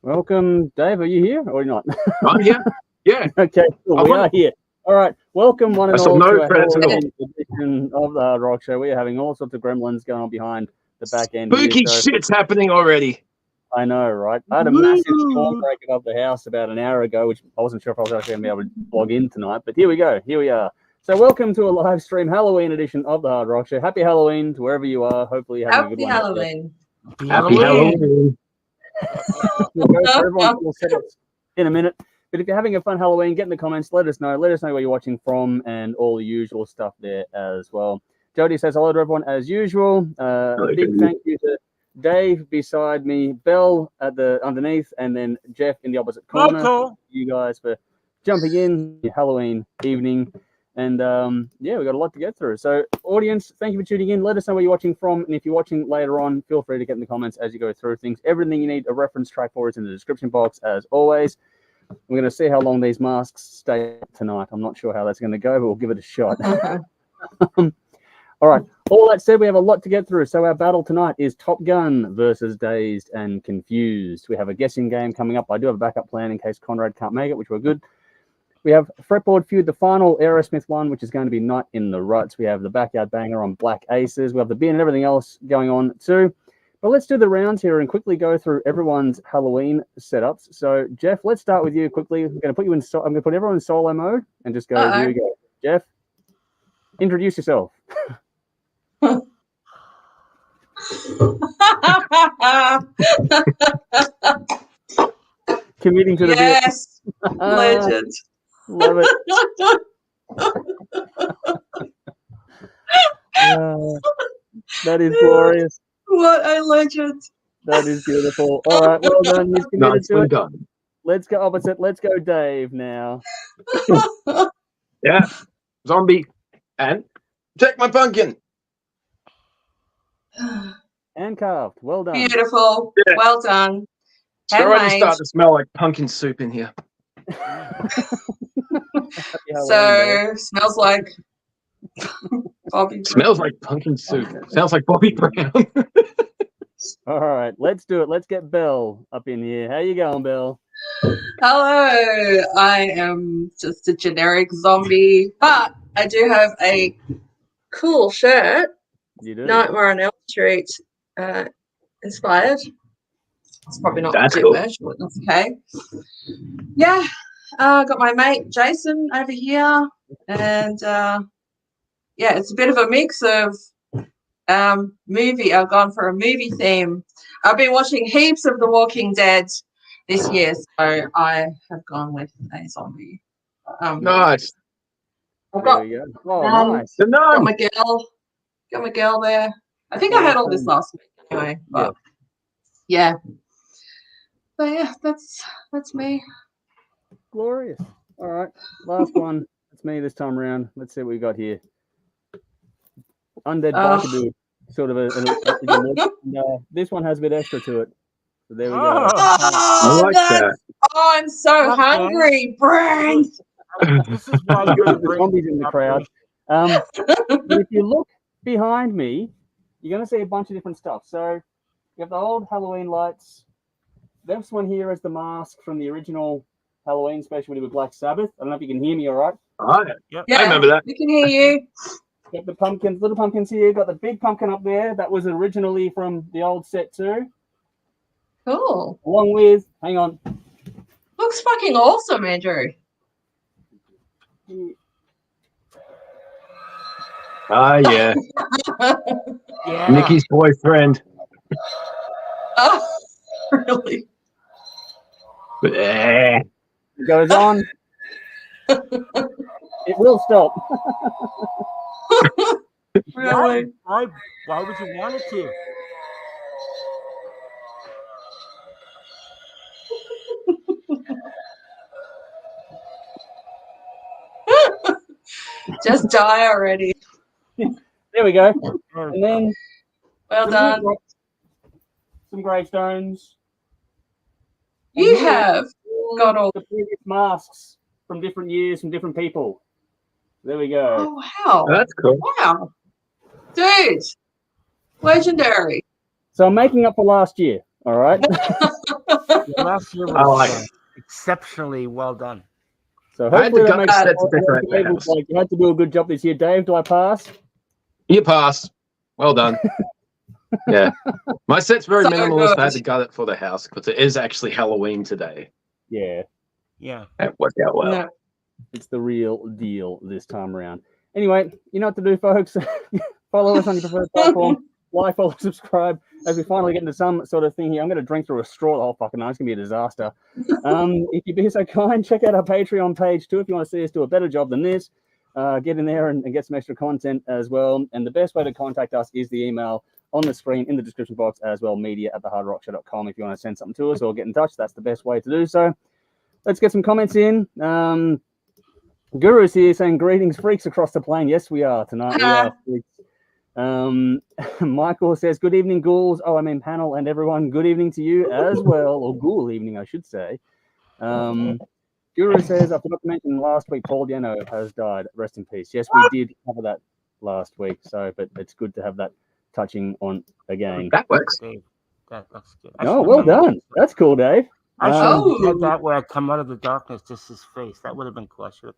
Welcome, Dave. Are you here or not? I'm here. Yeah. Okay, cool. We are here. All right. Welcome, one and all, to our Halloween edition of the Hard Rock Show. We are having all sorts of gremlins going on behind the back end. Spooky shit's happening already. I know, right? I had a massive storm break above the house about an hour ago, which I wasn't sure if I was actually going to be able to log in tonight. But here we go. Here we are. So welcome to a live stream Halloween edition of the Hard Rock Show. Happy Halloween to wherever you are. Hopefully you're having a good one. Happy Halloween. We'll go for everyone. We'll set it in a minute. But if you're having a fun Halloween, get in the comments. Let us know. Let us know where you're watching from and all the usual stuff there as well. Jody says hello to everyone as usual. Big thank you to Dave beside me, Belle at the underneath, and then Jeff in the opposite corner. Cool. You guys for jumping in your Halloween evening. And yeah, we've got a lot to get through. So audience, thank you for tuning in. Let us know where you're watching from. And if you're watching later on, feel free to get in the comments as you go through things. Everything you need a reference track for is in the description box as always. We're going to see how long these masks stay tonight. I'm not sure how that's going to go, but we'll give it a shot. All right. All that said, we have a lot to get through. So our battle tonight is Top Gun versus Dazed and Confused. We have a guessing game coming up. I do have a backup plan in case Conrad can't make it, which we're good. We have Fretboard Feud, the final Aerosmith one, which is going to be Night in the Ruts. We have the Backyard Banger on Black Aces. We have the bin and everything else going on too. But let's do the rounds here and quickly go through everyone's Halloween setups. So, Jeff, let's start with you quickly. I'm going to put you in. I'm going to put everyone in solo mode and just go. Here we go. Jeff, introduce yourself. Committing to the yes, legend. Love it. That is glorious. What a legend. That is beautiful. All right, well done. He's committed to it. Done. Let's go opposite. Let's go Dave now. Yeah. Zombie. And take my pumpkin. And carved. Well done. Beautiful. Yeah. Well done. It's already starting to smell like pumpkin soup in here. So, smells like Bobby. Smells like pumpkin soup. Sounds like Bobby Brown. All right, let's do it. Let's get Belle up in here. How you going, Belle? Hello. I am just a generic zombie, but I do have a cool shirt. You do? Nightmare on Elm Street inspired. It's probably not too cool. much, but that's okay. Yeah, got my mate Jason over here, and yeah, it's a bit of a mix of movie. I've gone for a movie theme. I've been watching heaps of The Walking Dead this year, so I have gone with a zombie. Nice. I've got, nice. got my girl there. I think I had all this last week anyway, but yeah. But yeah, that's me. Glorious. All right, last one. It's me this time around. Let's see what we got here. Undead Biker, sort of this one has a bit extra to it. So there we go. I like that. Oh, I'm so hungry, Brent. This is why the zombies in the crowd. If you look behind me, you're going to see a bunch of different stuff. So you have the old Halloween lights. This one here is the mask from the original Halloween special with Black Sabbath. I don't know if you can hear me all right. Oh, yeah. Yeah, I remember that. We can hear you. Got the pumpkins, little pumpkins here. Got the big pumpkin up there. That was originally from the old set too. Cool. Along with, hang on. Looks fucking awesome, Andrew. Ah, yeah. Yeah. Nikki's boyfriend. Oh, really? It goes on. It will stop. Really? Why would you want it to? Just die already. There we go. And then Well done. Some gravestones. You have got all the previous masks from different years from different people. There we go. Oh wow. That's cool. Wow. Dude. Legendary. So I'm making up for last year. All right. Last year I was like it. exceptionally well done. So I had hopefully to that gut makes set sense. to decorate the Dave was house. like, you had to do a good job this year. Dave, do I pass? You pass. Well done. Yeah. My set's very So minimalist. good. I had to gut it for the house because it is actually Halloween today. Yeah, Yeah. That worked out well. No. it's the real deal this time around. Anyway, you know what to do, folks. Follow us on your preferred platform. Like, follow, subscribe. As we finally get into some sort of thing here, I'm going to drink through a straw the whole fucking night. It's going to be a disaster. If you'd be so kind, check out our Patreon page too if you want to see us do a better job than this. Get in there and get some extra content as well. And the best way to contact us is the email on the screen in the description box as well, media@thehardrockshow.com. If you want to send something to us or get in touch, that's the best way to do so. Let's get some comments in. Guru's here saying, greetings, freaks across the plane. Yes, we are tonight. We are freaks. Michael says, good evening, ghouls. Oh, I mean, panel and everyone. Good evening to you as well, or ghoul evening, I should say. Guru says, I forgot to mention last week, Paul Diano has died. Rest in peace. Yes, we did cover that last week. So, but it's good to have that touching on again. That works. Dave, that looks good. Oh, well done. That's cool, Dave. I should have Oh. had that where I come out of the darkness, just his face. That would have been cool. I should have.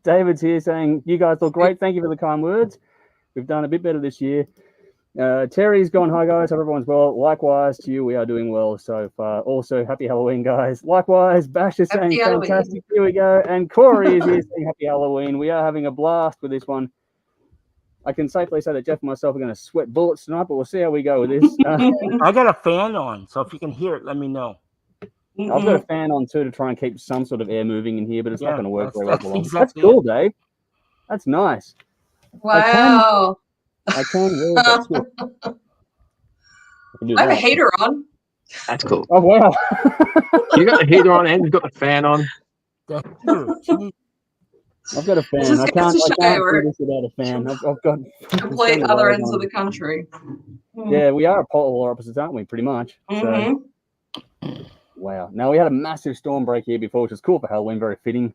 David's here saying, you guys look great. Thank you for the kind words. We've done a bit better this year. Terry's gone, hi guys, hope everyone's well. Likewise to you, we are doing well so far. Also, happy Halloween, guys. Likewise, Bash is saying, Halloween. fantastic, here we go. And Corey is here saying, happy Halloween. We are having a blast with this one. I can safely say that Jeff and myself are going to sweat bullets tonight, but we'll see how we go with this. I got a fan on, so if you can hear it, let me know. I've got a fan on too to try and keep some sort of air moving in here, but it's not going to work very well for long. exactly That's cool, Dave. That's nice. Wow. I can wear that switch. I can do I have a that. heater on. That's cool. Oh, wow. You got the heater on and you've got the fan on. That's true. I've got a fan. Just I goes can't to show do we're this without a fan. I've got complete so other many ends layers of the on. country. Yeah, we are polar opposites, aren't we? Pretty much. Mhm. So, wow. Now, we had a massive storm break here before, which was cool for Halloween, very fitting.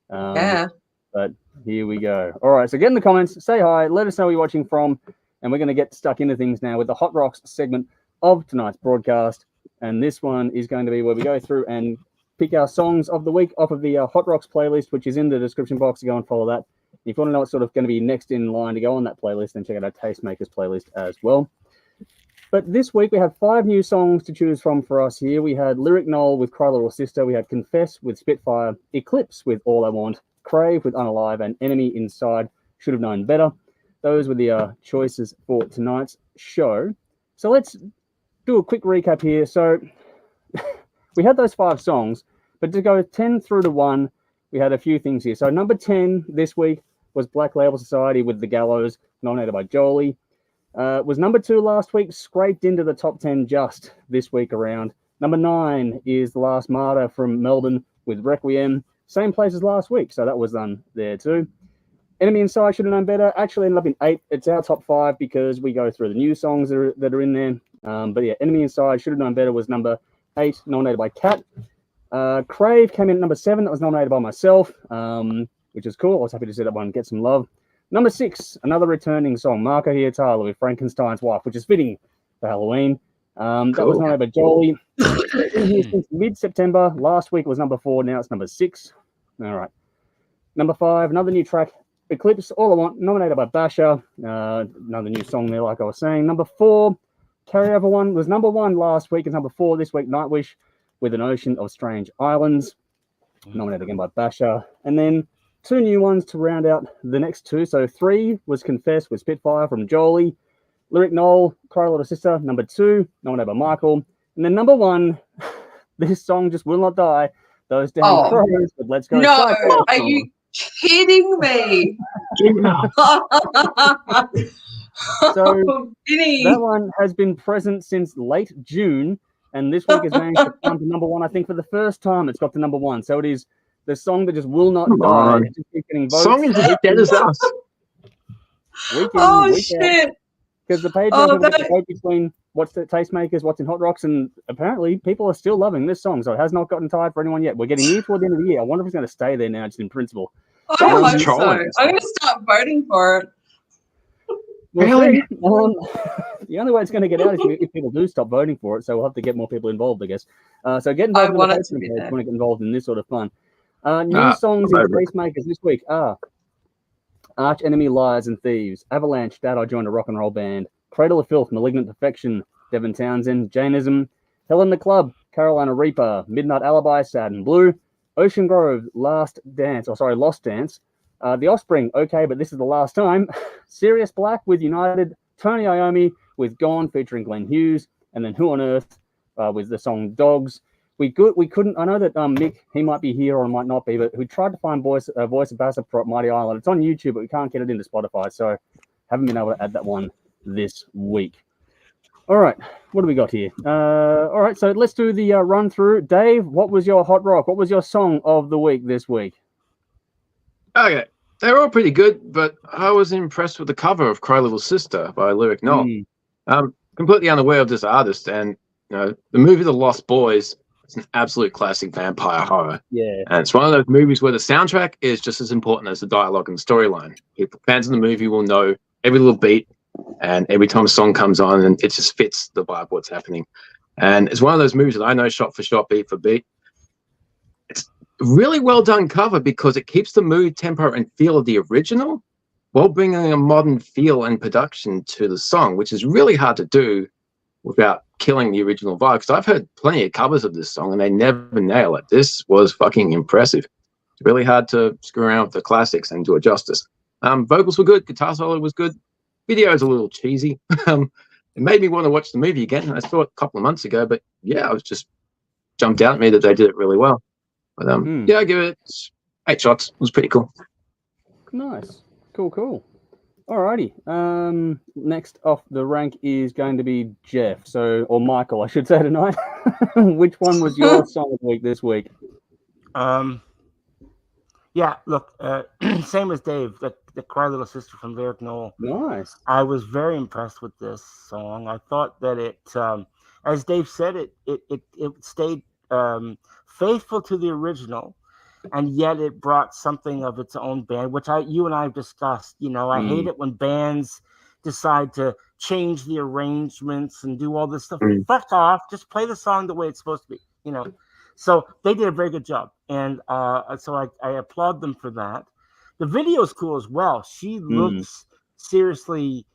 Yeah. But here we go. All right, so get in the comments, say hi, let us know where you're watching from, and we're going to get stuck into things now with the Hot Rocks segment of tonight's broadcast. And this one is going to be where we go through and pick our songs of the week off of the Hot Rocks playlist, which is in the description box. So go and follow that. If you want to know what's sort of going to be next in line to go on that playlist, then check out our Tastemakers playlist as well. But this week we have 5 new songs to choose from for us here. We had Lyric Noel with Cry Little Sister. We had Confess with Spitfire, Eclipse with All I Want, Krave with Unalive, and Enemy Inside, Should Have Known Better. Those were the choices for tonight's show. So let's do a quick recap here. So we had those 5 songs, but to go 10 through to 1, we had a few things here. So number 10 this week was Black Label Society with The Gallows, nominated by Jolie. Was number 2 last week, scraped into the top 10 just this week around. Number 9 is The Last Martyr from Melbourne with Requiem. Same place as last week, so that was done there too. Enemy Inside, Should Have Known Better, actually ended up in 8. It's our top 5 because we go through the new songs that are in there. But yeah, Enemy Inside, Should Have Known Better was number 8, nominated by Kat. Krave came in at number 7. That was nominated by myself, which is cool. I was happy to see that one get some love. Number 6, another returning song, Marco Hietala with Frankenstein's Wife, which is fitting for Halloween. That was nominated by Jolie. Since mid-September. Last week was number 4. Now it's number 6. All right. Number 5, another new track, Eclipse, All I Want, nominated by Basher. Another new song there, like I was saying. Number 4, carryover one, was number 1 last week. It's number 4 this week, Nightwish with An Ocean of Strange Islands, nominated again by Basher. And then 2 new ones to round out the next 2. So 3 was Confess with Spitfire from Jolie. Lyric Noel, Cry Little Sister, number 2, nominated by Michael. And then number 1, this song just will not die. Those damn crows, but let's go. No, Psycho. are you kidding me? So Vinny. that one has been present since late June, and this week has managed to climb to number 1. I think for the first time it's got to number 1. So it is the song that just will not die. It just keeps getting votes. Song is as dead as us. Week in, Oh week out. shit! Because the page doesn't vote between what's the Tastemakers, what's in Hot Rocks, and apparently people are still loving this song, so it has not gotten tired for anyone yet. We're getting near toward the end of the year. I wonder if it's going to stay there now, just in principle. I hope so. trolling. I'm going to start voting for it. We'll Really? see. The only way it's going to get out is if people do stop voting for it. So we'll have to get more people involved, I guess. So get I involved in the want it to Patreon be page if there. you want to get involved in this sort of fun. New songs in over it. Peacemakers this week are Arch Enemy, Liars and Thieves, Avalanche, Dad I Joined a Rock and Roll Band, Cradle of Filth, Malignant Perfection, Devin Townsend, Jainism, Hell in the Club, Carolina Reaper, Midnight Alibi, Sad and Blue, Ocean Grove, Lost Dance, The Offspring, Okay, But This Is the Last Time, Sirius Black with United, Tony Iommi with Gone featuring Glenn Hughes, and then Who on Earth with the song Dogs. We couldn't. I know that Mick, he might be here or might not be, but we tried to find voice of Bassett for Mighty Island. It's on YouTube, but we can't get it into Spotify, so haven't been able to add that one this week. All right, what do we got here? All right, so let's do the run through. Dave, what was your hot rock? What was your song of the week this week? Okay, they're all pretty good, but I was impressed with the cover of Cry Little Sister by Lyric Noel. Completely unaware of this artist, and the movie The Lost Boys. It's an absolute classic vampire horror. Yeah. And it's one of those movies where the soundtrack is just as important as the dialogue and storyline. Fans of the movie will know every little beat, and every time a song comes on, and it just fits the vibe of what's happening. And it's one of those movies that I know shot for shot, beat for beat. It's a really well done cover because it keeps the mood, tempo, and feel of the original while bringing a modern feel and production to the song, which is really hard to do without killing the original vibe, because I've heard plenty of covers of this song and they never nail it. This was fucking impressive. It's really hard to screw around with the classics and do it justice. Vocals were good, guitar solo was good, video is a little cheesy. It made me want to watch the movie again. I saw it a couple of months ago, but yeah, I was just jumped out at me that they did it really well. But yeah, I give it 8 shots. It was pretty cool. Nice. Cool. Alrighty. Next off the rank is going to be Jeff. Or Michael, I should say tonight. Which one was your song of the week this week? Yeah, look, same as Dave, the Cry Little Sister from Lyric Noel. Nice. I was very impressed with this song. I thought that it, as Dave said, it stayed faithful to the original, and yet it brought something of its own band, which you and I have discussed. I hate it when bands decide to change the arrangements and do all this stuff. Fuck off. Just play the song the way it's supposed to be, So they did a very good job. And so I applaud them for that. The video is cool as well. She looks seriously,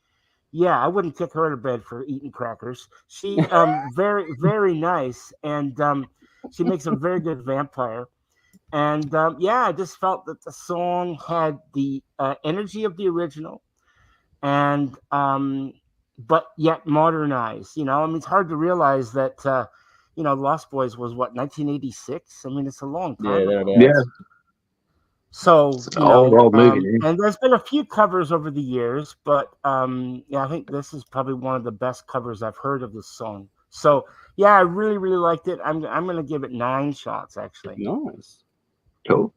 yeah, I wouldn't kick her out of bed for eating crackers. She very, very nice. And she makes a very good vampire. And yeah, I just felt that the song had the energy of the original, and but yet modernized. It's hard to realize that Lost Boys was what, 1986. I mean, it's a long time ago. Yeah. So old movie. And there's been a few covers over the years, but yeah, I think this is probably one of the best covers I've heard of this song. So yeah, I really, really liked it. I'm going to give it 9 shots actually. Nice. Cool.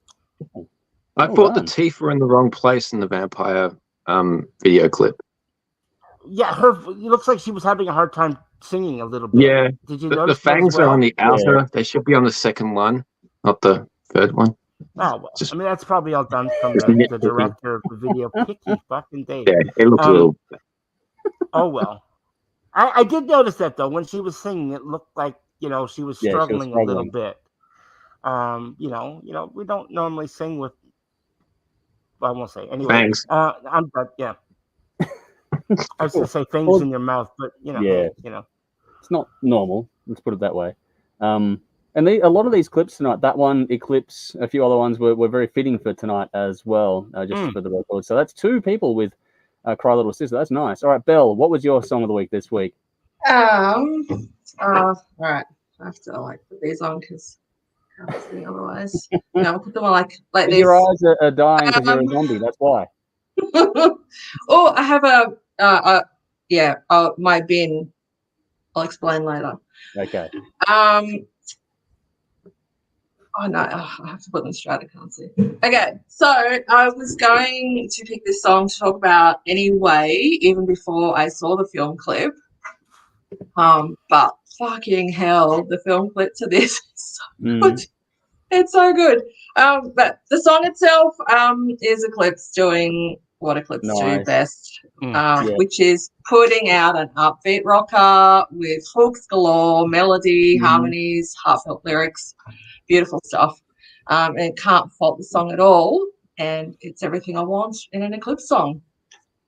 I thought the teeth were in the wrong place in the vampire video clip. Yeah, it looks like she was having a hard time singing a little bit. Yeah. Did you the notice fangs are on the outer. Yeah. They should be on the second one, not the third one. Oh, well, I mean, that's probably all done from the director of the video. Picky fucking Dave. Yeah, it looked a little... Oh, well. I did notice that, though. When she was singing, it looked like, she was struggling a little bit. We don't normally sing with, I won't say anyway. Fangs. Yeah. I was gonna say things in your mouth, but it's not normal. Let's put it that way. And a lot of these clips tonight, that one, Eclipse, a few other ones were very fitting for tonight as well, just for the record. So that's 2 people with Cry Little Sister. That's nice. All right, Belle, what was your song of the week this week? All right. I have to put these on because I can't see otherwise. I'll put them on like this. Your eyes are dying because you're a zombie. That's why. Oh, I have my bin. I'll explain later. Okay. Oh no, I have to put them straight. I can't see. Okay, so I was going to pick this song to talk about anyway, even before I saw the film clip. But fucking hell, the film clip to this is so good. It's so good. But the song itself is Eclipse doing what Eclipse do Nice. best, Yeah. which is putting out an upbeat rocker with hooks galore, melody, harmonies, heartfelt lyrics, beautiful stuff. And can't fault the song at all. And it's everything I want in an Eclipse song.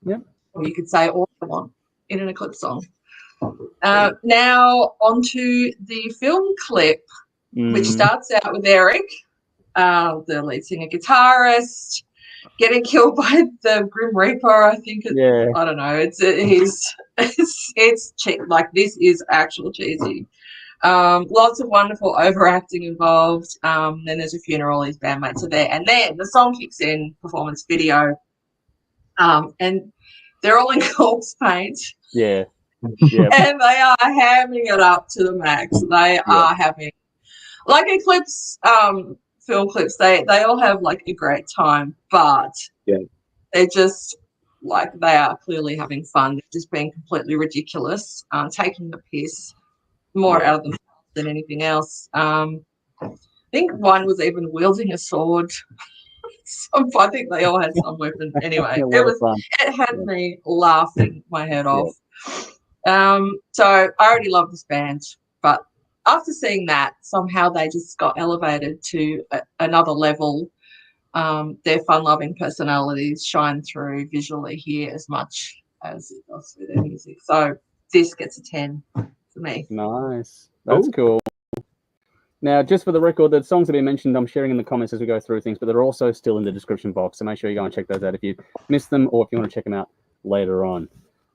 Yep. Or you could say all I want in an Eclipse song. Now onto the film clip, which starts out with Eric, the lead singer guitarist, getting killed by the Grim Reaper. I think I don't know. It's cheap. Like, this is actual cheesy. Lots of wonderful overacting involved. Then there's a funeral, his bandmates are there, and then the song kicks in, performance video, and they're all in corpse paint. Yeah. And they are hamming it up to the max. They are having, like Eclipse film clips, they all have like a great time, but they're just like, they are clearly having fun. They're just being completely ridiculous, taking the piss more out of them than anything else. I think one was even wielding a sword. So I think they all had some weapon. Anyway, it had me laughing my head off. So I already love this band, but after seeing that, somehow they just got elevated to another level. Their fun-loving personalities shine through visually here as much as it does with their music. So this gets a 10 for me. Nice. That's cool. Now, just for the record, the songs that have been mentioned, I'm sharing in the comments as we go through things, but they're also still in the description box. So make sure you go and check those out if you missed them or if you want to check them out later on.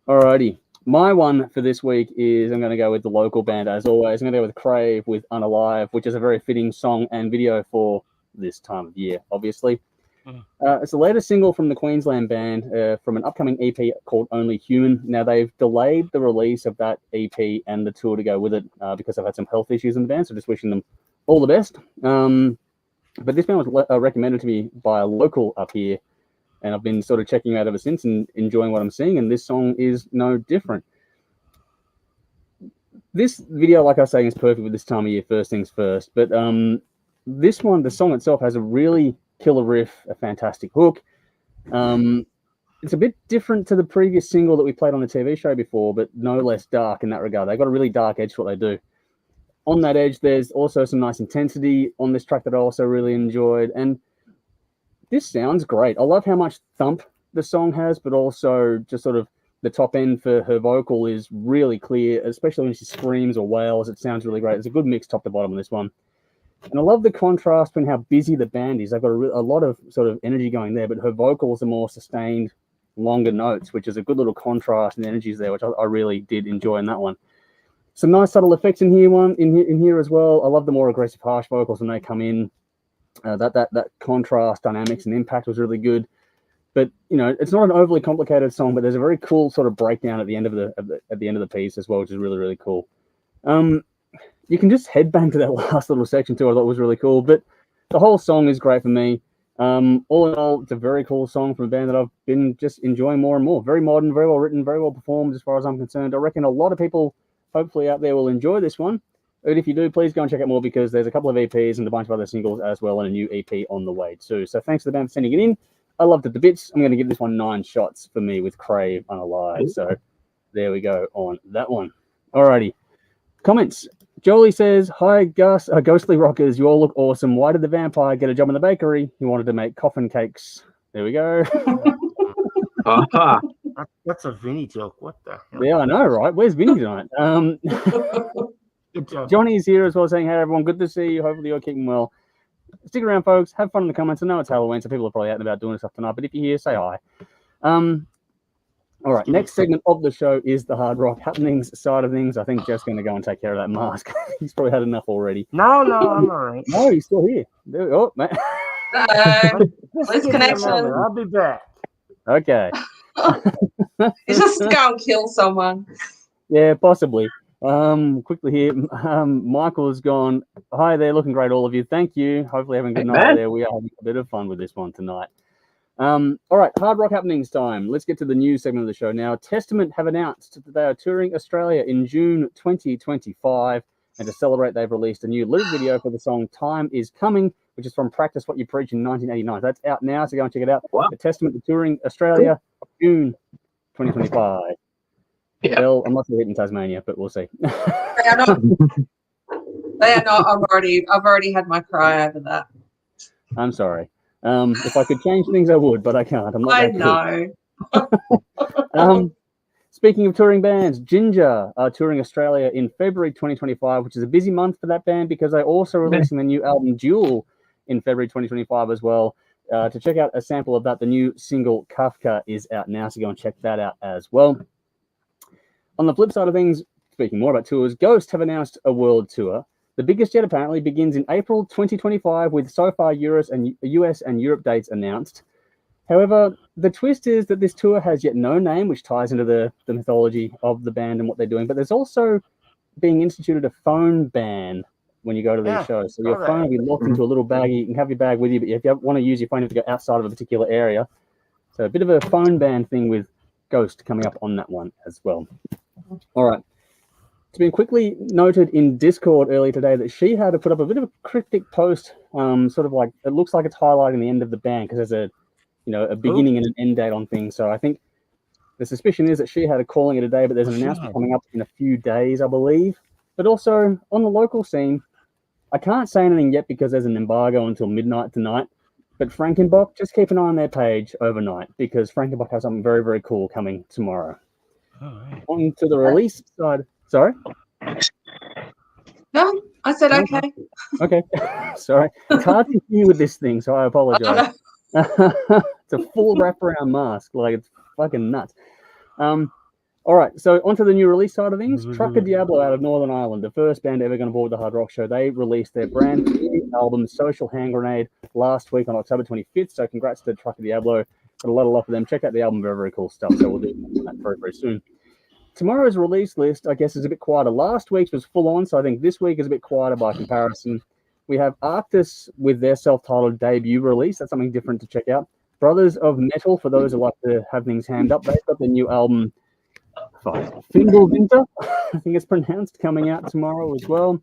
Alrighty. My one for this week is, I'm going to go with the local band as always. I'm going to go with Krave with Unalive, which is a very fitting song and video for this time of year, obviously. It's the latest single from the Queensland band from an upcoming EP called Only Human. Now, they've delayed the release of that EP and the tour to go with it because they've had some health issues in the band, so just wishing them all the best. But this band was recommended to me by a local up here, and I've been sort of checking out ever since and enjoying what I'm seeing, and this song is no different. This video, like I was saying, is perfect with this time of year, first things first, but this one, the song itself, has a really killer riff, a fantastic hook. It's a bit different to the previous single that we played on the TV show before, but no less dark in that regard. They've got a really dark edge to what they do. On that edge, there's also some nice intensity on this track that I also really enjoyed, and this sounds great. I love how much thump the song has, but also just sort of the top end for her vocal is really clear, especially when she screams or wails. It sounds really great. It's a good mix top to bottom on this one. And I love the contrast between how busy the band is. They've got a lot of sort of energy going there, but her vocals are more sustained, longer notes, which is a good little contrast and energies there, which I really did enjoy in that one. Some nice subtle effects in here as well. I love the more aggressive, harsh vocals when they come in. That contrast, dynamics, and impact was really good. But you know, it's not an overly complicated song, but there's a very cool sort of breakdown at the end of the piece as well, which is really, really cool. You can just headbang to that last little section too. I thought was really cool, but the whole song is great for me. All in all, it's a very cool song from a band that I've been just enjoying more and more. Very modern, very well written, very well performed as far as I'm concerned. I reckon a lot of people hopefully out there will enjoy this one. But if you do, please go and check out more because there's a couple of EPs and a bunch of other singles as well and a new EP on the way too. So thanks to the band for sending it in. I loved it to bits. I'm going to give this one 9 shots for me with Krave Unalive. So there we go on that one. Alrighty. Comments. Jolie says, hi, Ghostly Rockers. You all look awesome. Why did the vampire get a job in the bakery? He wanted to make coffin cakes. There we go. That's a Vinny joke. What the hell? Yeah, I know, right? Where's Vinny tonight? Good job. Johnny's here as well saying, hey, everyone, good to see you. Hopefully you're keeping well. Stick around, folks. Have fun in the comments. I know it's Halloween, so people are probably out and about doing stuff tonight, but if you're here, say hi. All right, next segment of the show is the hard rock happenings side of things. I think Jeff's going to go and take care of that mask. He's probably had enough already. No, I'm all right. No, he's still here. There we go. Man. Let's connection. I'll be back. Okay. He's just go and kill someone. Yeah, possibly. Quickly here, Michael has gone, hi there, looking great, all of you. Thank you. Hopefully having a good night there. We are having a bit of fun with this one tonight. All right, hard rock happenings time. Let's get to the news segment of the show now. Testament have announced that they are touring Australia in June 2025, and to celebrate, they've released a new lyric video for the song Time Is Coming, which is from Practice What You Preach in 1989. So that's out now, so go and check it out. Wow. A Testament to Touring Australia, June 2025. Yeah. Well, I'm not sure hitting Tasmania, but we'll see. They are not. They are not. I've already had my cry over that. I'm sorry. If I could change things, I would, but I can't. I'm not I that know. cool. Speaking of touring bands, Ginger are touring Australia in February 2025, which is a busy month for that band because they're also releasing the new album Duel in February 2025 as well. To check out a sample of that, the new single Kafka is out now, so go and check that out as well. On the flip side of things, speaking more about tours, Ghost have announced a world tour. The biggest yet apparently begins in April 2025 with so far US and Europe dates announced. However, the twist is that this tour has yet no name, which ties into the mythology of the band and what they're doing. But there's also being instituted a phone ban when you go to these shows. So your phone will be locked into a little bag. You can have your bag with you, but if you want to use your phone, you have to go outside of a particular area. So a bit of a phone ban thing with Ghost coming up on that one as well. All right. It's been quickly noted in Discord earlier today that she had to put up a bit of a cryptic post, sort of like it looks like it's highlighting the end of the band because there's a beginning and an end date on things. So I think the suspicion is that she had a calling it a day, but there's an announcement coming up in a few days, I believe. But also on the local scene, I can't say anything yet because there's an embargo until midnight tonight. But Frankenbach, just keep an eye on their page overnight because Frankenbach has something very, very cool coming tomorrow. Right. On to the release side. Sorry? No, I said okay. Okay. Sorry. It's hard to hear with this thing, so I apologize. It's a full wraparound mask. Like, it's fucking nuts. All right, so onto the new release side of things. Trucker Diablo out of Northern Ireland, the first band ever going to board the Hard Rock Show. They released their brand new album, Social Hand Grenade, last week on October 25th. So congrats to Trucker Diablo. Got a lot of love for them. Check out the album, very, very cool stuff. So we'll do that very, very soon. Tomorrow's release list, I guess, is a bit quieter. Last week's was full on, so I think this week is a bit quieter by comparison. We have Arctis with their self-titled debut release. That's something different to check out. Brothers of Metal, for those who like to have things hammed up, they've got their new album, Findelwinter, I think it's pronounced, coming out tomorrow as well.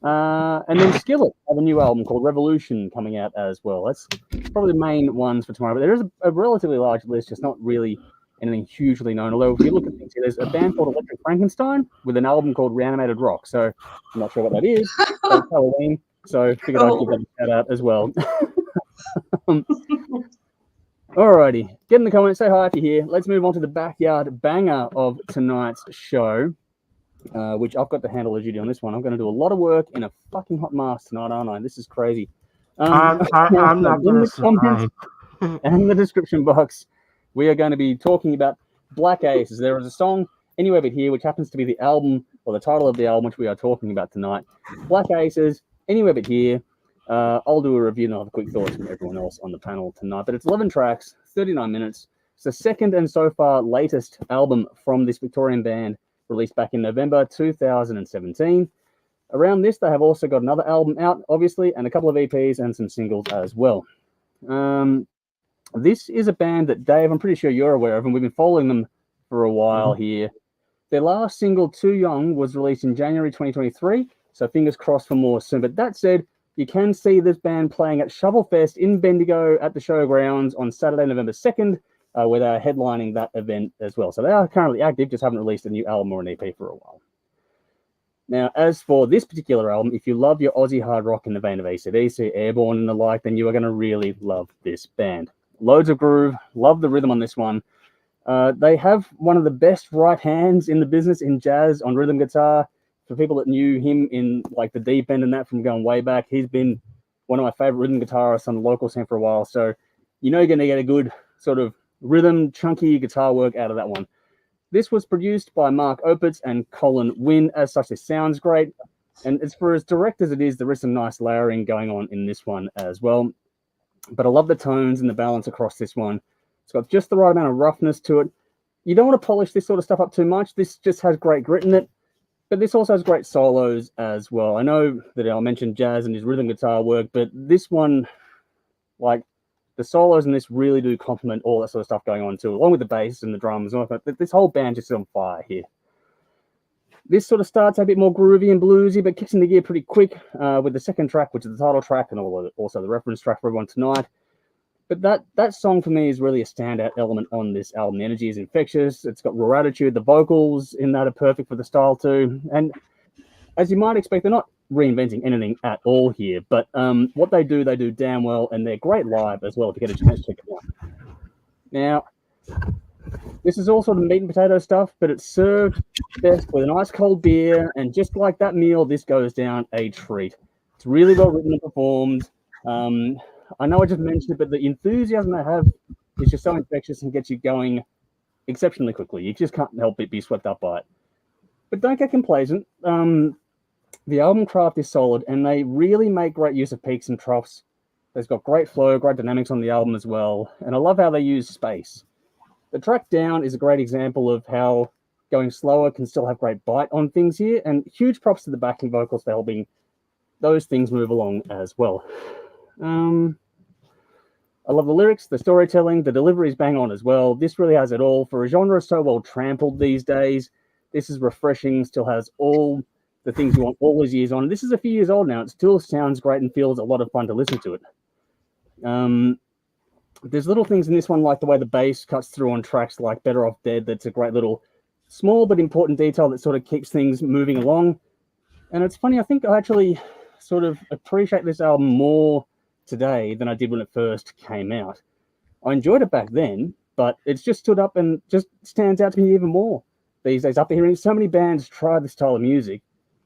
And then Skillet have a new album called Revolution coming out as well. That's probably the main ones for tomorrow. But there is a relatively large list, just not really anything hugely known. Although if you look at things here, there's a band called Electric Frankenstein with an album called Reanimated Rock. So I'm not sure what that is. But it's Halloween, so figured I'd give that a shout out as well. Alrighty, get in the comments, say hi if you're here. Let's move on to the backyard banger of tonight's show, which I've got to handle the duty on this one. I'm going to do a lot of work in a fucking hot mask tonight, aren't I? This is crazy. I'm not going to survive. And the description box, we are going to be talking about Black Aces. There is a song, Anywhere But Here, which happens to be the album, or the title of the album, which we are talking about tonight. Black Aces, Anywhere But Here. I'll do a review and I'll have a quick thoughts from everyone else on the panel tonight. But it's 11 tracks, 39 minutes. It's the second and so far latest album from this Victorian band, released back in November 2017. Around this, they have also got another album out, obviously, and a couple of EPs and some singles as well. This is a band that, Dave, I'm pretty sure you're aware of, and we've been following them for a while here. Their last single, Too Young, was released in January 2023, so fingers crossed for more soon. But that said, you can see this band playing at Shovelfest in Bendigo at the showgrounds on Saturday, November 2nd, where they are headlining that event as well. So they are currently active, just haven't released a new album or an EP for a while. Now, as for this particular album, if you love your Aussie hard rock in the vein of AC/DC, Airborne and the like, then you are going to really love this band. Loads of groove, love the rhythm on this one. They have one of the best right hands in the business in jazz on rhythm guitar. For people that knew him in like the deep end and that from going way back, he's been one of my favorite rhythm guitarists on the local scene for a while. So you know you're going to get a good sort of rhythm, chunky guitar work out of that one. This was produced by Mark Opitz and Colin Wynn. As such, it sounds great. And it's for as direct as it is, there is some nice layering going on in this one as well. But I love the tones and the balance across this one. It's got just the right amount of roughness to it. You don't want to polish this sort of stuff up too much. This just has great grit in it. But this also has great solos as well. I know that I mentioned jazz and his rhythm guitar work, but this one, like, the solos in this really do complement all that sort of stuff going on too, along with the bass and the drums. But this whole band just is on fire here. This sort of starts a bit more groovy and bluesy, but kicks into gear pretty quick with the second track, which is the title track, and also the reference track for everyone tonight. But that song for me is really a standout element on this album. The energy is infectious. It's got raw attitude. The vocals in that are perfect for the style too. And as you might expect, they're not reinventing anything at all here. But what they do damn well, and they're great live as well if you get a chance to check it out. Now, this is all sort of meat and potato stuff, but it's served best with an ice cold beer, and just like that meal, this goes down a treat. It's really well written and performed. I know I just mentioned it, but the enthusiasm they have is just so infectious and gets you going exceptionally quickly. You just can't help but be swept up by it. But don't get complacent. The album craft is solid, and they really make great use of peaks and troughs. There's got great flow, great dynamics on the album as well, and I love how they use space. The track Down is a great example of how going slower can still have great bite on things here, and huge props to the backing vocals for helping those things move along as well. I love the lyrics, the storytelling, the delivery is bang on as well. This really has it all. For a genre so well trampled these days, this is refreshing, still has all the things you want all these years on. This is a few years old now. It still sounds great and feels a lot of fun to listen to it. There's little things in this one, like the way the bass cuts through on tracks like Better Off Dead. That's a great little small but important detail that sort of keeps things moving along. And it's funny, I think I actually sort of appreciate this album more today than I did when it first came out. I enjoyed it back then, but it's just stood up and just stands out to me even more these days. After hearing so many bands try this style of music,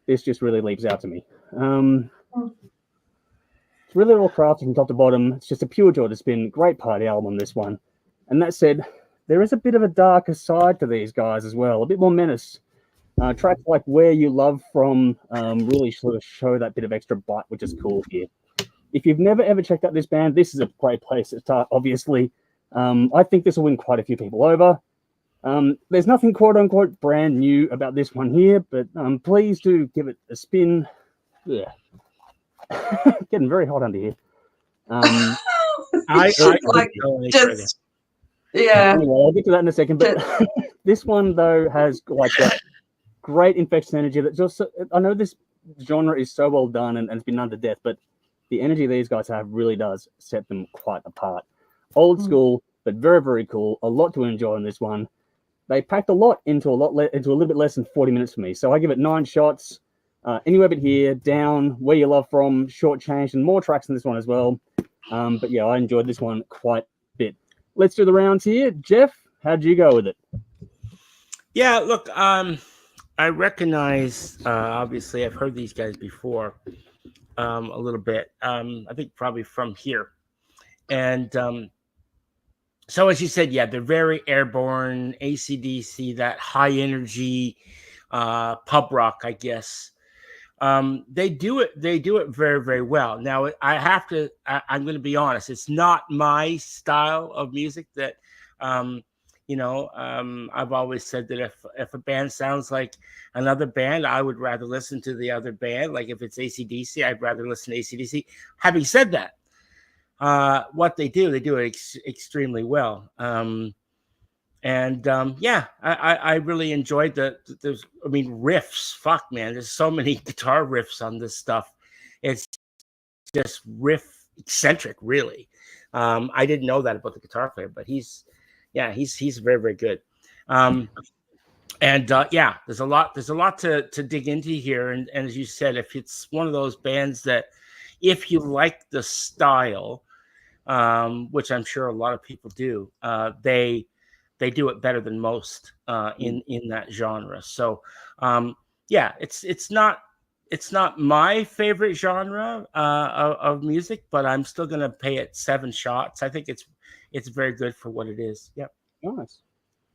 this just really leaps out to me. It's really all crafted from top to bottom. It's just a pure joy to spin. Great party album, this one. And that said, there is a bit of a darker side to these guys as well, a bit more menace. Tracks like Where You Love From really sort of show that bit of extra bite, which is cool here. If you've never ever checked out this band, this is a great place to start, obviously. I think this will win quite a few people over. There's nothing quote-unquote brand new about this one here, but please do give it a spin. Yeah. Getting very hot under here. I like just yeah. Anyway, I'll get to that in a second. But this one though has like that great infectious energy. That just, I know this genre is so well done and it's been done to death, but the energy these guys have really does set them quite apart. Old school, but very very cool. A lot to enjoy in this one. They packed a lot into a little bit less than 40 minutes for me. So I give it 9 shots. Anywhere But Here, Down, Where You Love From, Short Change, and more tracks in this one as well. But yeah, I enjoyed this one quite a bit. Let's do the rounds here. Jeff, how'd you go with it? Yeah, look, I recognize, obviously, I've heard these guys before a little bit. I think probably from here. And so as you said, yeah, they're very airborne, AC/DC, that high energy pub rock, I guess. They do it very, very well. Now I'm going to be honest. It's not my style of music that, I've always said that if a band sounds like another band, I would rather listen to the other band. Like if it's AC/DC, I'd rather listen to AC/DC. Having said that, what they do it extremely well. I really enjoyed riffs. Fuck, man, there's so many guitar riffs on this stuff. It's just riff eccentric, really. I didn't know that about the guitar player, but he's very, very good. There's a lot to dig into here. And as you said, if it's one of those bands that, if you like the style, which I'm sure a lot of people do, they do it better than most in that genre. So it's not my favorite genre of music, but I'm still gonna pay it 7 shots. I think it's very good for what it is. Yep. Nice.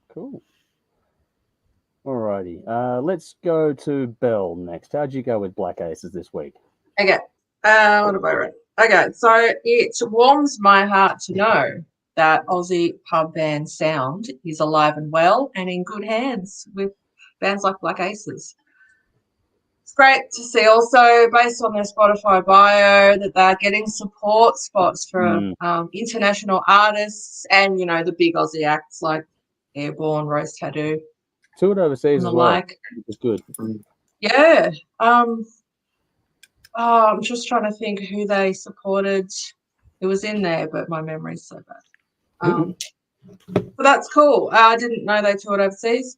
Cool. Alrighty. Let's go to Belle next. How'd you go with Black Aces this week? Okay. What have I read? Okay, so it warms my heart to know that Aussie pub band sound is alive and well and in good hands with bands like Black Aces. It's great to see also, based on their Spotify bio, that they're getting support spots from international artists and, the big Aussie acts like Airborne, Rose Tattoo. toured overseas and as the well, like. which is good. Yeah. I'm just trying to think who they supported. It was in there, but my memory's so bad. But that's cool. I didn't know they toured overseas.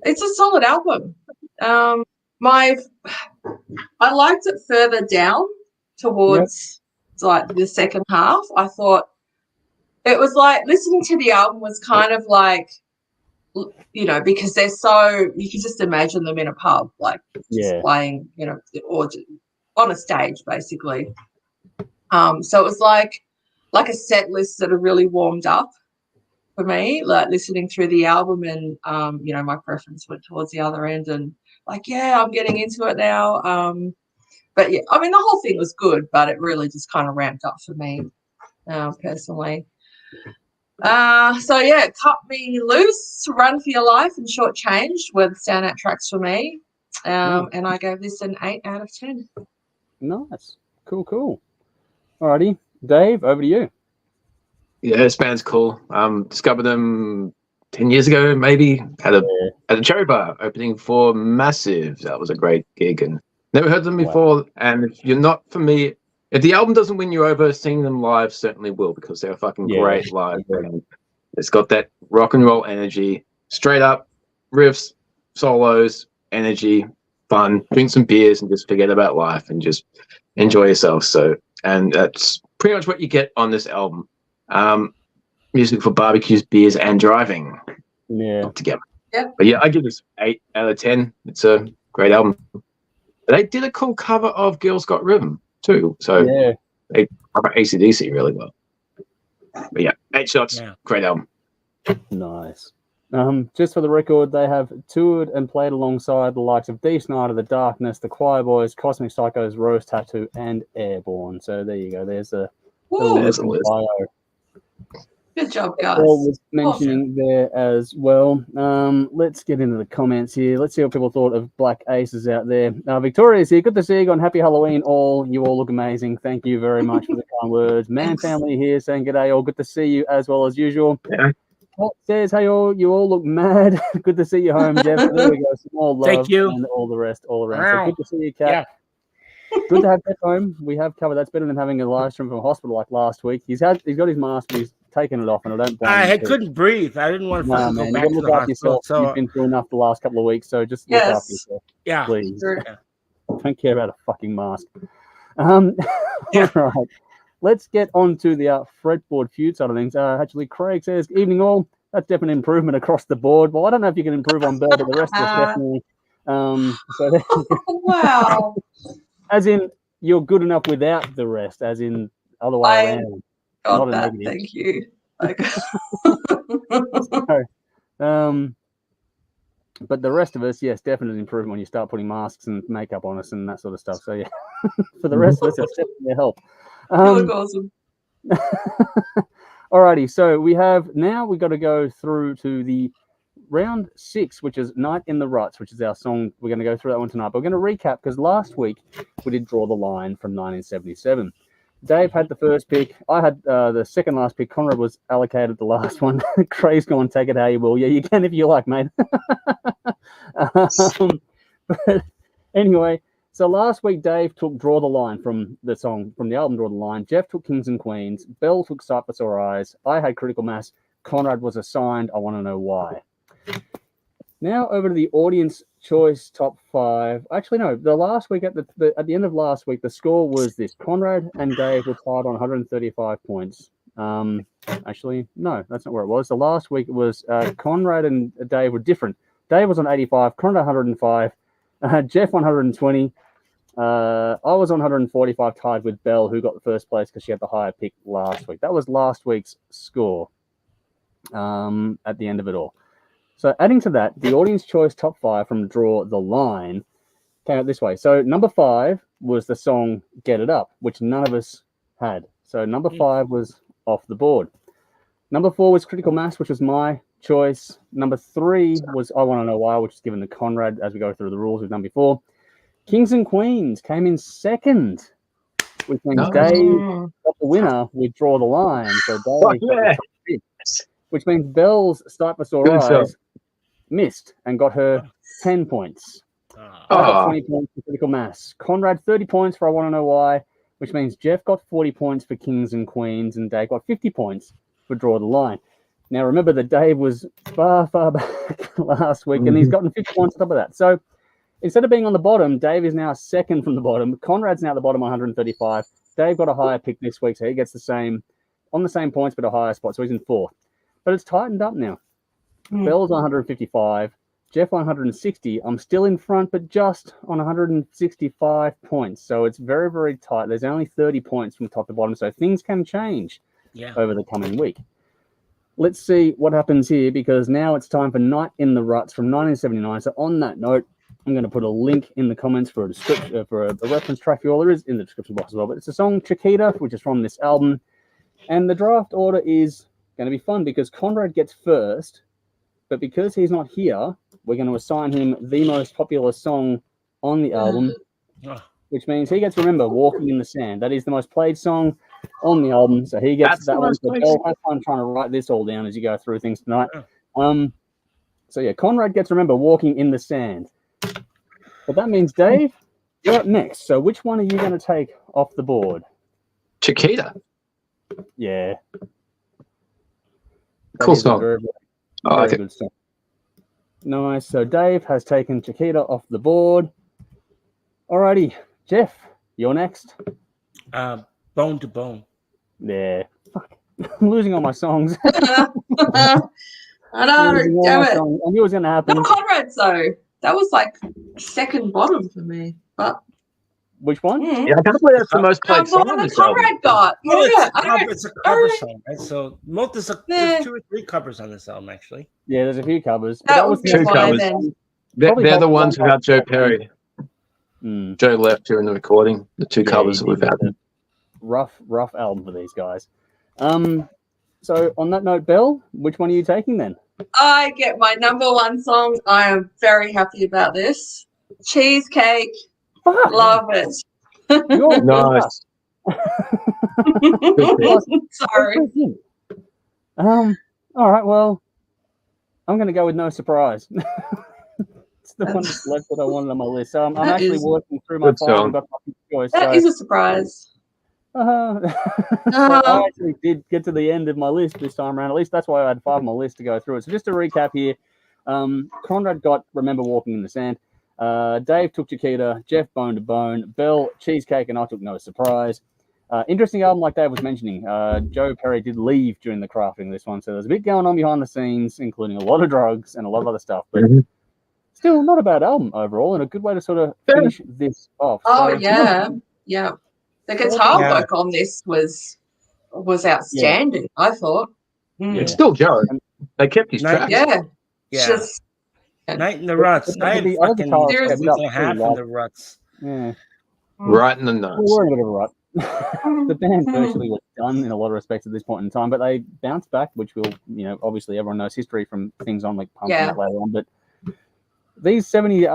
It's a solid album. I liked it further down towards like the second half. I thought it was like listening to the album was kind of like, you know, because they're so, you can just imagine them in a pub, like just playing, you know, or just on a stage basically. So it was like a set list that had really warmed up for me, like listening through the album, and you know, my preference went towards the other end, and like, yeah, I'm getting into it now. But yeah, I mean, the whole thing was good, but it really just kind of ramped up for me personally. So yeah, Cut Me Loose, Run For Your Life, and Shortchanged were the standout tracks for me. And I gave this an 8 out of 10. Nice. Cool. Alrighty. Dave, over to you. Yeah, this band's cool. Discovered them 10 years ago, maybe, at a cherry bar opening for Massive. That was a great gig, and never heard them before. And if you're not familiar, if the album doesn't win you over, seeing them live certainly will, because they're fucking great live. And it's got that rock and roll energy, straight up riffs, solos, energy, fun, drink some beers and just forget about life and just enjoy yourself. So, and that's pretty much what you get on this album. Music for barbecues, beers, and driving. Together. Yeah. But yeah, I give this 8 out of 10. It's a great album. They did a cool cover of Girls Got Rhythm too. So they cover AC/DC really well. But yeah, 8 shots. Yeah. Great album. Nice. Just for the record, they have toured and played alongside the likes of Deep Night of the Darkness, the Choir Boys, Cosmic Psychos, Rose Tattoo, and Airborne. So there you go. There's a little bio. Good job, guys. Paul was mentioning there as well. Let's get into the comments here. Let's see what people thought of Black Aces out there. Victoria's here. Good to see you on. Happy Halloween, all. You all look amazing. Thank you very much for the kind words. Man Family here saying g'day, all. Good to see you as well as usual. Yeah. Paul says, hey, all. You all look mad. Good to see you home, Jeff. There we go. Some more love. Thank you. And all the rest all around. Wow. So good to see you, Kat. Yeah. Good to have Jeff home. We have covered. That's better than having a live stream from a hospital like last week. He's got his mask, but he's taken it off, and I don't blame him. I couldn't breathe. I didn't want to go back to the hospital. So you've been through enough the last couple of weeks, so just look after yourself. Yeah, please. Yeah. Don't care about a fucking mask. All right, let's get on to the Fretboard Feud side of things. Actually, Craig says, "Evening all. That's definitely improvement across the board. Well, I don't know if you can improve on Bell, but the rest of us definitely." Wow. As in, you're good enough without the rest. As in, other way around. Got that. Thank you. But the rest of us, yes, definitely improvement when you start putting masks and makeup on us and that sort of stuff. So yeah, for the rest of us, it's definitely a help. You look awesome. Alrighty, so we got to go through to the round 6, which is Night in the Ruts, which is our song. We're going to go through that one tonight. But we're going to recap because last week we did Draw the Line from 1977. Dave had the first pick. I had the second last pick. Conrad was allocated the last one. Krave's going to take it how you will. Yeah, you can if you like, mate. But anyway, so last week Dave took Draw the Line from the album Draw the Line. Jeff took Kings and Queens. Bell took Sight for Sore Eyes. I had Critical Mass. Conrad was assigned I Want to Know Why. Now over to the audience choice top 5. Actually, no. The last week at the end of last week, the score was this: Conrad and Dave were tied on 135 points. Actually, no, that's not where it was. The last week it was Conrad and Dave were different. Dave was on 85, Conrad 105, Jeff 120. I was on 145, tied with Belle, who got the first place because she had the higher pick last week. That was last week's score. At the end of it all. So adding to that, the audience choice top 5 from Draw the Line came out this way. So number 5 was the song Get It Up, which none of us had. So number 5 was off the board. Number 4 was Critical Mass, which was my choice. Number 3 was I Want to Know Why, which is given to Conrad as we go through the rules we've done before. Kings and Queens came in second, which means Dave got the winner with Draw the Line. So Dave got the top pick, which means Bell's Sight for Sore Eyes missed and got her 10 points. I Oh. got 20 points for Critical Mass. Conrad, 30 points for I Want to Know Why, which means Jeff got 40 points for Kings and Queens, and Dave got 50 points for Draw the Line. Now, remember that Dave was far, far back last week, and he's gotten 50 points on top of that. So instead of being on the bottom, Dave is now second from the bottom. Conrad's now at the bottom, 135. Dave got a higher pick this week, so he gets the same points, but a higher spot, so he's in fourth. But it's tightened up now. Bell's 155. Jeff 160. I'm still in front, but just on 165 points. So it's very, very tight. There's only 30 points from top to bottom, so things can change over the coming week. Let's see what happens here, because now it's time for Night in the Ruts from 1979. So on that note, I'm going to put a link in the comments for a description, for a reference track for you all. There is in the description box as well. But it's a song, Chiquita, which is from this album. And the draft order is going to be fun because Conrad gets first. But because he's not here, we're going to assign him the most popular song on the album, which means he gets, remember, Walking in the Sand. That is the most played song on the album, so he gets that one. So have fun trying to write this all down as you go through things tonight. So yeah, Conrad gets, remember, Walking in the Sand. But that means, Dave, you're up next. So which one are you going to take off the board? Chiquita. Yeah. Cool song. Very good song. Nice. So Dave has taken Chiquita off the board. Alrighty, Jeff, you're next. Bone to Bone. Yeah. Fuck. I'm losing all my songs. I know, damn it. I knew it was going to happen. Not Conrad's though. That was like second bottom for me. But which one? Yeah, I can't believe that's the most played song on that this album. Conrad got. Well, Yeah, it's a cover song, right? So there's 2 or 3 covers on this album, actually. Yeah, there's a few covers. That was was two covers. then. They're the ones without Joe Perry. Mm. Joe left during the recording. The 2 covers that we've had. Rough album for these guys. So on that note, Belle, which one are you taking then? I get my number 1 song. I am very happy about this. Cheesecake. Fuck. Love it. You're Nice. Sorry. All right, well, I'm going to go with No Surprise. It's the one that's left that I wanted on my list. So I'm actually working through my file and got my choice. That is a surprise. So I actually did get to the end of my list this time around. At least that's why I had 5 on my list to go through it. So just to recap here, Conrad got Remember Walking in the Sand. Dave took Chiquita, Jeff Bone to Bone, Belle Cheesecake, and I took No Surprise. Interesting album, like Dave was mentioning. Joe Perry did leave during the crafting of this one, so there's a bit going on behind the scenes, including a lot of drugs and a lot of other stuff. But still, not a bad album overall, and a good way to sort of finish this off. Oh, so, yeah. The guitar work on this was outstanding, I thought. It's still Joe. They kept his track. Yeah. Just Night in the Ruts. I had fucking a week and a half in the Ruts. Yeah. Right in the nuts. We're in a bit of a rut. The band virtually was done in a lot of respects at this point in time, but they bounced back, which will, obviously everyone knows history from things on like Pump and that later on. But these 70s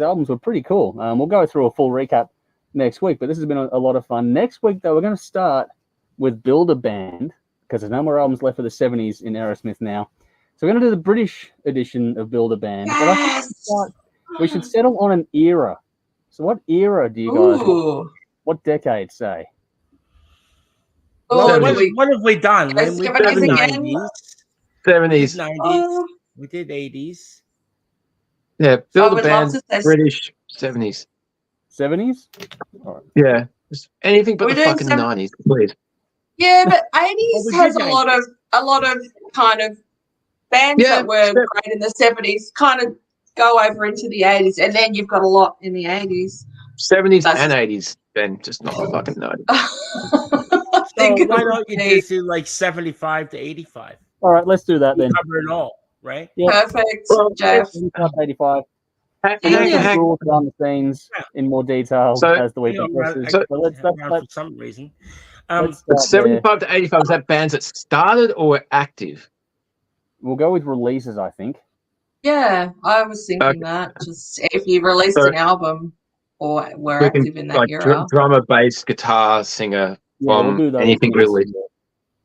albums were pretty cool. We'll go through a full recap next week, but this has been a lot of fun. Next week, though, we're going to start with Build a Band, because there's no more albums left for the 70s in Aerosmith now. So we're going to do the British edition of Build a Band. But I think we should settle on an era. So what era do you guys want? What decade, say? Well, what have we done? We did 90s. 70s. 90s. We did 80s. Yeah, Build a Band, British, 70s. 70s? All right. Yeah. Anything but the fucking 90s, please. Yeah, but 80s has a lot of kind of bands that were great in the 70s kind of go over into the 80s, and then you've got a lot in the 80s. 70s and 80s, then just not the fucking 90s. So why don't you just do like 75 to 85? All right, let's do that then. Cover it all, right? Yeah. Perfect, Jeff. 85. Hang down the scenes in more detail as the week progresses. So let's for some reason. 75 to 85, was that bands that started or were active? We'll go with releases, I think. Yeah, I was thinking that. Just if you released an album or were active in that era. Drummer, bass, guitar, singer, from anything really.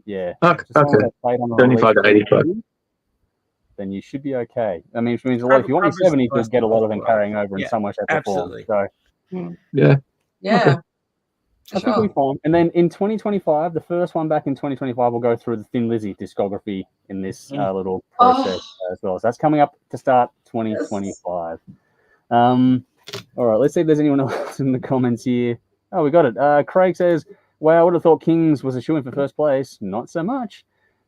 Yeah. Okay. 75 to 85. then you should be okay. I mean, which means a lot. If you want your 70s, you'll get a lot of them carrying over in some way, shape, or form. So, yeah. Yeah. I think we'll be fine. And then in 2025, the first one back in 2025, we'll go through the Thin Lizzy discography in this little process as well. So that's coming up to start 2025. All right, let's see if there's anyone else in the comments here. Oh, we got it. Craig says, wow, I would have thought Kings was a shoo-in for first place. Not so much.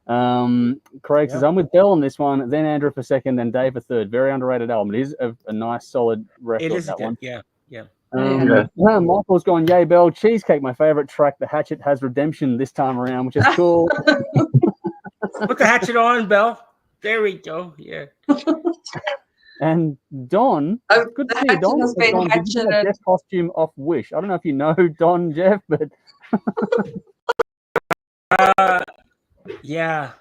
Craig says, I'm with Bell on this one, then Andrew for second, then Dave for third. Very underrated album. It is a nice, solid record, It is that good, one. yeah. Michael's gone, yay, Bell. Cheesecake, my favorite track. The Hatchet has redemption this time around, which is cool. Put the hatchet on, Bell. There we go. Yeah. And Don, good to see you, Don. Don, did you get a Jeff costume off Wish? I don't know if you know Don, Jeff, but yeah.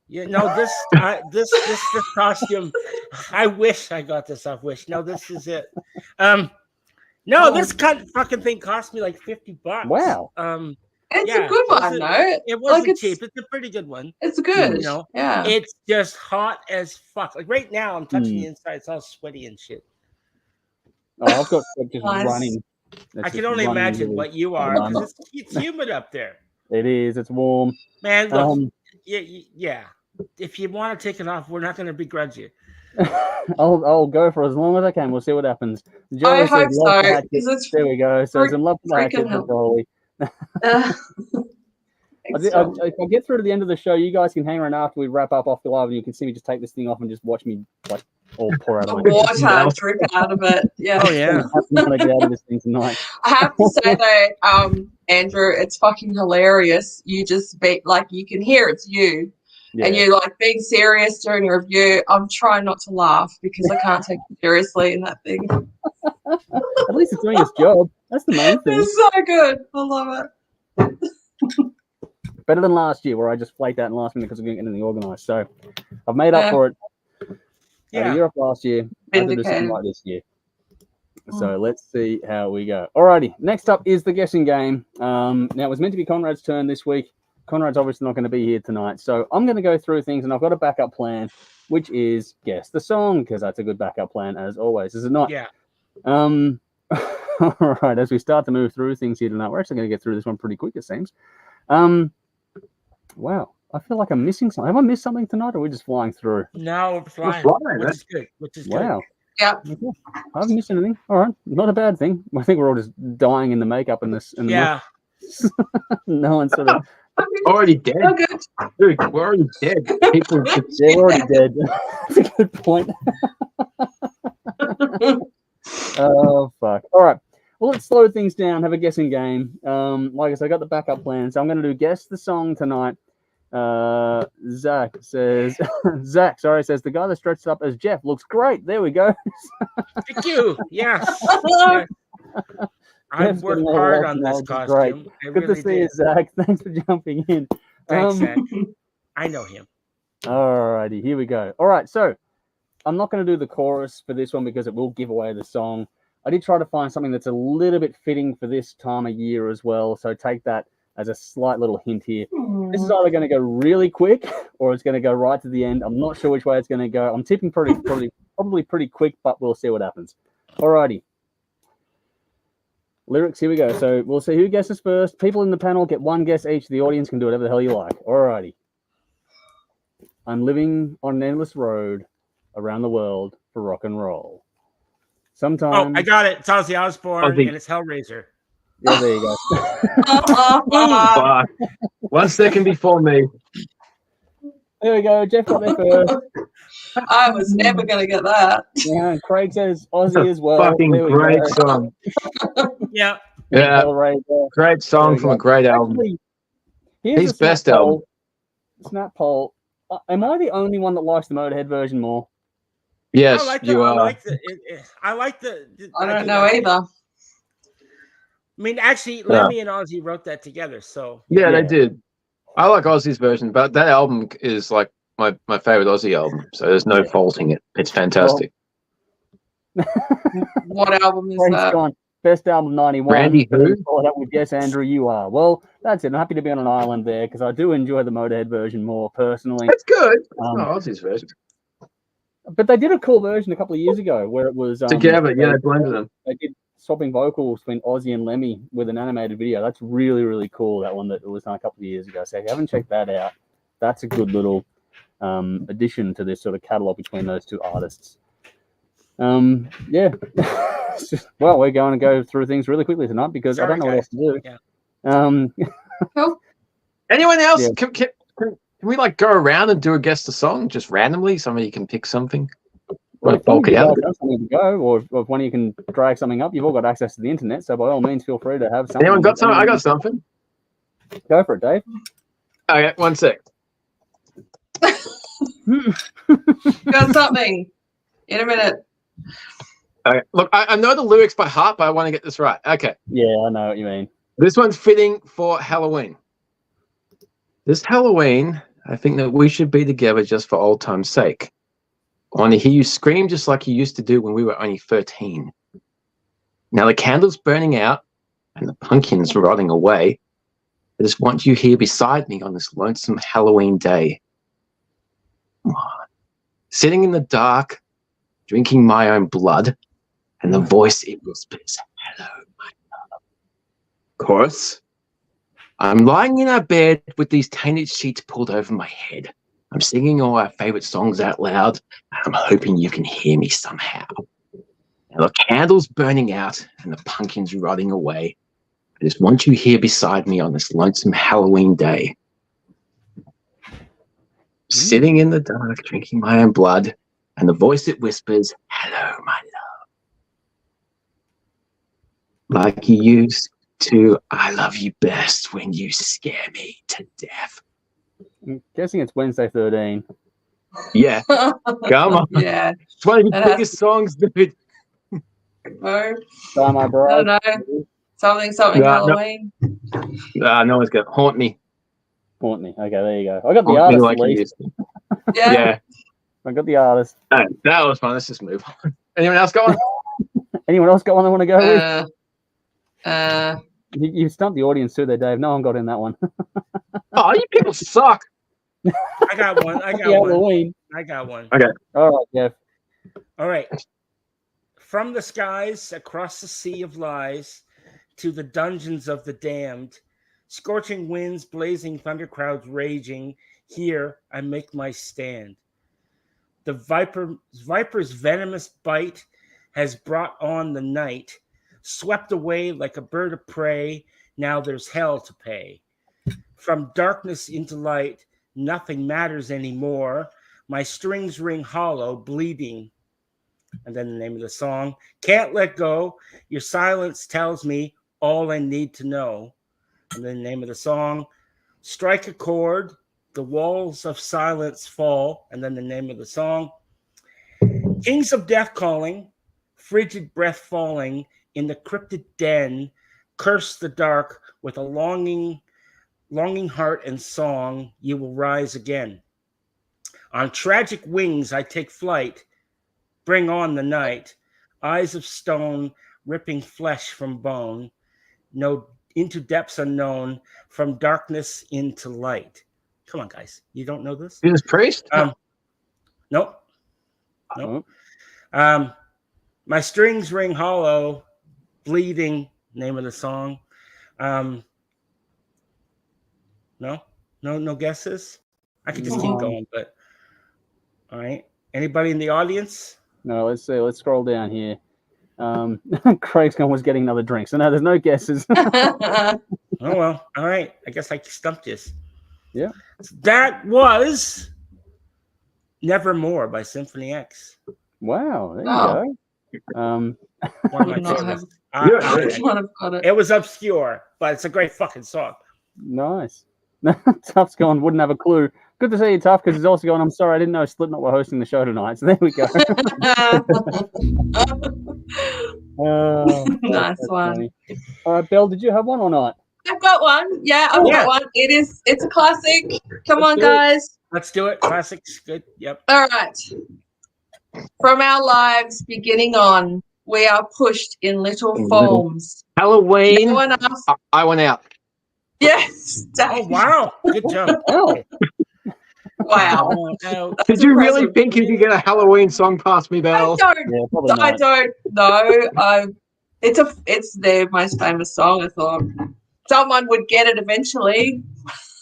No, this costume. I wish I got this off Wish. No, this is it. No, this fucking thing cost me like $50. Wow. It's a good one, though. It wasn't cheap. It's a pretty good one. It's good. Yeah. It's just hot as fuck. Like right now, I'm touching the inside. It's all sweaty and shit. Oh, I've got just running. I can only imagine what you are. It's humid up there. It is. It's warm. Man, look. Yeah. If you want to take it off, we're not going to begrudge you. I'll go for as long as I can. We'll see what happens. I hope so. There we go. So it's in love with the hatchet. If I get through to the end of the show, you guys can hang around after we wrap up off the live, and you can see me just take this thing off and just watch me like all pour out of the water drip out of it. Yeah. Oh yeah. I'm gonna get out of this thing tonight. I have to say though, Andrew, it's fucking hilarious. You just you can hear it's you. Yeah. And you're like being serious during your review. I'm trying not to laugh because I can't take it seriously in that thing. At least it's doing its job. That's the main thing. It's so good. I love it. Better than last year where I just flaked out in last minute because I couldn't get anything organised. So I've made up for it. A year off last year. I had to do something like this year. So let's see how we go. Alrighty. Next up is the guessing game. Now it was meant to be Conrad's turn this week. Conrad's obviously not going to be here tonight. So I'm going to go through things, and I've got a backup plan, which is guess the song, because that's a good backup plan, as always, is it not? Yeah. All right, as we start to move through things here tonight, we're actually going to get through this one pretty quick, it seems. Wow, I feel like I'm missing something. Have I missed something tonight, or are we just flying through? No, we're flying. Which is good. Wow. Yeah. I haven't missed anything. All right, not a bad thing. I think we're all just dying in the makeup in this. No one's sort of already dead. Dude, we're already dead. People, they're already dead. That's a good point. Oh fuck! All right. Well, let's slow things down. Have a guessing game. Like I said, I got the backup plan, so I'm going to do guess the song tonight. Zach says the guy that stretched up as Jeff looks great. There we go. Thank you. Yeah. I've worked hard on this costume. Good to see you, Zach. Thanks for jumping in. Thanks, Zach. I know him. All righty, here we go. All right, so I'm not going to do the chorus for this one because it will give away the song. I did try to find something that's a little bit fitting for this time of year as well, so take that as a slight little hint here. This is either going to go really quick or it's going to go right to the end. I'm not sure which way it's going to go. I'm tipping probably pretty quick, but we'll see what happens. All righty. Lyrics, here we go. So we'll see who guesses first. People in the panel get one guess each. The audience can do whatever the hell you like. All righty. I'm living on an endless road around the world for rock and roll. Sometimes... Oh, I got it. It's Ozzy Osbourne and it's Hellraiser. Yeah, there you go. 1 second before me. There we go. Jeff got there first. I was never going to get that. Yeah, Craig says Ozzy as well. Fucking great song. Yeah. Great song from a great album. His best album. Snap poll. Am I the only one that likes the Motorhead version more? Yes, you are. I like the. I don't know either. I mean, actually, Lemmy and Ozzy wrote that together, so. Yeah, they did. I like Ozzy's version, but that album is like my favorite Ozzy album, so there's no faulting it. It's fantastic. What album is that? Gone. Best album 91. Randy who? Followed up with Yes, Andrew, You Are. Well, that's it. I'm happy to be on an island there because I do enjoy the Motorhead version more personally. That's good. It's not Ozzy's version. But they did a cool version a couple of years ago where it was Together, yeah, they blended them. They did swapping vocals between Ozzy and Lemmy with an animated video. That's really, really cool. That one that was done a couple of years ago. So if you haven't checked that out, that's a good little addition to this sort of catalog between those two artists. Yeah. Well, we're going to go through things really quickly tonight because I don't know what else to do. Yeah. Cool. Anyone else? Yeah. Can we like go around and do a guess the song just randomly? Somebody can pick something. Well, Like bulk it out. if something to go, or if one of you can drag something up, you've all got access to the internet, so by all means, feel free to have something. Anyone got something? I got something. Go for it, Dave. Okay, 1 sec. Got something in a minute. Okay, look, I know the lyrics by heart, but I want to get this right. Okay, Yeah, I know what you mean. this one's fitting for Halloween. This Halloween, I think that we should be together just for old time's sake. I want to hear you scream just like you used to do when we were only 13. Now the candle's burning out and the pumpkin's rotting away. I just want you here beside me on this lonesome Halloween day. Come on. Sitting in the dark, drinking my own blood, and the voice it whispers, hello, my love. Chorus. I'm lying in our bed with these tainted sheets pulled over my head. I'm singing all our favorite songs out loud, and I'm hoping you can hear me somehow. Now the candle's burning out and the pumpkin's rotting away. I just want you here beside me on this lonesome Halloween day. Sitting in the dark, drinking my own blood, and the voice it whispers, hello, my love. Like you used to, I love you best when you scare me to death. I'm guessing it's Wednesday 13. Yeah, come on. Yeah. It's one of your That has biggest songs, dude. No, Bye, my I bro. don't know. Something No, no. Halloween. No one's going to haunt me. Haunt me. Okay, there you go. I got the Haunt me artist like at you least. used to. Yeah. Yeah. I got the artist. That was fun. Let's just move on. Anyone else got one? Anyone else got one they want to go with? Uh, You stumped the audience too there, Dave. No one got in that one. Oh, you people suck. I got one. I got one. Halloween. I got one. All right, Jeff. All right. From the skies across the sea of lies to the dungeons of the damned, scorching winds, blazing thunder crowds raging, here I make my stand. The viper's venomous bite has brought on the night, swept away like a bird of prey, now there's hell to pay. From darkness into light, nothing matters anymore. My strings ring hollow, bleeding. And then the name of the song, can't let go. Your silence tells me all I need to know. And then the name of the song, strike a chord, the walls of silence fall. And then the name of the song, kings of death calling, frigid breath falling in the cryptid den, curse the dark with a longing heart and song, you will rise again. On tragic wings I take flight, bring on the night, eyes of stone, ripping flesh from bone, no into depths unknown, from darkness into light. Come on, guys. You don't know this? Judas Priest? Nope. My strings ring hollow, bleeding, name of the song. No guesses? I could just keep going, but all right. Anybody in the audience? No, let's see. Let's scroll down here. Craig's was getting another drink, so no, there's no guesses. Oh well, all right. I guess I stumped you. Yeah. That was Nevermore by Symphony X. Wow, there you go. One of my Would not favorites. Which one have got it? It was obscure, but it's a great fucking song. Nice. Tuff's gone, wouldn't have a clue. Good to see you, Tuff, because he's also going, I'm sorry, I didn't know Slipknot were hosting the show tonight. So there we go. Nice one. Funny. All right, Belle, did you have one or not? I've got one. Yeah, I've got one. It's a classic. Come on, guys. Let's do it. Classics. Good. Yep. All right. From our lives beginning on, we are pushed in little forms. Halloween. No one asked. I went out. Yes. Oh, wow. Good job. Oh. Wow. No. That's Did you really impressive. think you could get a Halloween song past me, I Belle? Yeah, don't. probably I not. don't know. It's their most famous song. I thought someone would get it eventually,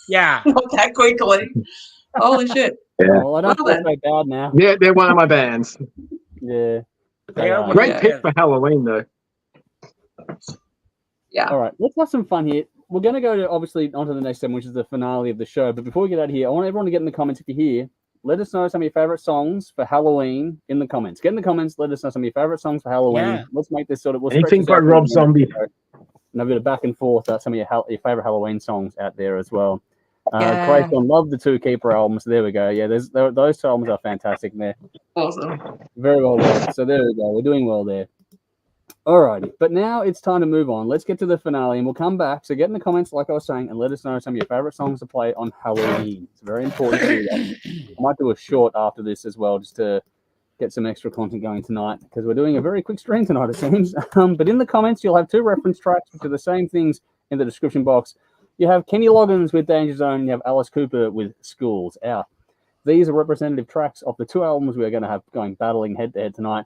Yeah. not that quickly. Holy shit! Yeah. Well, I don't Well feel so bad now. They're one of my bands. Yeah. They are are. one Great of pick the- for Halloween, though. Yeah. All right, let's have some fun here. We're going to go to obviously onto the next segment, which is the finale of the show. But before we get out of here, I want everyone to get in the comments if you're here. Let us know some of your favorite songs for Halloween in the comments. Get in the comments. Let us know some of your favorite songs for Halloween. Yeah. Let's make this sort of. We'll Anything stretch this by out Rob to the end of the Zombie. show. And a bit of back and forth. Some of your favorite Halloween songs out there as well. Yeah. Krave love the two Keeper albums. There we go. Yeah, those two albums are fantastic. There. Awesome. Very well done. So there we go. We're doing well there. Alrighty, but now it's time to move on. Let's get to the finale, and we'll come back. So get in the comments, like I was saying, and let us know some of your favorite songs to play on Halloween. It's very important to do that. I might do a short after this as well, just to get some extra content going tonight, because we're doing a very quick stream tonight, it seems. But in the comments, you'll have two reference tracks, which are the same things in the description box. You have Kenny Loggins with Danger Zone, and you have Alice Cooper with Schools Out. These are representative tracks of the two albums we're going to have going battling head-to-head tonight.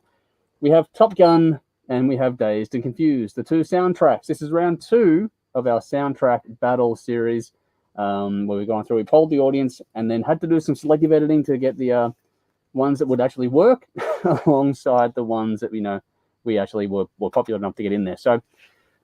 We have Top Gun, and we have Dazed and Confused, the two soundtracks. This is round 2 of our soundtrack battle series, where we're going through. We polled the audience and then had to do some selective editing to get the ones that would actually work alongside the ones that we actually were popular enough to get in there. So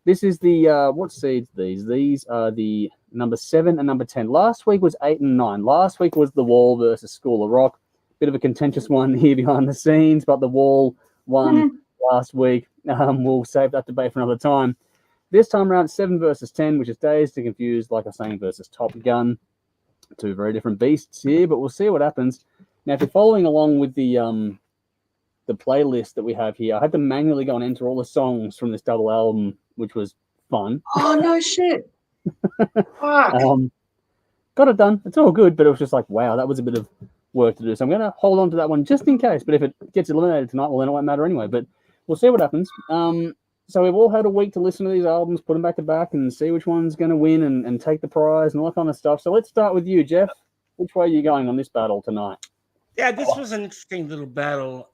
this is the what seeds these? These are the number 7 and number 10. Last week was 8 and 9. Last week was The Wall versus School of Rock. Bit of a contentious one here behind the scenes, but The Wall won last week. We'll save that debate for another time. This time around, 7 versus 10, which is Dazed and Confused, like I was saying, versus Top Gun. Two very different beasts here, but we'll see what happens. Now, if you're following along with the playlist that we have here, I had to manually go and enter all the songs from this double album, which was fun. Oh no shit! Fuck. Got it done. It's all good, but it was just like, wow, that was a bit of work to do. So I'm going to hold on to that one just in case. But if it gets eliminated tonight, well, then it won't matter anyway. But we'll see what happens. So we've all had a week to listen to these albums, put them back to back, and see which one's going to win and take the prize and all that kind of stuff. So let's start with you, Jeff. Which way are you going on this battle tonight? Yeah, this was an interesting little battle.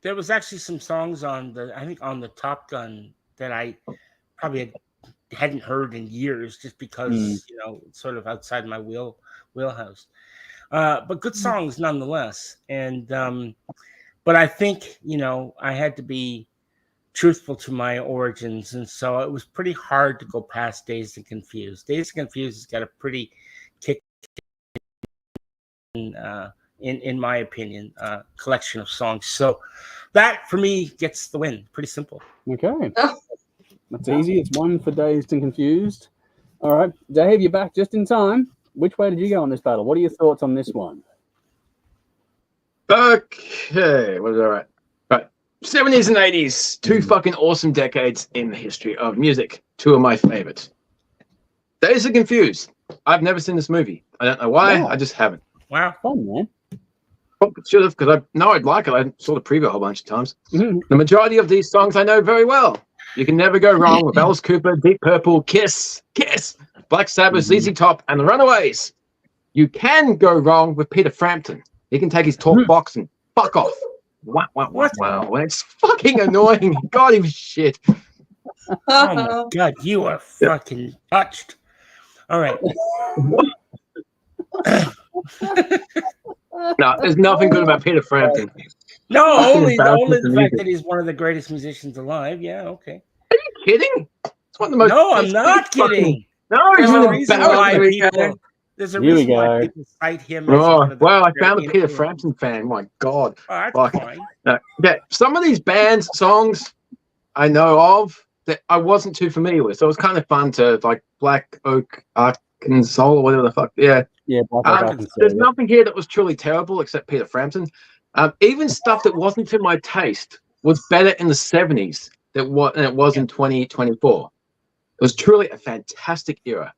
There was actually some songs on the Top Gun that I probably hadn't heard in years, just because it's sort of outside my wheelhouse. But good songs nonetheless. And but I think I had to be truthful to my origins, and so it was pretty hard to go past Dazed and Confused. Dazed and Confused has got a pretty kick. In my opinion, collection of songs. So that for me gets the win. Pretty simple. Okay. That's easy. It's 1 for Dazed and Confused. All right. Dave, you're back just in time. Which way did you go on this battle? What are your thoughts on this one? Okay. What is that right? Right. 70s and 80s. 2 fucking awesome decades in the history of music. 2 of my favorites. Dazed and Confused. I've never seen this movie. I don't know why. Wow. I just haven't. Wow. Fun, man. Well, should have, because I know I'd like it. I saw the preview a whole bunch of times. Mhm. The majority of these songs I know very well. You can never go wrong with Alice Cooper, Deep Purple, Kiss, Black Sabbath, ZZ Top, and the Runaways. You can go wrong with Peter Frampton. He can take his talk box and fuck off. Wow, wow, wow, wow. It's fucking annoying. God, he was shit. Oh my God, you are fucking touched. All right. No, there's nothing good about Peter Frampton. No, only embarrassing the to fact music. that he's one of the greatest musicians alive. Yeah, okay. Are you kidding? It's one of the most. No, I'm not fucking- kidding. No, There's he's a an reason why embarrassment. people. There's a Here we reason why go. people cite him. As Oh, one of the well, I great found a Peter influences. Frampton fan. My God. Oh, that's Fuck. fine. No, yeah, some of these bands' songs I know of that I wasn't too familiar with, so it was kind of fun to like Black Oak Arkansas or whatever the fuck. Yeah, Yeah, Black Rock, I can see there's it. nothing here that was truly terrible except Peter Frampton. Even stuff that wasn't to my taste was better in the 70s than it was in 2024. It was truly a fantastic era.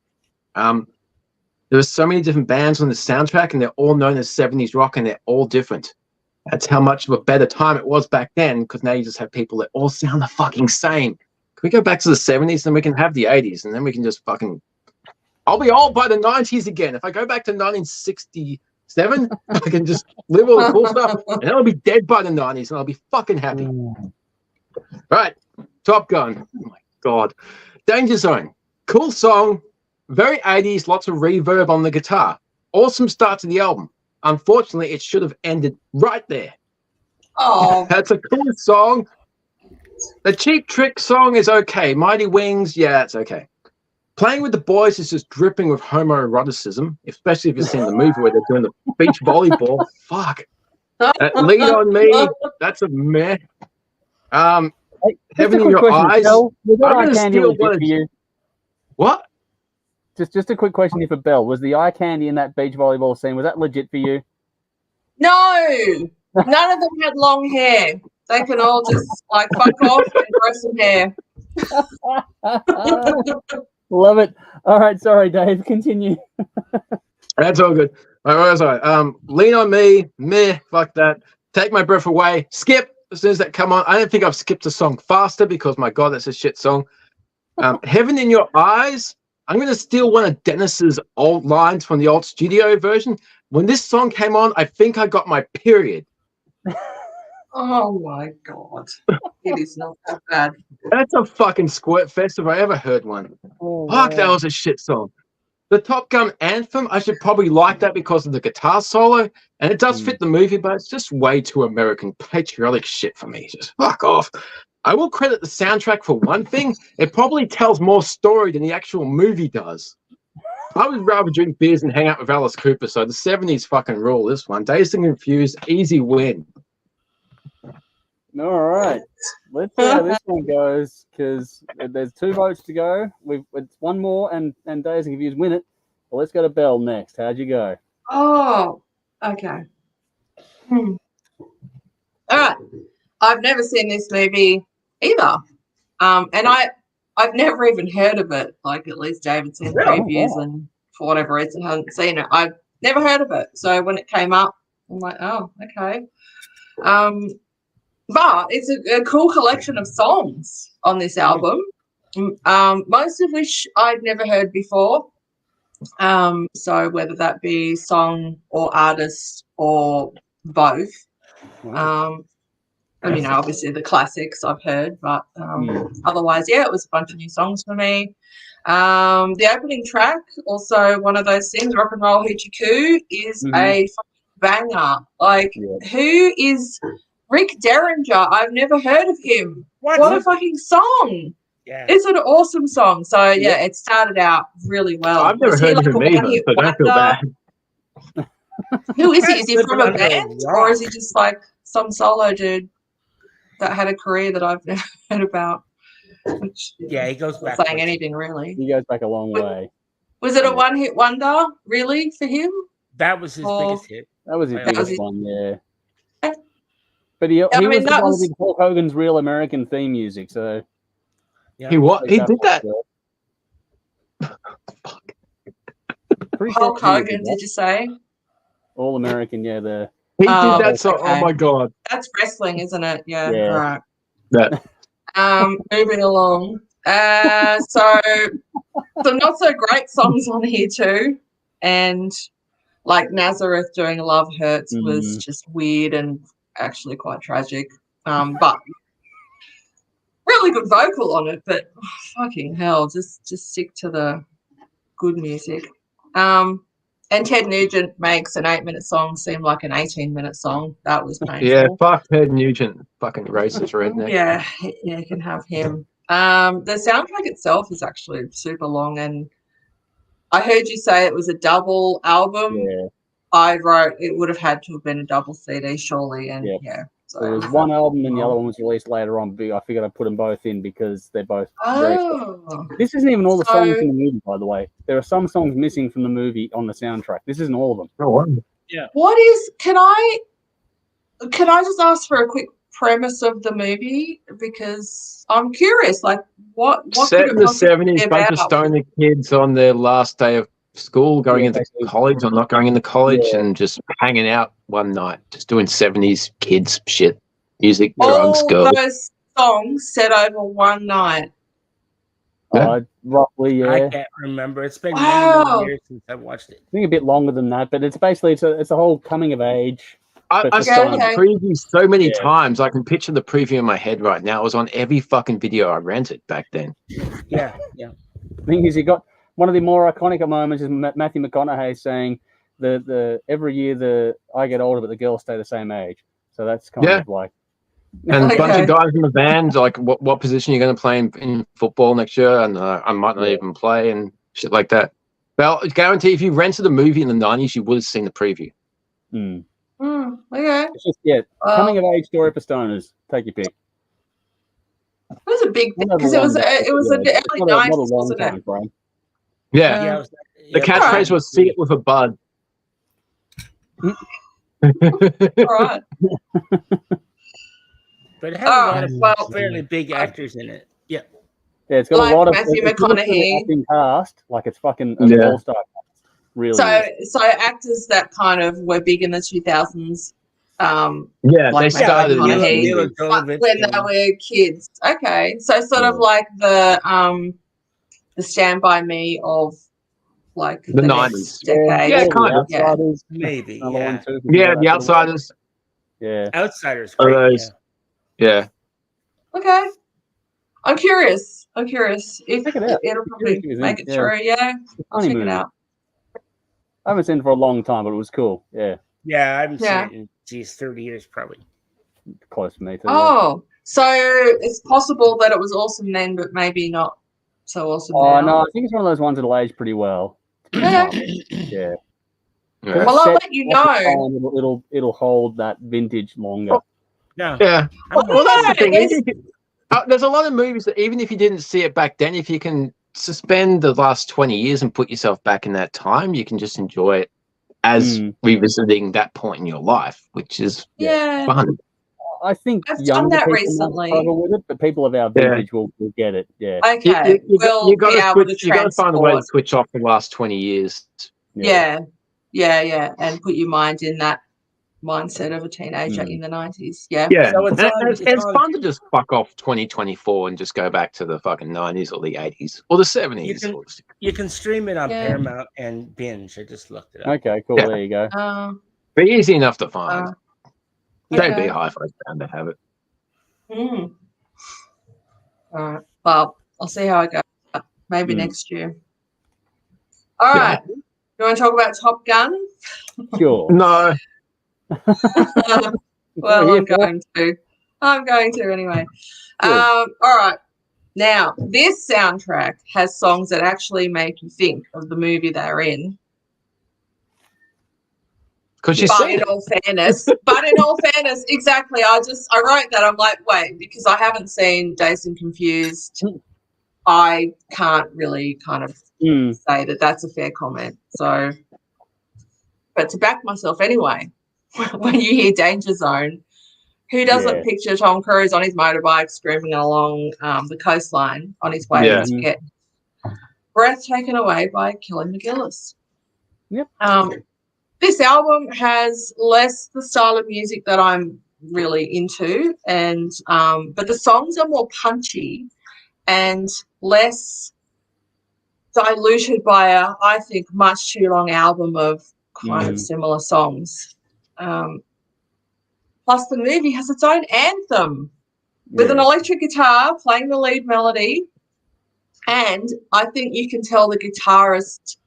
There were so many different bands on the soundtrack, and they're all known as 70s rock, and they're all different. That's how much of a better time it was back then, because now you just have people that all sound the fucking same. Can we go back to the 70s, then we can have the 80s, and then we can just fucking I'll be old by the 90s again. If I go back to 1967, I can just live all the cool stuff, and I'll be dead by the 90s, and I'll be fucking happy. Right, Top Gun. Oh my God. Danger Zone. Cool song. Very 80s, lots of reverb on the guitar. Awesome start to the album. Unfortunately, it should have ended right there. Oh, That's a cool song. The Cheap Trick song is okay. Mighty Wings, yeah, it's okay. Playing with the Boys is just dripping with homoeroticism, especially if you've seen the movie where they're doing the beach volleyball. Fuck. Lead on Me, that's a meh. Heaven in Your Eyes. Bell, was that I'm eye gonna candy steal legit one of- for you? What? Just a quick question here for Bell. Was the eye candy in that beach volleyball scene, was that legit for you? no. None of them had long hair. They can all just like fuck off and grow some hair. Love it. All right, sorry, Dave. Continue. That's all good. All right. Lean on Me, meh, fuck that. Take My Breath Away, skip. As soon as that come on, I don't think I've skipped a song faster because my God, that's a shit song. Heaven in Your Eyes. I'm going to steal one of Dennis's old lines from the old studio version. When this song came on, I think I got my period. Oh my God. It is not that bad. That's a fucking squirt fest if I ever heard one. Oh, Fuck, that wow. was a shit song. The Top Gun anthem, I should probably like that because of the guitar solo, and it does fit the movie, but it's just way too American patriotic shit for me. Just fuck off. I will credit the soundtrack for one thing. It probably tells more story than the actual movie does. I would rather drink beers and hang out with Alice Cooper, so the 70s fucking rule this one. Dazed and Confused, easy win. All right. Let's see how this one goes, because there's 2 votes to go. It's one more, and Dazed and Confused win it. Well, let's go to Bell next. How'd you go? Oh, okay. All right. I've never seen this movie either. And I've never even heard of it. Like, at least David's seen previews and for whatever reason I haven't seen it. I've never heard of it. So when it came up, I'm like, oh, okay. But it's a cool collection of songs on this album, most of which I'd never heard before. So whether that be song or artist or both. And, you know, obviously the classics I've heard, but otherwise, yeah, it was a bunch of new songs for me. The opening track, also one of those things, Rock and Roll Hoochie Coo, is a fucking banger. Like, who is Rick Derringer? I've never heard of him. What a fucking song. Yeah. It's an awesome song. So, yeah, it started out really well. I've never heard of him either, so don't feel bad. Who is he? Is he from a band? Or is he just like some solo dude that had a career that I've never heard about? Which, yeah, he goes back. Saying anything really. He goes back a long way. Was it a one-hit wonder, really, for him? That was his biggest hit. That was his biggest one, yeah. But he I mean, was the that one was- who did Hulk Hogan's Real American theme music, so Yeah. He what? He did that. Hulk Hogan, did you say? All American, yeah. The He did that song. okay. Oh my God. That's wrestling, isn't it? Yeah. Yeah. All right. That. Moving along. So some not so great songs on here too, and like Nazareth doing Love Hurts was just weird and actually quite tragic. But really good vocal on it. But fucking hell, just stick to the good music. And Ted Nugent makes an 8-minute song seem like an 18-minute song. That was painful. Yeah, fuck Ted Nugent. Fucking racist redneck. Yeah, you can have him. The soundtrack itself is actually super long, and I heard you say it was a double album. Yeah. I wrote it would have had to have been a double CD, surely, and so there was one album and the other one was released later on, but I figured I'd put them both in because they're both very special. This isn't even all the songs in the movie, by the way. There are some songs missing from the movie on the soundtrack. This isn't all of them. Oh, wow. Yeah. What is? Can I just ask for a quick premise of the movie, because I'm curious. Like, what Set could in it the possibly be 70s, bunch of about? stoner kids on their last day of school, going into college or not going into college, and just hanging out one night, just doing 70s kids shit, music, drugs, All girls. those songs set over one night. Roughly, I yeah. can't remember. It's been Wow. many years since I've watched it. I think a bit longer than that, but it's basically it's a whole coming of age. I But saw okay. the preview so many Yeah. times. I can picture the preview in my head right now. It was on every fucking video I rented back then. Yeah. The thing is, you got one of the more iconic moments is Matthew McConaughey saying the every year I get older, but the girls stay the same age. So that's kind of like. And a bunch Okay. of guys in the band, like, what position are you going to play in football next year? And I might not even play and shit like that. Well, I guarantee if you rented a movie in the 90s, you would have seen the preview. Okay. It's just, coming of age story for stoners. Take your pick. It was a big thing Not because a it was long- it was in the early not a 90s, long wasn't it? time frame. Yeah. Yeah. The catchphrase was "see it with a bud." All right. But it has a lot of well, fairly big actors in it. Yeah. Yeah, it's got Like a lot of Matthew if you look at the McConaughey. acting cast, like it's fucking an Yeah. all-star cast. Really. So actors that kind of were big in the 2000s. Yeah, Like they started in Mila these Mila movies. Jovovich when they were kids. Okay, so sort of like the Stand By Me of like The next 90s. decade. Yeah, kind of. Yeah. Outsiders. maybe. Another Yeah. one too. Yeah, The Outsiders. Yeah. Outsiders. Are Great. those- Yeah. Okay. I'm curious. If Check it out. it'll probably Curious, make it yeah. through. Yeah, I'll Funny check movie. it out. I haven't seen it for a long time, but it was cool. Yeah, Yeah, I haven't Yeah. seen it in 30 years probably. close to me too. Oh, so it's possible that it was awesome then, but maybe not so awesome Oh now. no, I think it's one of those ones that'll age pretty well. Yeah. Yeah. Yeah. Well, I'll Set let you know. It'll hold that vintage longer. Yeah. Yeah. Well, Well, that's the yeah, thing. it is. Even if there's a lot of movies that even if you didn't see it back then, if you can suspend the last 20 years and put yourself back in that time, you can just enjoy it as revisiting that point in your life, which is Yeah. fun. I think I've done younger that people recently. might struggle with it, but people of our vintage will get it. Yeah. Okay, we'll You be able to got to find a way to transport. switch off the last 20 years. Yeah, and put your mind in that mindset of a teenager in the 90s. Yeah. Yeah, So it's on- it's it's on- fun to just fuck off 2024 and just go back to the fucking 90s or the 80s or the 70s. You can stream it on Yeah. Paramount and binge. I just looked it up. Okay, cool. Yeah. There you go. Be easy enough to find. Don't okay. be hi-fi bound to have it. All right. Well, I'll see how I go. Maybe next year. All right. You want to talk about Top Gun? Sure. No. Well, Here I'm for going to. I'm going to anyway. Good. All right. Now, this soundtrack has songs that actually make you think of the movie they're in. Because you But see in it. all fairness, exactly. I wrote that. I'm like, wait, because I haven't seen Dazed and Confused. I can't really kind of say that that's a fair comment. So, but to back myself anyway, when you hear Danger Zone, who doesn't picture Tom Cruise on his motorbike screaming along the coastline on his way to get breath taken away by Kelly McGillis? Yep. This album has less the style of music that I'm really into, and but the songs are more punchy and less diluted by I think, much too long album of kind of similar songs. Plus, the movie has its own anthem with an electric guitar playing the lead melody, and I think you can tell the guitarist.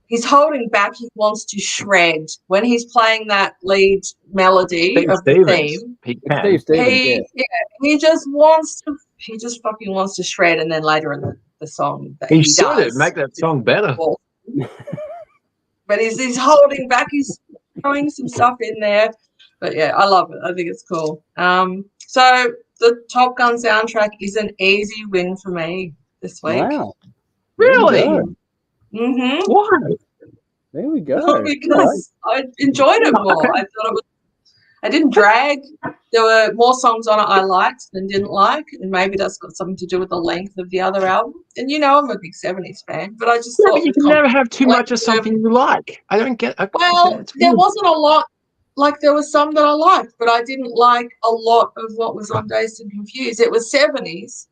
He's holding back. He wants to shred when he's playing that lead melody of the theme. He just wants to. He just fucking wants to shred, and then later in the song, that he does make that song better. But he's holding back. He's throwing some stuff in there. But yeah, I love it. I think it's cool. So the Top Gun soundtrack is an easy win for me this week. Wow. Really? Mm-hmm. Why? There we go. Because I enjoyed it more. I thought it was. I didn't drag. There were more songs on it I liked than didn't like, and maybe that's got something to do with the length of the other album. And I'm a big 70s fan, but I just thought but you can never have too much of something you like. I don't get. Well, there wasn't a lot. Like there was some that I liked, but I didn't like a lot of what was on Dazed and Confused. It was 70s,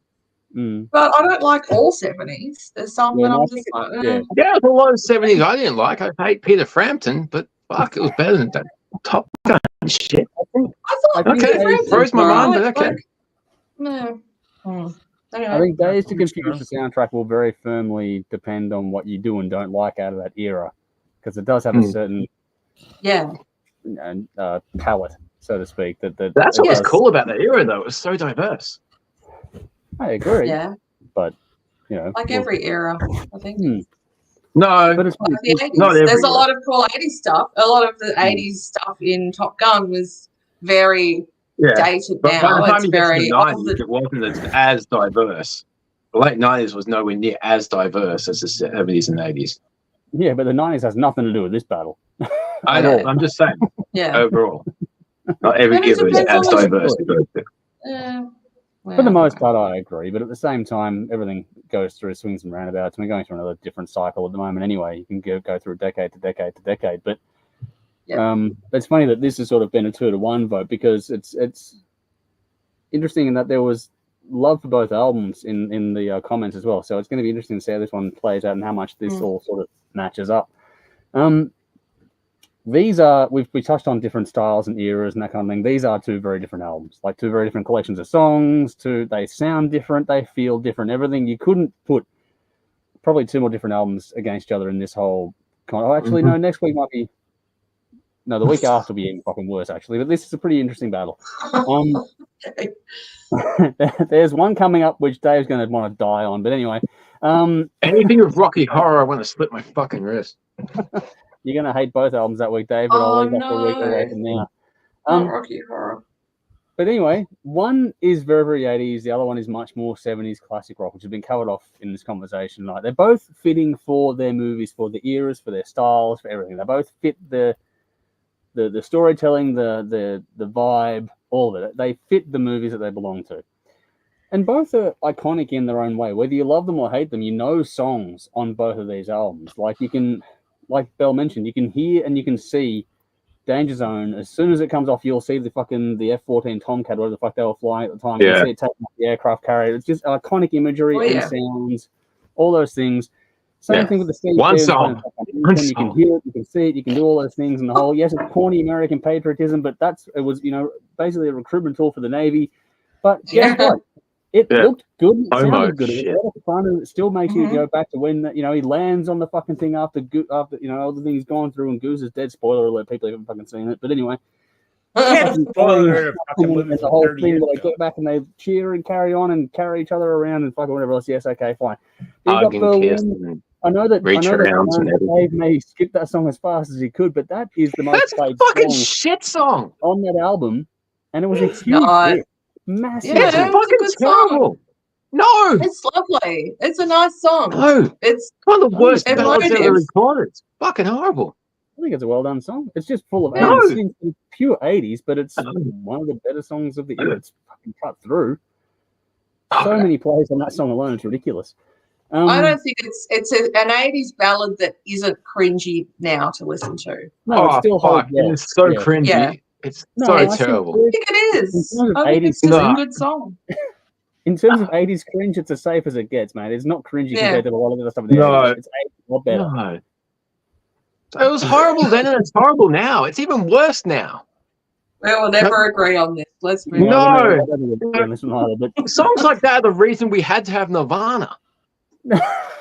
But I don't like all 70s. There's some Yeah, that no, I I'm think just like, yeah. Yeah, there was 70s I didn't like. I hate Peter Frampton, but fuck, it was better than that Top Gun shit. I thought I think Okay, Dazed throws my mind, but like, okay. no. Anyway. I think Dazed and That's Confused, the soundtrack will very firmly depend on what you do and don't like out of that era, because it does have a certain Yeah. palette, so to speak. That That's what was Yes. cool about that era, though. It was so diverse. I agree, Yeah. but you know, Like every era, I think. No, but it's Like the 80s. Not There's a everywhere. lot of cool 80s stuff. A lot of the 80s stuff in Top Gun was very yeah. dated But by now. the time It's you get to very the of 90s, the, it wasn't as diverse. The late 90s was nowhere near as diverse as the 70s and 80s. yeah, but the 90s has nothing to do with this battle. I know. I'm just saying, yeah. overall. Not every And it era is depends as on the- diverse. For the most part, I agree. But at the same time, everything goes through swings and roundabouts. And we're going through another different cycle at the moment anyway. You can go through decade to decade to decade. But it's funny that this has sort of been a 2-to-1 vote, because it's interesting in that there was love for both albums in the comments as well. So it's going to be interesting to see how this one plays out and how much this all sort of matches up. These are, we touched on different styles and eras and that kind of thing. These are two very different albums, like two very different collections of songs. They sound different, they feel different, everything. You couldn't put probably two more different albums against each other in this whole no, next week might be, no, the week after will be even fucking worse, actually. But this is a pretty interesting battle. There's one coming up which Dave's going to want to die on. But anyway. Anything with Rocky Horror, I want to split my fucking wrist. You're going to hate both albums that week, Dave, but I'll leave that for a week away from now. Rocky Horror. But anyway, one is very, very 80s. The other one is much more 70s classic rock, which has been covered off in this conversation tonight. They're both fitting for their movies, for the eras, for their styles, for everything. They both fit the storytelling, the vibe, all of it. They fit the movies that they belong to. And both are iconic in their own way. Whether you love them or hate them, you know songs on both of these albums. Like you can, like Belle mentioned, you can hear and you can see Danger Zone. As soon as it comes off, you'll see the F-14 Tomcat, whatever the fuck they were flying at the time. Yeah. You see it taking off the aircraft carrier. It's just iconic imagery and sounds, all those things. Same thing with the Steve One Stevens song. band. You can hear it, you can see it, you can do all those things in the whole. Yes, it's corny American patriotism, but it was basically a recruitment tool for the Navy. But guess what? It looked good. It sounded good. It was fun, and it still makes you go back to when he lands on the fucking thing after all the things he's gone through, and Goose is dead. Spoiler alert! People haven't fucking seen it, but anyway. Spoiler and the whole thing where they get back and they cheer and carry on and carry each other around and fucking whatever else. Yes, okay, fine. Hug and kiss and I know that Dave may skip that song as fast as he could, but that is the most played fucking song shit song on that album, and it was a huge hit. Massive. It's fucking terrible. No, it's lovely. It's a nice song. No, it's one of the worst ballads ever recorded. It's fucking horrible. I think it's a well done song. It's just full of 80s. It's pure 80s, but it's one of the better songs of the year. It's fucking cut through. So many plays on that song alone. It's ridiculous. I don't think it's an 80s ballad that isn't cringy now to listen to. No, it's still hard. It's so cringy. Yeah. It's so terrible. I think it is. I think it's just a good song. In terms of 80s cringe, it's as safe as it gets, man. It's not cringy compared to a lot of the stuff in the 80s. It's a lot better. No. It was horrible then and it's horrible now. It's even worse now. Well, we'll never agree on this. Let's move on. But songs like that are the reason we had to have Nirvana.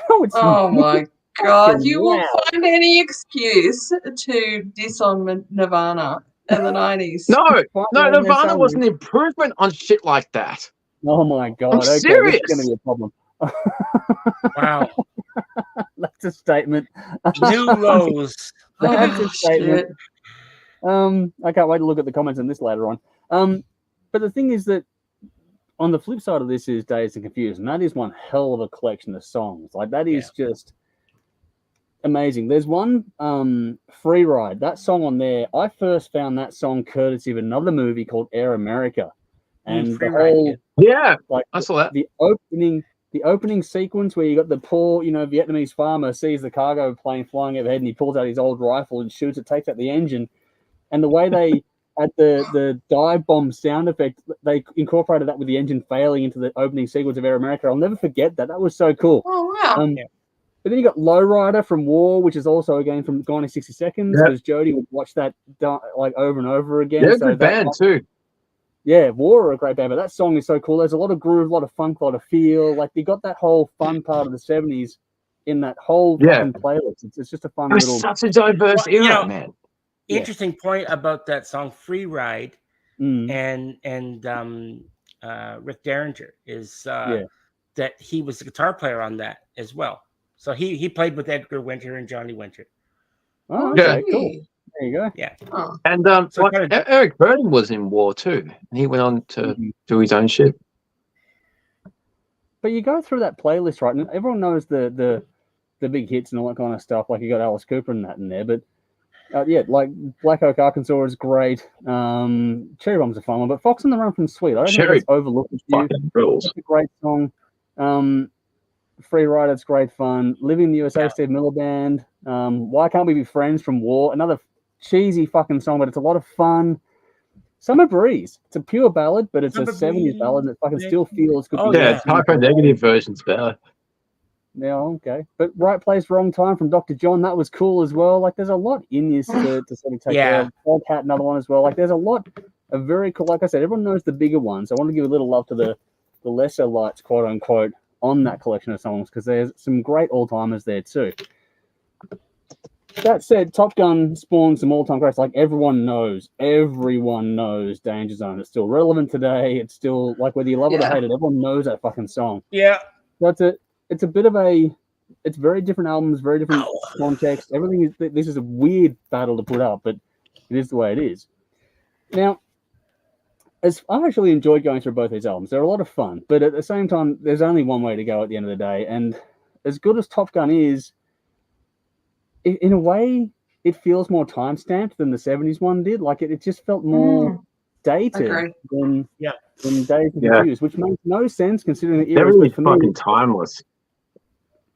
Oh my God. You will find any excuse to diss on Nirvana in the 90s. No, Nirvana was an improvement on shit like that. Oh my God. I'm serious. This is going to be a problem. Wow. That's a statement. New lows. That's a statement. I can't wait to look at the comments on this later on. But the thing is that on the flip side of this is Dazed and Confused, and that is one hell of a collection of songs. Like that is just amazing. There's one Free Ride, that song on there. I first found that song courtesy of another movie called Air America. And the whole I saw that. The opening sequence where you got the poor, Vietnamese farmer sees the cargo plane flying overhead and he pulls out his old rifle and shoots it, takes out the engine. And the way they at the dive bomb sound effect, they incorporated that with the engine failing into the opening sequence of Air America. I'll never forget that. That was so cool. Oh wow. But then you got Lowrider from War, which is also a game from Gone in 60 Seconds, because Jody would watch that like over and over again. They're a so good band too. Yeah, War are a great band, but that song is so cool. There's a lot of groove, a lot of funk, a lot of feel. Like they got that whole fun part of the 70s in that whole fucking playlist. It's just a fun It's little. such a diverse era, man. Interesting point about that song "Free Ride" and Rick Derringer is that he was the guitar player on that as well. So he played with Edgar Winter and Johnny Winter. Oh, okay, cool. There you go. Yeah. Oh. And Eric Burden was in War too. And he went on to do his own shit. But you go through that playlist, right? And everyone knows the big hits and all that kind of stuff. Like you got Alice Cooper and that in there. But like Black Oak, Arkansas is great. Cherry Bomb's a fun one. But Fox on the Run from Sweet, I don't think it's overlooked. It's a great song. Free Rider, it's great fun. Living in the USA, Steve Miller Band. Why Can't We Be Friends from War? Another cheesy fucking song, but it's a lot of fun. Summer Breeze. It's a pure ballad, but it's Summer a 70s ballad, and it fucking still feels good. Typo Negative version's better. Yeah, okay. But Right Place, Wrong Time from Dr. John, that was cool as well. Like, there's a lot in this to sort of take care of. Dog Hat, another one as well. Like, there's a lot of very cool. Like I said, everyone knows the bigger ones. I want to give a little love to the lesser lights, quote unquote, on that collection of songs, because there's some great all-timers there too. That said, Top Gun spawned some all-time greats. Like everyone knows Danger Zone. It's still relevant today. It's still like whether you love it or hate it, everyone knows that fucking song. Yeah. So it's a bit of it's very different albums, very different context. Everything is. This is a weird battle to put up, but it is the way it is. Now, as I actually enjoyed going through both these albums. They're a lot of fun, but at the same time, there's only one way to go at the end of the day. And as good as Top Gun is, in a way, it feels more time-stamped than the 70s one did. Like, it just felt more dated than Dazed and Confused, which makes no sense considering the era. They're really fucking timeless.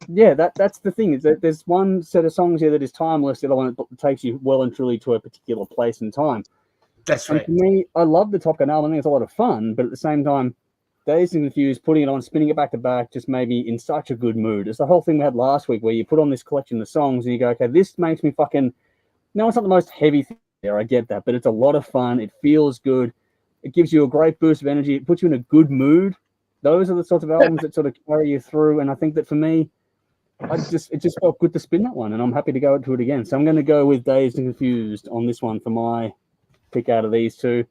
Yeah, that's the thing, is that there's one set of songs here that is timeless, the other one that takes you well and truly to a particular place and time. That's right. And for me, I love the Top Gun album. I think it's a lot of fun, but at the same time, Dazed and Confused, putting it on, spinning it back to back, just made me in such a good mood. It's the whole thing we had last week where you put on this collection of songs and you go, okay, this makes me fucking... No, it's not the most heavy thing there, I get that, but it's a lot of fun. It feels good. It gives you a great boost of energy. It puts you in a good mood. Those are the sorts of albums that sort of carry you through, and I think that for me, it just felt good to spin that one, and I'm happy to go to it again. So I'm going to go with Dazed and Confused on this one for my pick out of these two,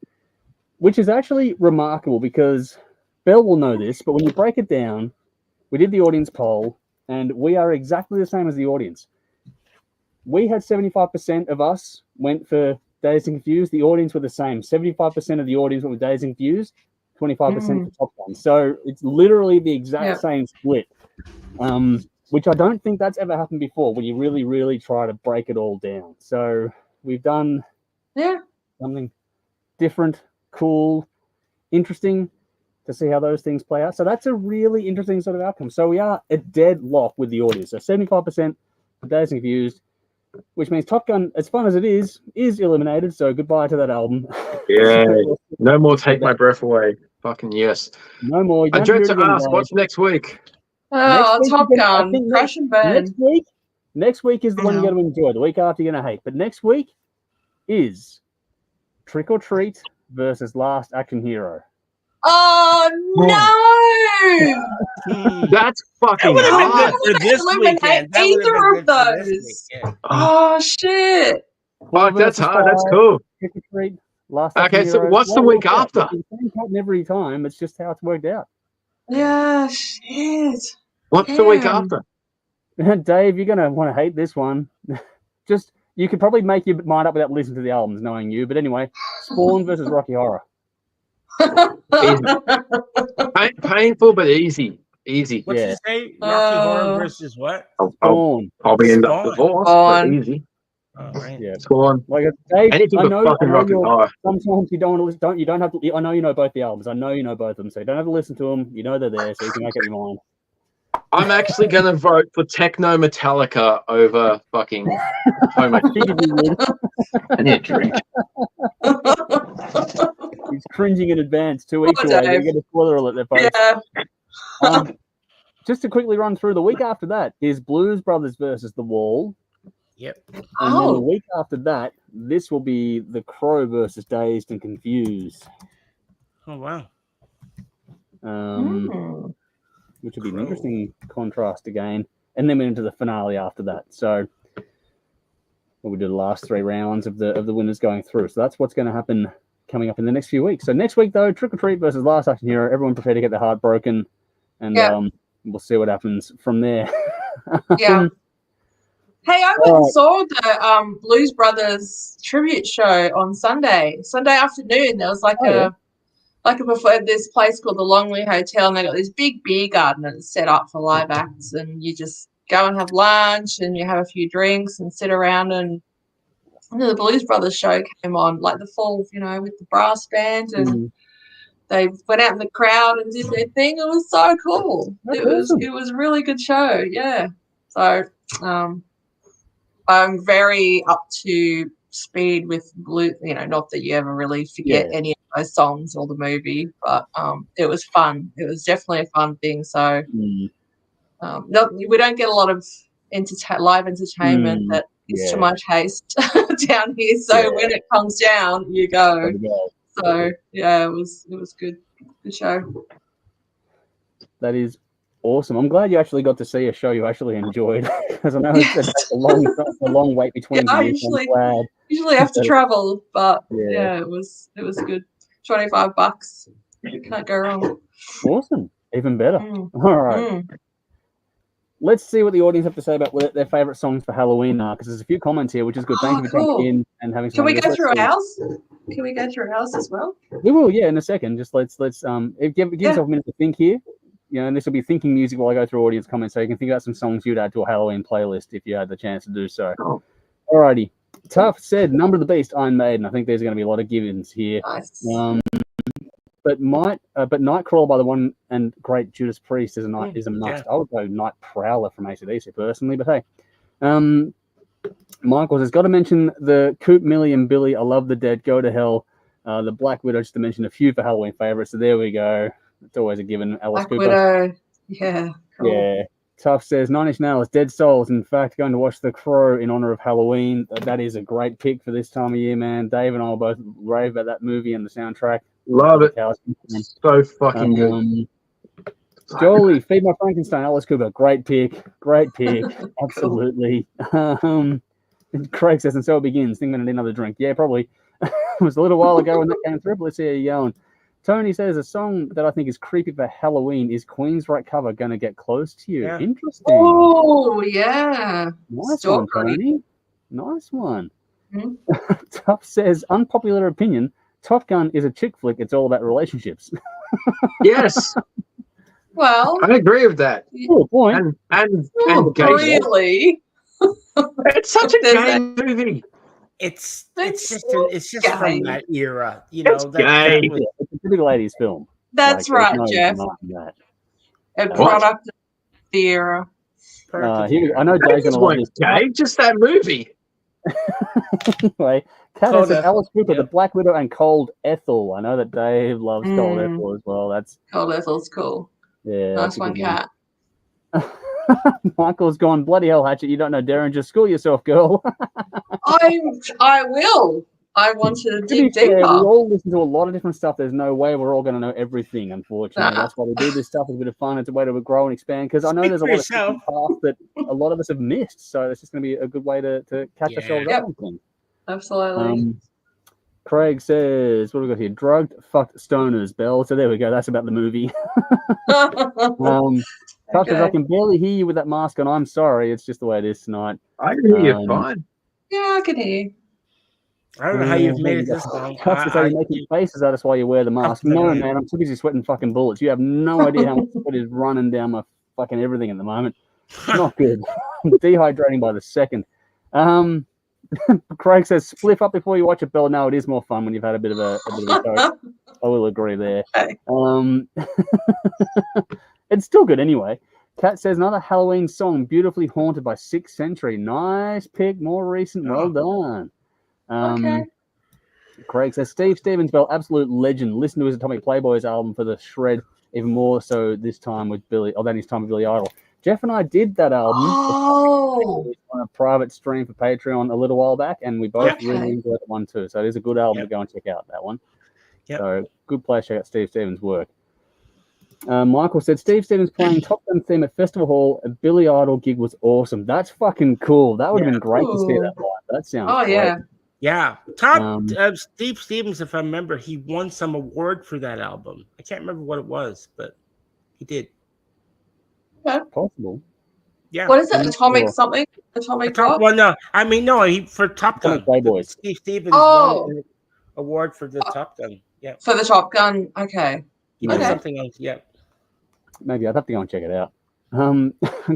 which is actually remarkable because Belle will know this, but when you break it down, we did the audience poll, and we are exactly the same as the audience. We had 75% of us went for Dazed and Confused. The audience were the same. 75% of the audience went with Dazed and Confused, 25% for Top Gun. So it's literally the exact same split, which I don't think that's ever happened before when you really, really try to break it all down. So we've done something different, cool, interesting to see how those things play out. So that's a really interesting sort of outcome. So we are a deadlock with the audience. So 75% for Dazed and Confused, which means Top Gun, as fun as it is eliminated. So goodbye to that album. Yeah, no more Take My Breath Away. Fucking yes. No more. I dread to ask, what's next week? Oh, Top Gun, Crash and Burn. Next week is the one you're going to enjoy. The week after you're going to hate. But next week is Trick or Treat versus Last Action Hero. Oh no! That's fucking hard. For this weekend. Either of those. Oh shit! Fuck, that's hard. That's cool. Trick or Treat, Last Okay, Action so Hero. what's the week after? It's the same pattern every time. It's just how it's worked out. Yeah, shit. What's the week after? Dave, you're gonna want to hate this one. Just you could probably make your mind up without listening to the albums, knowing you. But anyway, Spawn versus Rocky Horror. Painful but easy. What did you say? Rocky Horror versus what? Spawn. Probably end up divorced, but easy. Oh, right. Yeah, Spawn. Like Dave, Anything I but know, fucking Rocky Horror. Sometimes you don't want to. You don't have to. I know you know both the albums. I know you know both of them, so you don't have to listen to them. You know they're there, so you can make up your mind. I'm actually going to vote for Techno Metallica over fucking Homo. I need a drink. He's cringing in advance. 2 weeks away. Dave. We get a spoiler alert there, folks. Yeah. Just to quickly run through, the week after that is Blues Brothers versus The Wall. Yep. And then the week after that, this will be The Crow versus Dazed and Confused. Oh, wow. Which would be an interesting contrast again. And then we're into the finale after that. So we do the last 3 rounds of the winners going through. So that's what's going to happen coming up in the next few weeks. So next week, though, Trick or Treat versus Last Action Hero. Everyone prepare to get their heart broken. And we'll see what happens from there. Yeah. Hey, I went and saw the Blues Brothers tribute show on Sunday afternoon. There was before this place called the Longley Hotel, and they got this big beer garden and it's set up for live acts, and you just go and have lunch and you have a few drinks and sit around, and the Blues Brothers show came on, like the full, with the brass band, and they went out in the crowd and did their thing. It was so cool. It was a really good show. Yeah. So I'm very up to speed with blue. Not that you ever really forget any of those songs or the movie, but it was fun. It was definitely a fun thing. So we don't get a lot of live entertainment that is to my taste down here. So when it comes down, you go. So it was good show. That is awesome. I'm glad you actually got to see a show you actually enjoyed, because I know it's a long wait between. I usually have to travel, but it was good. $25. You can't go wrong. Awesome, even better. All right. Let's see what the audience have to say about what their favourite songs for Halloween are, because there's a few comments here, which is good. Thank you for coming in and having. Can we go through ours? Can we go through ours as well? We will, in a second. Just let's give yourself a minute to think here. And this will be thinking music while I go through audience comments, so you can think about some songs you'd add to a Halloween playlist if you had the chance to do so. Alrighty. Tough said, Number of the Beast, Iron Maiden. I think there's going to be a lot of give-ins here. Nice. But Nightcrawler by the one and great Judas Priest is a must. Yeah. I would go Night Prowler from AC/DC personally, but hey. Michael has got to mention the Coop, Millie and Billy, I Love the Dead, Go to Hell, the Black Widow, just to mention a few for Halloween favorites. So there we go. It's always a given. Alice Black Cooper. Widow. Yeah. Cool. Yeah. Tough says 9 Inch Nails, Dead Souls. In fact, going to watch The Crow in honor of Halloween. That is a great pick for this time of year, man. Dave and I will both rave about that movie and the soundtrack. Love it. So fucking good. Jolie, Feed My Frankenstein, Alice Cooper. Great pick. Absolutely. Craig says, and so it begins. Think I'm going to need another drink. Yeah, probably. It was a little while ago when that came through, but let's see how you're going. Tony says a song that I think is creepy for Halloween is Queen's Right Cover, Gonna Get Close to You. Yeah. Interesting. Oh, yeah. Nice one, Tony. Nice one. Tuff says, unpopular opinion, Top Gun is a chick flick. It's all about relationships. Yes. Well, I agree with that. Cool point. And really? It's such a gay movie. It's just from that era, It's gay. It's a typical 80s film. That's right, Jeff. A product of the era. I know Dave's going to love this. Gay, just that movie. Anyway, Kat said Alice Cooper, The Black Widow, and Cold Ethel. I know that Dave loves Cold Ethel as well. Cold Ethel's cool. Yeah, nice one, Kat. Michael's gone, bloody hell, Hatchet, you don't know Derringer. School yourself, girl. I will. I want to dig deeper. We all listen to a lot of different stuff. There's no way we're all going to know everything, unfortunately. That's why we do this stuff. It's a bit of fun. It's a way to grow and expand, because I know there's a lot of paths that a lot of us have missed. So it's just going to be a good way to catch ourselves up on things. Absolutely. Craig says, what have we got here? Drugged, fucked stoners, Belle. So there we go. That's about the movie. I can barely hear you with that mask on. I'm sorry. It's just the way it is tonight. I can hear you fine. Yeah, I can hear you. I don't know how you've made it this long. You're making faces at us while you wear the mask. No, man, I'm too busy sweating fucking bullets. You have no idea how much sweat is running down my fucking everything at the moment. Not good. I'm dehydrating by the second. Craig says, spliff up before you watch it, Bella. No, it is more fun when you've had a bit of a coke. I will agree there. Okay. It's still good anyway. Kat says, another Halloween song, Beautifully Haunted by 6th Century. Nice pick, more recent. Well done. Okay. Craig says Steve Stevens Bell, absolute legend. Listen to his Atomic Playboys album for the shred, even more so this time with Billy, or than his time with Billy Idol. Jeff and I did that album on a private stream for Patreon a little while back, and we both really enjoyed that one too. So it is a good album to go and check out, that one. So good place to check out Steve Stevens' work. Michael said Steve Stevens playing Top Gun theme at Festival Hall. A Billy Idol gig was awesome. That's fucking cool. That would have been great to see that live. That sounds great. Yeah. Steve Stevens, if I remember, he won some award for that album. I can't remember what it was, but he did. Possible. Yeah. What is it? Atomic something? Atomic Rock? Well, no. I mean, no. For Top Gun. Playboys. Steve Stevens won an award for the Top Gun. Yeah. For the Top Gun. Okay. He did something else. Yeah. Maybe I'd have to go and check it out.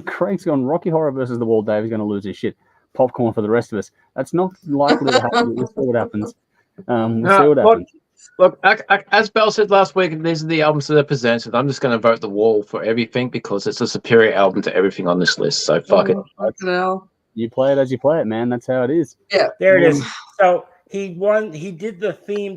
Craig's gone Rocky Horror versus the Wall. Dave is going to lose his shit. Popcorn for the rest of us. That's not likely to happen. We'll see what happens. We'll see what happens. Look, as Bell said last week, these are the albums that are presented. I'm just going to vote The Wall for everything because it's a superior album to everything on this list. So fuck it. You play it as you play it, man. That's how it is. Yeah. There it is. So he won. He did the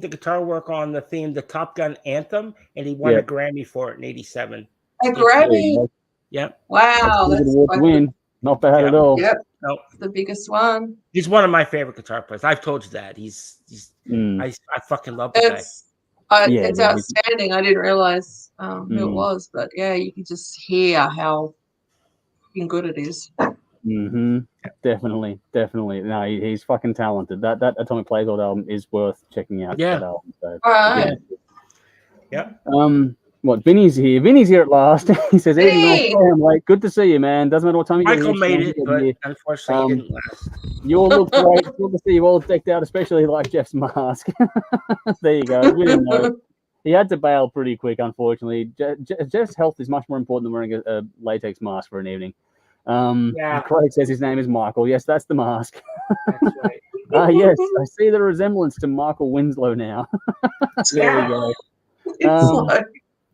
guitar work on the theme, the Top Gun anthem, and he won a Grammy for it in '87. A Grammy. Yep. Wow. That's win. Not bad at all. Yep. No. The biggest one. He's one of my favorite guitar players. I've told you that. I fucking love the guy. It's outstanding. I didn't realize who it was, but yeah, you can just hear how fucking good it is. Mm-hmm. Definitely. No, he's fucking talented. That Atomic Playboys album is worth checking out. Yeah. That album, so. All right. Yeah. What? Vinny's here. Vinny's here at last. He says, Vinny! I'm late. Good to see you, man. Doesn't matter what time you get here. Michael made it, but unfortunately he didn't last. You all look great. Good to see you all decked out, especially like Jeff's mask. There you go. We didn't know. He had to bail pretty quick, unfortunately. Jeff's health is much more important than wearing a latex mask for an evening. Craig says his name is Michael. Yes, that's the mask. That's right. Yes, I see the resemblance to Michael Winslow now. There we go. It's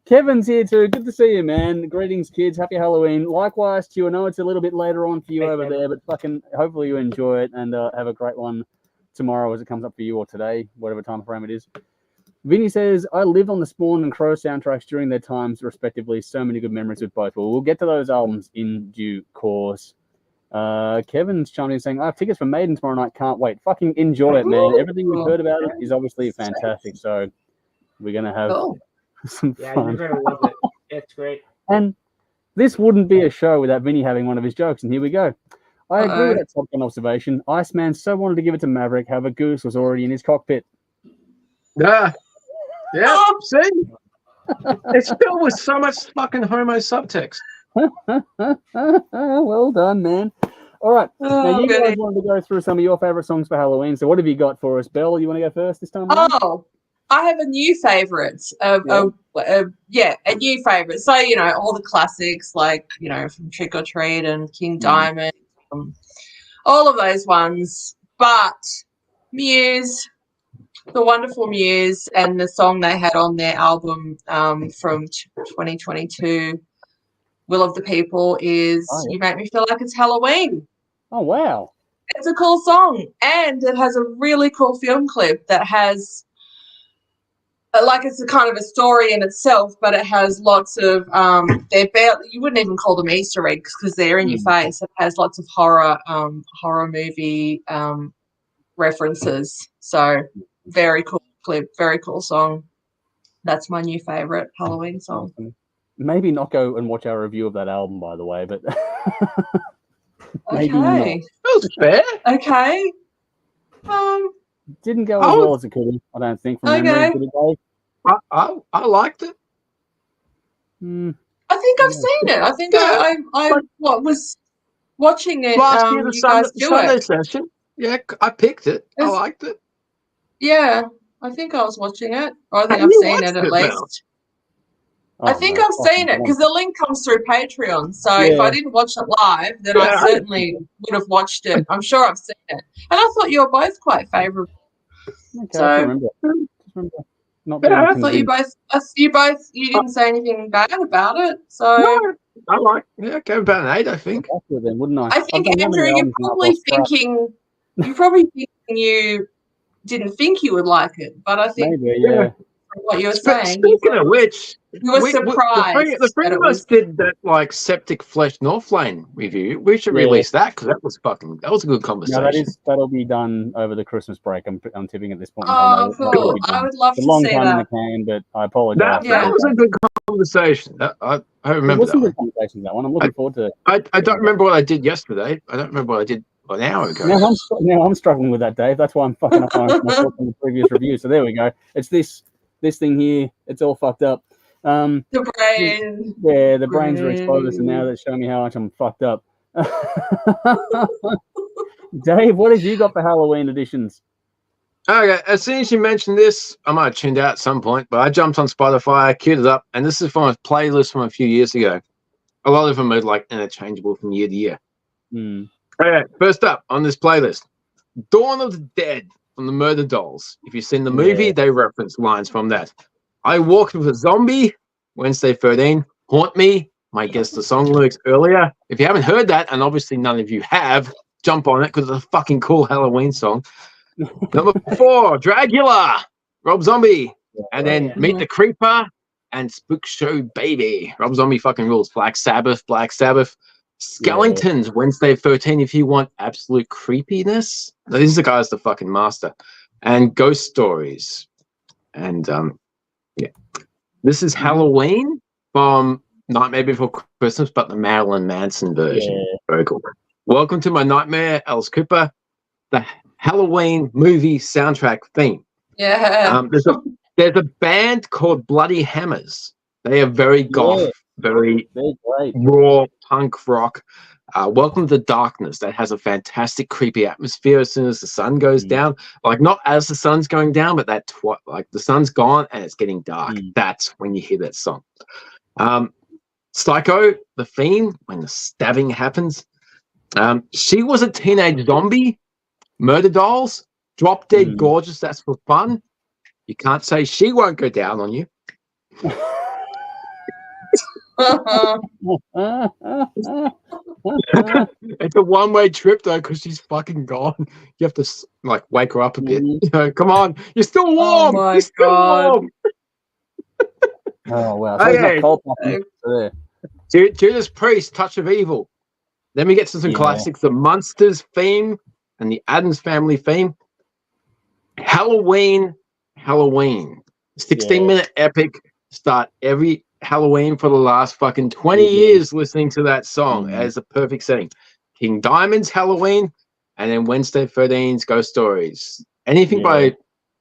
Kevin's here too. Good to see you, man. Greetings, kids. Happy Halloween. Likewise to you. I know it's a little bit later on for you over there, but fucking hopefully you enjoy it and have a great one tomorrow as it comes up for you, or today, whatever time frame it is. Vinny says, I lived on the Spawn and Crow soundtracks during their times, respectively. So many good memories with both. Well, we'll get to those albums in due course. Kevin's chiming in saying, I have tickets for Maiden tomorrow night. Can't wait. Fucking enjoy it, man. Everything we've heard about it is obviously fantastic. So we're going to have some fun. You're going to love it. It's great. And this wouldn't be a show without Vinny having one of his jokes. And here we go. I agree with that Top Gun observation. Iceman so wanted to give it to Maverick. However, Goose was already in his cockpit. Yeah, see? It's filled with so much fucking homo subtext. Well done, man. All right. Now, you guys wanted to go through some of your favorite songs for Halloween. So what have you got for us? Belle, you want to go first this time? I have a new favorite. A new favorite. So, all the classics like, from Trick or Treat and King Diamond, all of those ones. But Muse, the wonderful Muse, and the song they had on their album from 2022, Will of the People, is You Make Me Feel Like It's Halloween. Oh, wow. It's a cool song. And it has a really cool film clip that has, it's a kind of a story in itself, but it has lots of, you wouldn't even call them Easter eggs because they're in your face. It has lots of horror movie references. So, very cool clip, very cool song. That's my new favorite Halloween song. Maybe not go and watch our review of that album, by the way, but maybe okay. That was fair. Okay. Didn't go as well as it could have, I don't think, from memory. Did it, Dave? I liked it. I think I've seen it. I think I was watching it. Last year, the Sunday session. Yeah, I picked it. I liked it. Yeah, I think I was watching it. Or I think I've seen it at least. I think I've seen it because the link comes through Patreon. So if I didn't watch it live, then I certainly would have watched it. I'm sure I've seen it. And I thought you were both quite favourable. Okay, I remember. I thought you didn't say anything bad about it. So no, I like gave about an 8, I think. Then, wouldn't I? I think, Andrew, you're probably thinking you didn't think you would like it, but I think Maybe, yeah. from what you were saying, you Speaking of which, were surprised. the three that it of us was, did that like Septic Flesh North Lane review. We should Yeah. release that because that was a good No, conversation. that'll be done over the Christmas break. I'm tipping at this point. oh, That'll cool. be I done. would love It's a to long see time in the that. can, but I apologize. Yeah. That was a good conversation. I It remember was some that good one. conversations, that one. I'm looking forward to it. I don't remember what I did yesterday. I don't remember what I did an hour ago. Now I'm struggling with that, Dave. That's why I'm fucking up my thoughts on the previous review. So there we go. It's this thing here. It's all fucked up. The brain. Yeah, the brains are exposed, and now they're showing me how much I'm fucked up. Dave, what have you got for Halloween editions? Okay, as soon as you mentioned this, I might have tuned out at some point, but I jumped on Spotify, queued it up, and this is from a playlist from a few years ago. A lot of them are like interchangeable from year to year. Okay, first up on this playlist, Dawn of the Dead from the Murder Dolls. If you've seen the movie, they reference lines from that. I Walked with a Zombie, Wednesday 13, Haunt Me, might guess the song lyrics earlier. If you haven't heard that, and obviously none of you have, jump on it because it's a fucking cool Halloween song. Number 4, Dracula, Rob Zombie. And then Meet the Creeper and Spook Show Baby. Rob Zombie fucking rules. Black Sabbath. Skeletons, Wednesday 13 if you want absolute creepiness. Now, this guy's the fucking master. And Ghost Stories. And this is Halloween from Nightmare Before Christmas, but the Marilyn Manson version. Yeah. Very cool. Welcome to my nightmare, Alice Cooper. The Halloween movie soundtrack theme. Yeah. There's a band called Bloody Hammers. They are very goth, very raw punk rock. Welcome to Darkness. That has a fantastic creepy atmosphere as soon as the sun goes down. Like not as the sun's going down, but like the sun's gone and it's getting dark. That's when you hear that song. Psycho, the Fiend, when the stabbing happens. She Was a Teenage Zombie. Murder Dolls, Drop Dead Gorgeous, That's for Fun. You can't say She Won't Go Down on You. It's a one-way trip though because she's fucking gone. You have to like wake her up a bit. You know, come on, you're still warm. Oh my you're still God. warm. Oh wow! So it's not cold there. Judas Priest, Touch of Evil. Then we get to some classics: the Munsters theme and the Addams Family theme. Halloween. 16-minute epic. Start every Halloween for the last fucking 20 years listening to that song as a perfect setting. King Diamond's Halloween, and then Wednesday 13's Ghost Stories. Anything by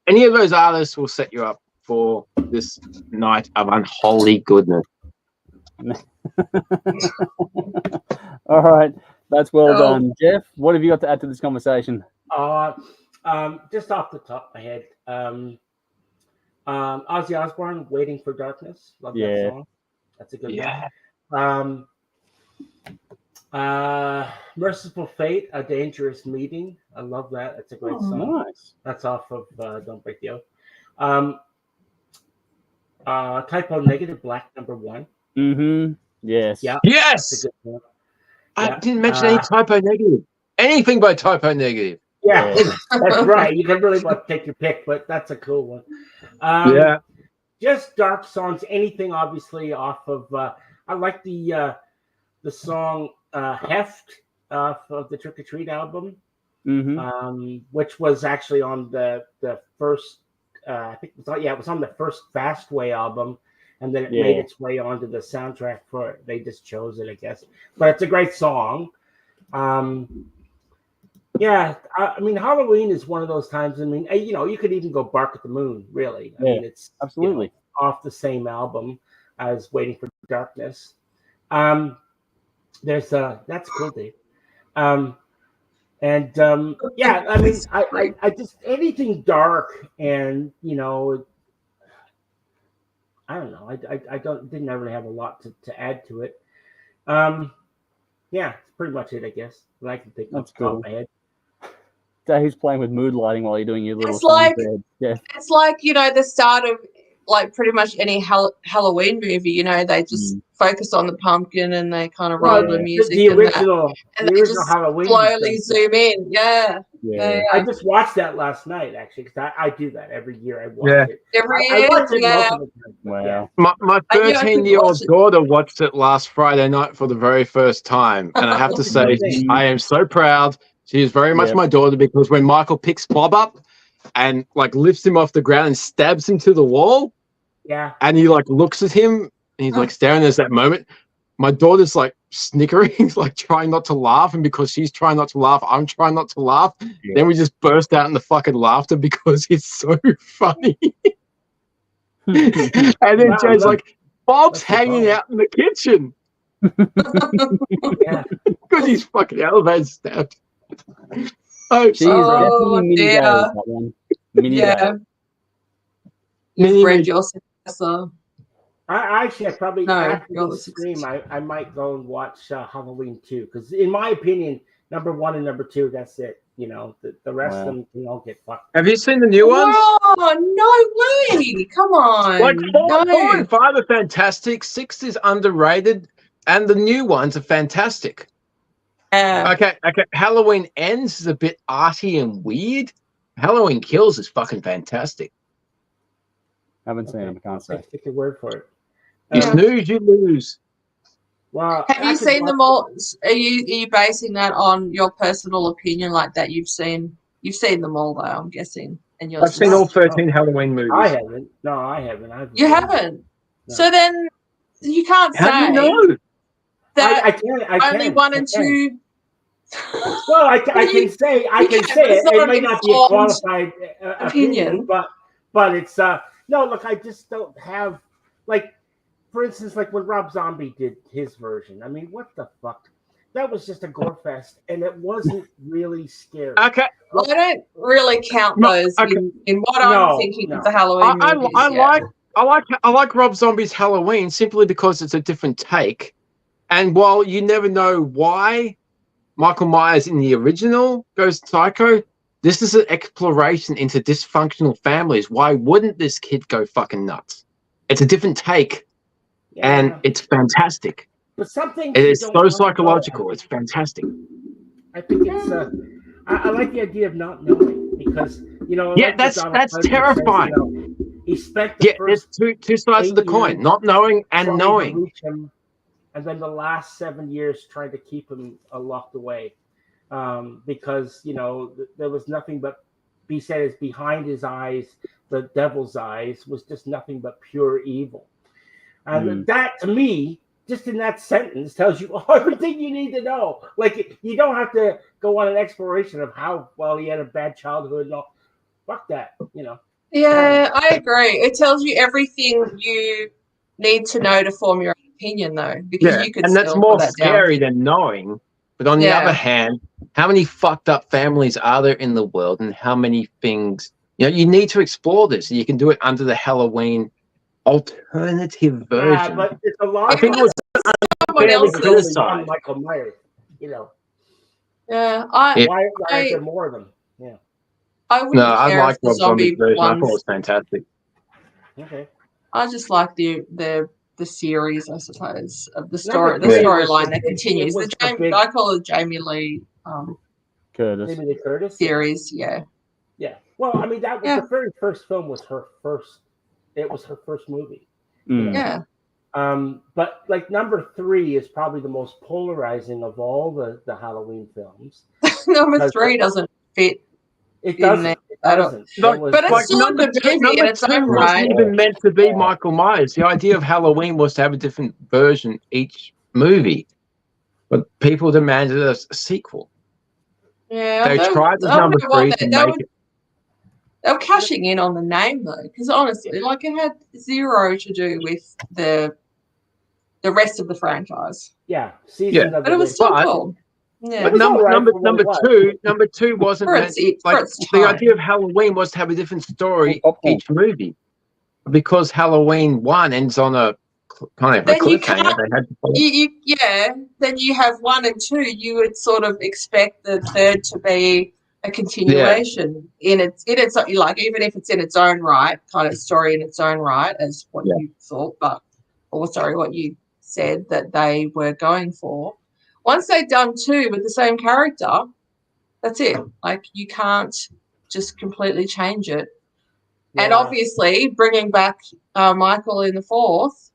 any of those artists will set you up for this night of unholy goodness. All right, that's well done, Jeff. What have you got to add to this conversation? Just off the top of my head, Ozzy Osbourne, "Waiting for Darkness." Love that song. That's a good one. Merciful Fate, "A Dangerous Meeting." I love that. It's a great song. Nice. That's off of Don't Break the Oath. Typo Negative, Black Number 1. Yes. Yeah. Yes. That's a good one. I didn't mention any Typo Negative. Anything by Typo Negative. Yeah, that's right. You can really take your pick, but that's a cool one. Just dark songs. Anything, obviously, off of. I like the song "Heft" off of the Trick or Treat album, which was actually on the first. I think it was on the first Fastway album, and then it made its way onto the soundtrack for it. They just chose it, I guess. But it's a great song. Yeah, I mean, Halloween is one of those times. I mean, you could even go Bark at the Moon, really. I mean, it's absolutely off the same album as Waiting for Darkness. That's cool, Dave. I mean, I just anything dark and I don't know. I didn't really have a lot to add to it. That's pretty much it, I guess. I can think off the top of my head. Dave's playing with mood lighting while you're doing your little. It's like the start of like pretty much any Halloween movie. They just focus on the pumpkin and they kind of roll the music. The original they just Halloween slowly zoom in. Yeah. Yeah. I just watched that last night, actually, because I do that every year. I watch it. Every I year, watch it yeah. most of the time. Wow. Yeah. My I knew I could 13-year-old watch it. daughter watched it last Friday night for the very first time. And I have to say, I am so proud. She is very much Yep. my daughter, because when Michael picks Bob up and like lifts him off the ground and stabs him to the wall, Yeah. and he like looks at him and he's like staring at that moment, my daughter's like snickering, like trying not to laugh, and because she's trying not to laugh, I'm trying not to laugh. Yeah. Then we just burst out in the fucking laughter because it's so funny. And then Wow, Joe's like, Bob's that's hanging fun. out in the kitchen Yeah. because he's fucking elevated stabbed. Oh, She's Oh, definitely mini dear. days, that one. Mini Yeah. days. You've read your successor. I probably No, after you're this the stream, I might go and watch Halloween 2, because in my opinion, number 1 and number 2, that's it. You know, the rest of them can all get fucked. have you seen the new ones? Oh, no way. Come on. Like four no. and 5 are fantastic. 6 is underrated, and the new ones are fantastic. Okay. Halloween Ends is a bit arty and weird. Halloween Kills is fucking fantastic. Haven't seen them, I can't say. Take your word for it. You snooze, you lose. Well, Have you seen them all? Are you basing that on your personal opinion, like that? You've seen them all, though, I'm guessing. And I've seen all 13 Halloween movies. I haven't. No, I haven't. You haven't. No. So then you can't How do say you know? that I can. only 1 and 2. Well, I can say it. It may not be a qualified opinion, but it's no. Look, I just don't have, like, for instance, like when Rob Zombie did his version. I mean, what the fuck? That was just a gore fest, and it wasn't really scary. Okay. I don't really count those in what I'm thinking of the Halloween movies. I like Rob Zombie's Halloween simply because it's a different take, and while you never know why Michael Myers in the original goes psycho, this is an exploration into dysfunctional families. Why wouldn't this kid go fucking nuts? It's a different take, and it's fantastic. But something it's so psychological. It's fantastic. I think it's. I like the idea of not knowing, because like that's terrifying. Says, he spent the first there's two sides of the coin: not knowing and knowing. And then the last 7 years trying to keep him locked away, because there was nothing but, he said, is behind his eyes, the devil's eyes, was just nothing but pure evil. And that, to me, just in that sentence, tells you everything you need to know. Like, you don't have to go on an exploration of how well he had a bad childhood and all. Fuck that, Yeah, I agree. It tells you everything you need to know to form your opinion, though, because you could. And that's more scary than knowing. But on the other hand, how many fucked up families are there in the world, and how many things you need to explore this? And you can do it under the Halloween alternative version. Yeah, but it's a lot. I think it was someone else's Michael Myers. Yeah, why is there more of them? Yeah. I wouldn't care like if the zombie version. ones. I thought it was fantastic. Okay. I just like the series, I suppose, of the story, the storyline that continues. I call it Jamie Lee Curtis. Jamie Lee Curtis series. Yeah. Yeah. Well, I mean, that was the very first film. Was her first. It was her first movie. Yeah. But like number 3 is probably the most polarizing of all the Halloween films. Number 3 doesn't fit. It doesn't. But it's still a good movie in its own right. It wasn't even meant to be Michael Myers. The idea of Halloween was to have a different version each movie, but people demanded a sequel. Yeah, they tried with number 3 to make it. They were cashing in on the name though, because honestly, like, it had zero to do with the rest of the franchise. Yeah, but it was still cool. Yeah, but number two wasn't meant, the idea of Halloween was to have a different story each movie, because Halloween 1 ends on a kind of a cliffhanger. Then you have 1 and 2. You would sort of expect the third to be a continuation in its like, even if it's in its own right, kind of story in its own right, as what you thought, what you said that they were going for. Once they'd done 2 with the same character, That's it. Like, you can't just completely change it. And Yeah. obviously, bringing back Michael in the fourth,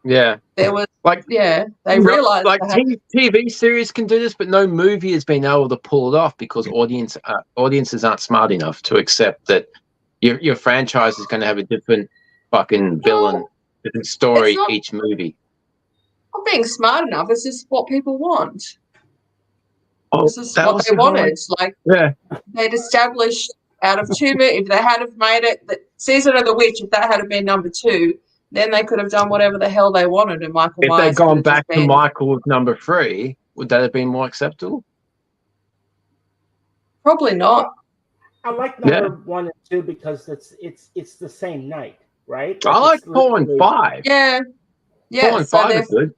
Yeah. there was, Like, they realised like they had TV series can do this, but no movie has been able to pull it off because audiences aren't smart enough to accept that your franchise is going to have a different fucking villain, different story not- each movie. not being smart enough. It's just what people want. Oh, This is that what was they the whole- wanted. Like, Yeah. they'd established out of 2 movies, if they had have made it, the Season of the Witch, if that had been number 2, then they could have done whatever the hell they wanted, and Michael If Myers they'd gone could have back just to been, Michael with number 3, would that have been more acceptable? probably not. I like number 1 and 2 because it's the same night, right? I like it's 4 and literally- 5. Yeah. 4 and 5 are good.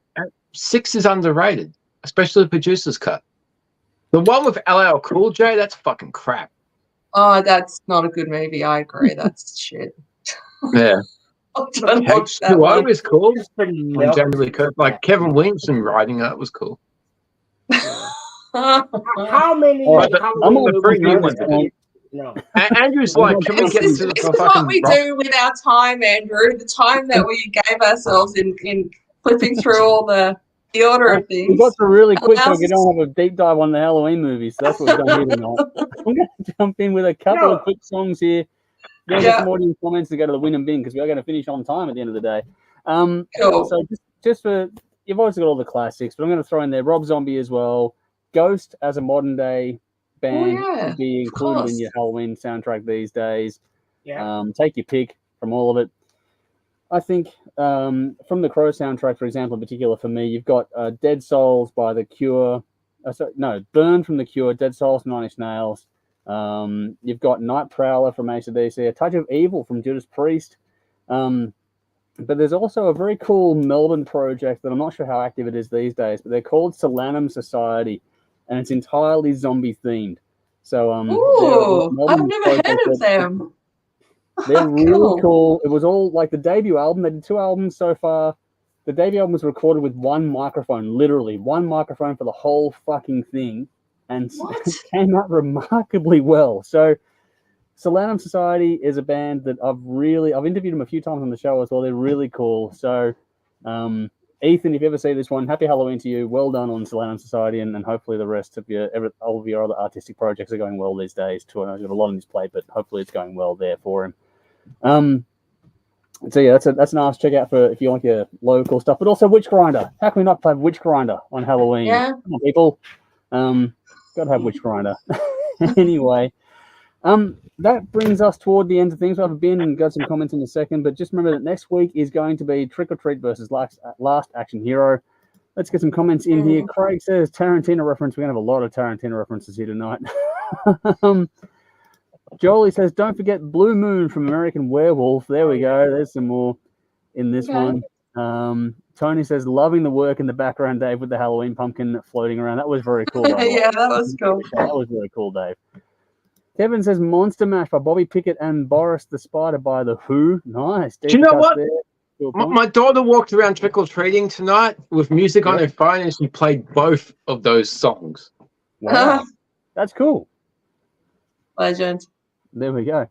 6 is underrated, especially the producer's cut. The one with LL Cool J, that's fucking crap. Oh, that's not a good movie. I agree. That's shit. Yeah. I don't watch that H2O one. was cool. It's pretty When milk. Jamie Lee Curtis, like Kevin Williamson writing it was cool. How many? All right, I'm Halloween on three movies new are ones. there? No. Andrew's like, can we get This to is the what fucking we rock? do with our time, Andrew. The time that we gave ourselves in flipping through all the order of We things. got to really quick so we Allows us- don't have a deep dive on the Halloween movies. So that's what we've done here tonight. I'm going to jump in with a couple of quick songs here. Then get some audience comments to go to the win and bin because we are going to finish on time at the end of the day. Cool. So just for, you've always got all the classics, but I'm going to throw in there Rob Zombie as well. Ghost as a modern day band would be included in your Halloween soundtrack these days. Yeah. Take your pick from all of it. I think from the Crow soundtrack, for example, in particular for me, you've got Dead Souls by The Cure. Burn from The Cure, Dead Souls from 9 Inch Nails. You've got Night Prowler from AC/DC, A Touch of Evil from Judas Priest. But there's also a very cool Melbourne project that I'm not sure how active it is these days, but they're called Solanum Society, and it's entirely zombie themed. So I've never heard of them. They're really cool. It was all like the debut album. They did 2 albums so far. The debut album was recorded with one microphone, literally one microphone for the whole fucking thing, and it came out remarkably well. So Solanum Society is a band that I've interviewed them a few times on the show as well. They're really cool. So Ethan, if you ever see this one, happy Halloween to you. Well done on Solanum Society, and hopefully the rest of all of your other artistic projects are going well these days too. I know he's got a lot on his plate, but hopefully it's going well there for him. So yeah, that's a nice check out for if you like your local stuff, but also Witch Grinder. How can we not play Witch Grinder on Halloween? Yeah. Come on, people. Got to have Witch Grinder. Anyway, that brings us toward the end of things. We'll have a bin and got some comments in a second, but just remember that next week is going to be Trick or Treat versus Last Action Hero. Let's get some comments in here. Craig says Tarantino reference. We're going to have a lot of Tarantino references here tonight. Jolie says, don't forget Blue Moon from American Werewolf. There we go. There's some more in this one. Tony says, loving the work in the background, Dave, with the Halloween pumpkin floating around. That was very cool. Yeah, that was cool. That was really cool, Dave. Kevin says, Monster Mash by Bobby Pickett and Boris the Spider by The Who. Nice. Do you know what? My daughter walked around trick-or-treating tonight with music on her phone, and she played both of those songs. Wow. That's cool. Legend. There we go.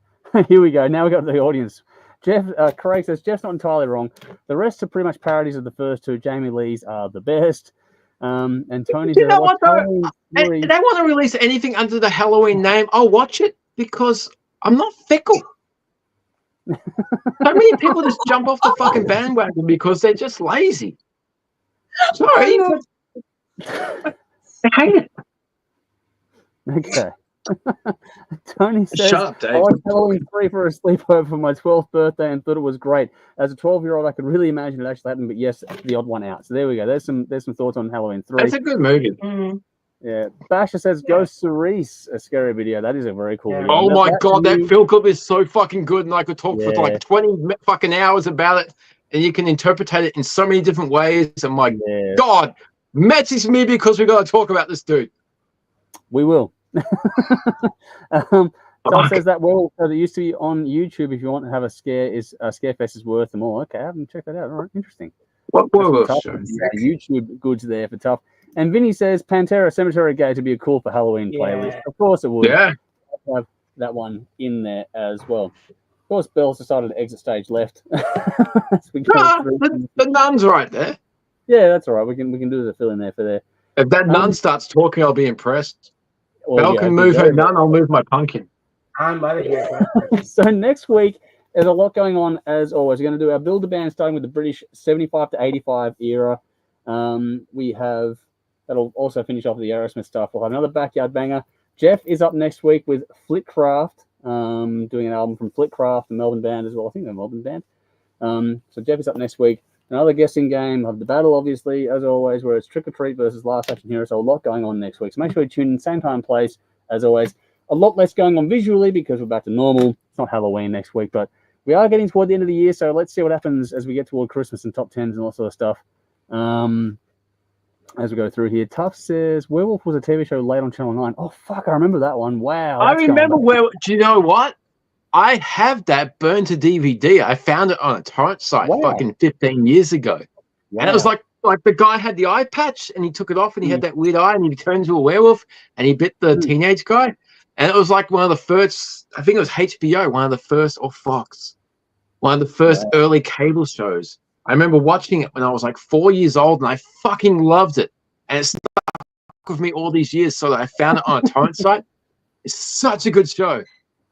Here we go. Now we got the audience. Jeff Craig says, Jeff's not entirely wrong. The rest are pretty much parodies of the first 2. Jamie Lee's are the best. And Tony says, you know what, though? They want to release anything under the Halloween name, I'll watch it because I'm not fickle. So many people just jump off the fucking bandwagon because they're just lazy. Sorry. I hate it. Okay. Tony says, Shut up, Dave. I watched Halloween 3 for a sleepover for my 12th birthday and thought it was great. As a 12-year-old, I could really imagine it actually happened, but yes, the odd one out. So there we go. There's some thoughts on Halloween 3. It's a good movie. Yeah. Basher says, Ghost Cerise, a scary video. That is a very cool video. Oh my God, that film clip is so fucking good, and I could talk for like 20 fucking hours about it, and you can interpret it in so many different ways. I'm like, God, message me because we got to talk about this dude. We will. Doug says that that used to be on YouTube. If you want to have a Scarefest is worth them all. Okay, I haven't checked that out. All right, interesting. What YouTube goods there for tough. And Vinny says Pantera Cemetery Gate to be a cool for Halloween playlist. Of course it would. Yeah. Have that one in there as well. Of course, Bell's decided to exit stage left. As we go through. The nun's right there. Yeah, that's all right. We can do the fill in there for there. If that nun starts talking, I'll be impressed. Belle can I'd move be her very- nun, I'll move my pumpkin. I'm out of here. So next week, there's a lot going on as always. We're going to do our Build a Band starting with the British 75 to 85 era. We have that'll also finish off the Aerosmith stuff. We'll have another backyard banger. Jeff is up next week with Flitcraft, doing an album from Flitcraft, the Melbourne band as well. I think they're a Melbourne band. So Jeff is up next week. Another guessing game. We'll have the battle, obviously, as always, where it's Trick or Treat versus Last Action Hero. So a lot going on next week. So make sure you tune in, same time, place, as always. A lot less going on visually because we're back to normal. It's not Halloween next week, but we are getting toward the end of the year. So let's see what happens as we get toward Christmas and top 10s and all sort of stuff. As we go through here, Tuff says Werewolf was a TV show late on Channel 9. Oh, fuck, I remember that one. Wow. I remember do you know what? I have that burned to DVD. I found it on a torrent site fucking 15 years ago. Wow. And it was like the guy had the eye patch and he took it off and he had that weird eye and he turned into a werewolf and he bit the teenage guy. And it was like one of the first, I think it was HBO, one of the first, or Fox, one of the first early cable shows. I remember watching it when I was like 4 years old and I fucking loved it. And it stuck with me all these years so that I found it on a torrent site. It's such a good show.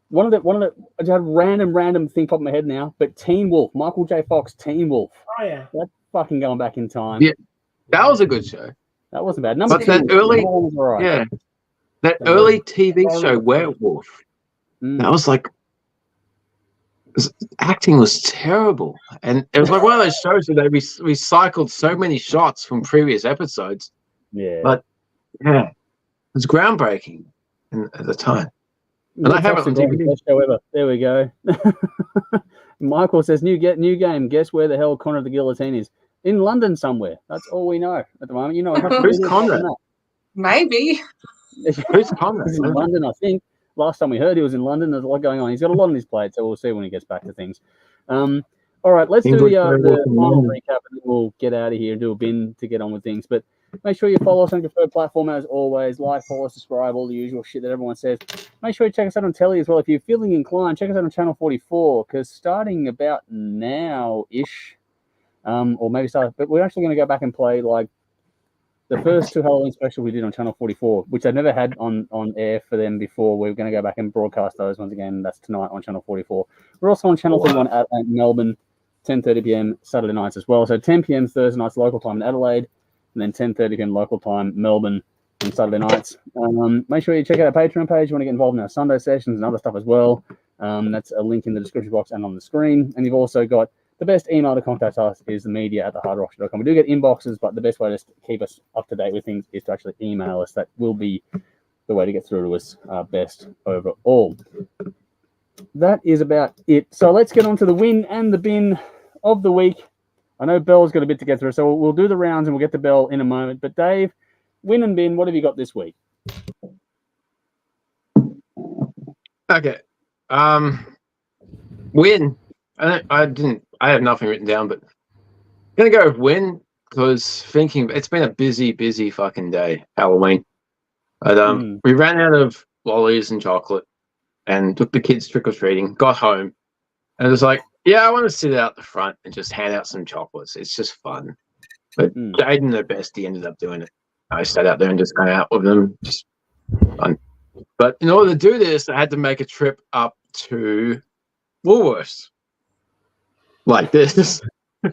One of the I just had a random thing pop in my head now, but Teen Wolf, Michael J. Fox, Teen Wolf. Oh yeah. That's fucking going back in time. Yeah. That was a good show. That wasn't bad. But that early that early TV show, Werewolf, that was like acting was terrible. And it was like one of those shows where they recycled so many shots from previous episodes. Yeah. But yeah, it was groundbreaking at the time. And I haven't best show ever. There we go. Michael says new game. Guess where the hell Conrad the Guillotine is? In London somewhere. That's all we know at the moment. You know, who's Conrad? Maybe. Who's Conrad? He's in London, I think. Last time we heard he was in London. There's a lot going on. He's got a lot on his plate, so we'll see when he gets back to things. All right, let's do the final recap, and then we'll get out of here and do a bin to get on with things. But make sure you follow us on your preferred platform as always. Like, follow, subscribe, all the usual shit that everyone says. Make sure you check us out on telly as well. If you're feeling inclined, check us out on Channel 44, because starting about now-ish, or maybe but we're actually going to go back and play like the first two Halloween specials we did on Channel 44, which I've never had on air for them before. We're going to go back and broadcast those once again. That's tonight on Channel 44. We're also on Channel 31 at Melbourne, 10:30 p.m. Saturday nights as well. So 10 p.m. Thursday nights local time in Adelaide, and then 10:30 p.m. local time Melbourne on Saturday nights. Make sure you check out our Patreon page. You want to get involved in our Sunday sessions and other stuff as well. That's a link in the description box and on the screen. And you've also got the best email to contact us is the media@thehardrockshow.com. We do get inboxes, but the best way to keep us up to date with things is to actually email us. That will be the way to get through to us best overall. That is about it. So let's get on to the win and the bin of the week. I know Bell's got a bit to get through, so we'll do the rounds and we'll get to Bell in a moment. But Dave, win and bin, what have you got this week? Okay. Win. I have nothing written down, but I'm gonna go with win because thinking it's been a busy fucking day, Halloween. But we ran out of lollies and chocolate and took the kids trick-or-treating, got home, and it was like, yeah, I want to sit out the front and just hand out some chocolates. It's just fun. But Jaden, the bestie, ended up doing it. I sat out there and just hung out with them. Just fun. But in order to do this, I had to make a trip up to Woolworths. Like this. Oh,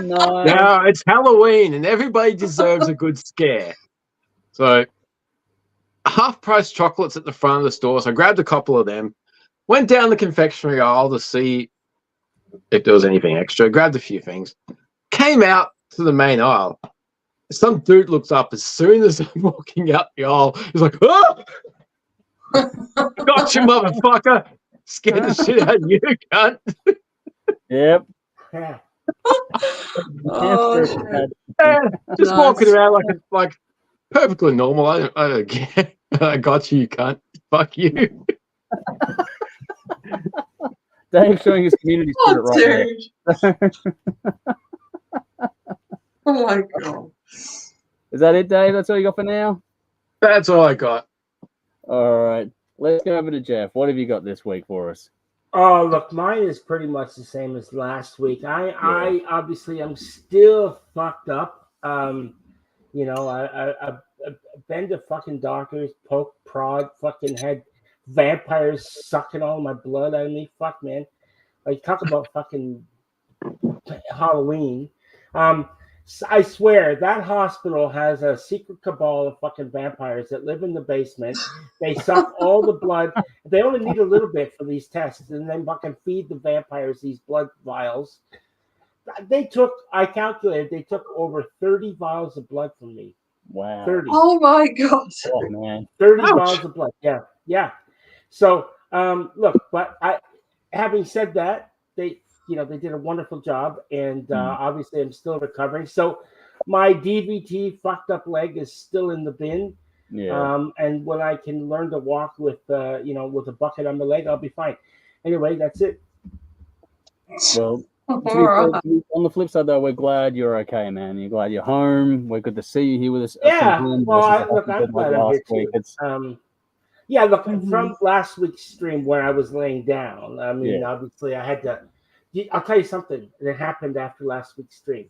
no. Now, it's Halloween and everybody deserves a good scare. So, half-price chocolates at the front of the store. So I grabbed a couple of them. Went down the confectionery aisle to see if there was anything extra. Grabbed a few things. Came out to the main aisle. Some dude looks up as soon as I'm walking out the aisle. He's like, oh! Gotcha, motherfucker! Scared the shit out of you, cunt. Yep. Just walking around like perfectly normal. I don't care. I got you cunt. Fuck you. Dave showing his community spirit right there. Oh my god. Is that it, Dave? That's all you got for now? That's all I got. All right. Let's go over to Jeff. What have you got this week for us? Oh, look, mine is pretty much the same as last week. I obviously I'm still fucked up. You know, I've been to fucking doctors, poke, prod, fucking had vampires sucking all my blood out of me. Fuck, man. Like, talk about fucking Halloween. I swear that hospital has a secret cabal of fucking vampires that live in the basement. They suck all the blood. They only need a little bit for these tests, and then fucking feed the vampires these blood vials. I calculated, they took over 30 vials of blood from me. Wow. 30. Oh my god. Oh, man. 30 Ouch. vials of blood. Yeah. So, look, but having said that, they did a wonderful job, and obviously I'm still recovering. So my DVT fucked up leg is still in the bin. Yeah. And when I can learn to walk with with a bucket on my leg, I'll be fine. Anyway, that's it. Well, All right. on the flip side, though, we're glad you're okay, man. You're glad you're home. We're good to see you here with us. Yeah. Again, Well, versus I'm glad I'm here too. It's, Yeah, look, from last week's stream where I was laying down, I mean, obviously I had to. I'll tell you something that happened after last week's stream.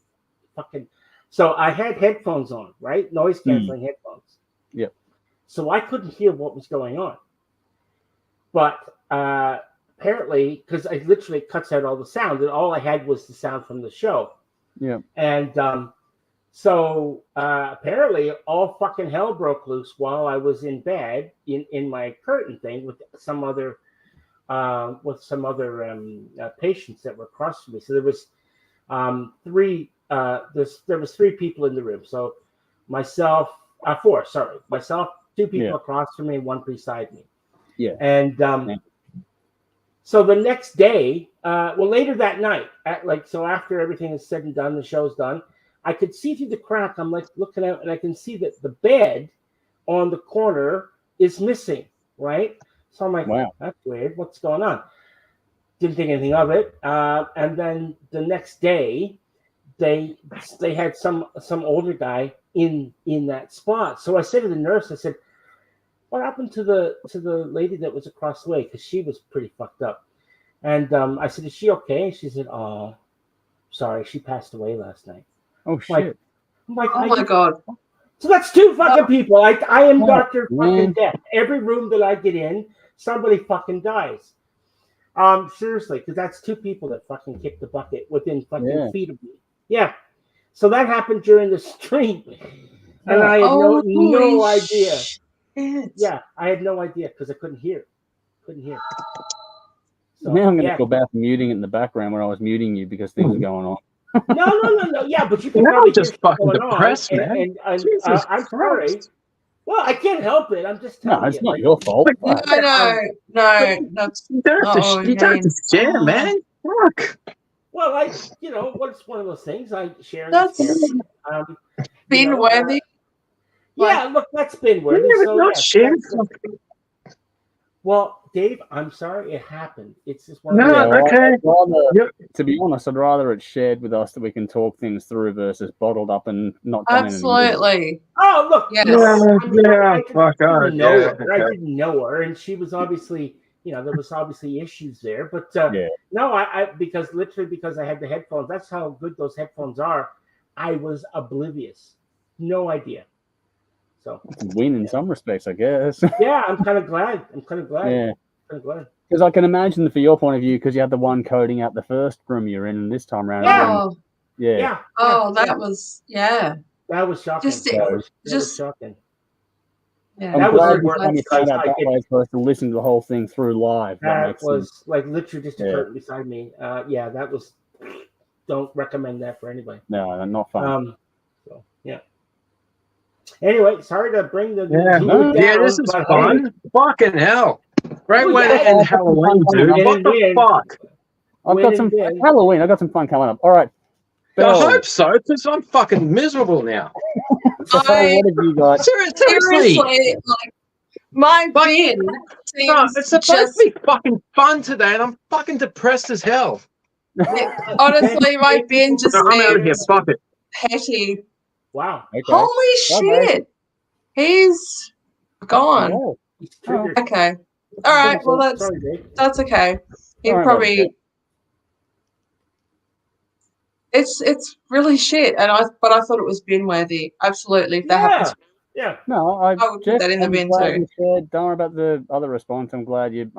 So I had headphones on, right? Noise canceling headphones. Yep. So I couldn't hear what was going on. But apparently, because I literally cuts out all the sound, and all I had was the sound from the show. Yeah. And so apparently all fucking hell broke loose while I was in bed in my curtain thing with some other patients that were across from me. So there was three people in the room. So myself, myself, two people across from me, one beside me. Yeah. And so the next day, later that night, so after everything is said and done, the show's done, I could see through the crack. I'm like looking out, and I can see that the bed on the corner is missing, right? So I'm like, wow, that's weird. What's going on? Didn't think anything of it. And then the next day, they had some older guy in that spot. So I said to the nurse, I said, what happened to the lady that was across the way? Because she was pretty fucked up. And I said, is she okay? And she said, oh, sorry, she passed away last night. Oh, shit. I'm like, oh my god. So that's two fucking people. I am Dr. fucking Death. Every room that I get in, somebody fucking dies. Seriously, because that's two people that fucking kicked the bucket within fucking feet of me. Yeah. So that happened during the stream. And I had no idea. Yeah, I had no idea because I couldn't hear. So, now I'm going to go back and muting it in the background when I was muting you because things are going on. No. Yeah, but you can Now probably I'm just fucking depressed, man. And I'm sorry. Well, I can't help it. I'm just telling you. No, it's not your fault. No. That's You don't have to share, man. Fuck. Well, it's one of those things. I share. That's bin worthy. Yeah, look, that's bin worthy. So, not share. Well, Dave, I'm sorry it happened. It's just one. Okay. To be honest, I'd rather it's shared with us that we can talk things through versus bottled up and not done. Absolutely. Oh, look. Yes. I didn't know her, and she was obviously, there was obviously issues there. But no, I because I had the headphones. That's how good those headphones are. I was oblivious, no idea. So win in some respects, I guess. Yeah, I'm kind of glad. Yeah. Because I can imagine for your point of view, because you had the one coding out the first room you're in, and this time around. Yeah. Oh, that was That was shocking. That was shocking. Yeah. I'm glad you found out that way as opposed to listen to the whole thing through live. That was like literally just a curtain beside me. That was. Don't recommend that for anybody. No, not fun. So yeah. Anyway, sorry to bring the this is fun. Fucking hell. Great way to end Halloween, dude. What the fuck? I've got some Halloween. I've got some fun coming up. All right. I hope so, because I'm fucking miserable now. What have you got? Seriously. Like my bin. It's supposed to be fucking fun today, and I'm fucking depressed as hell. Honestly, my bin just I'm out of here. Fuck it. Hetty. Wow. Okay. Holy Bye, shit. He's gone. Oh, He's triggered. Okay. All right. Well, Sorry, Dave. that's okay. He Don't worry about probably. it. It's really shit, and I thought it was bin worthy. Absolutely, if that happens, Yeah. No, I would put that in the bin glad too. you shared. Don't worry about the other response. I'm glad you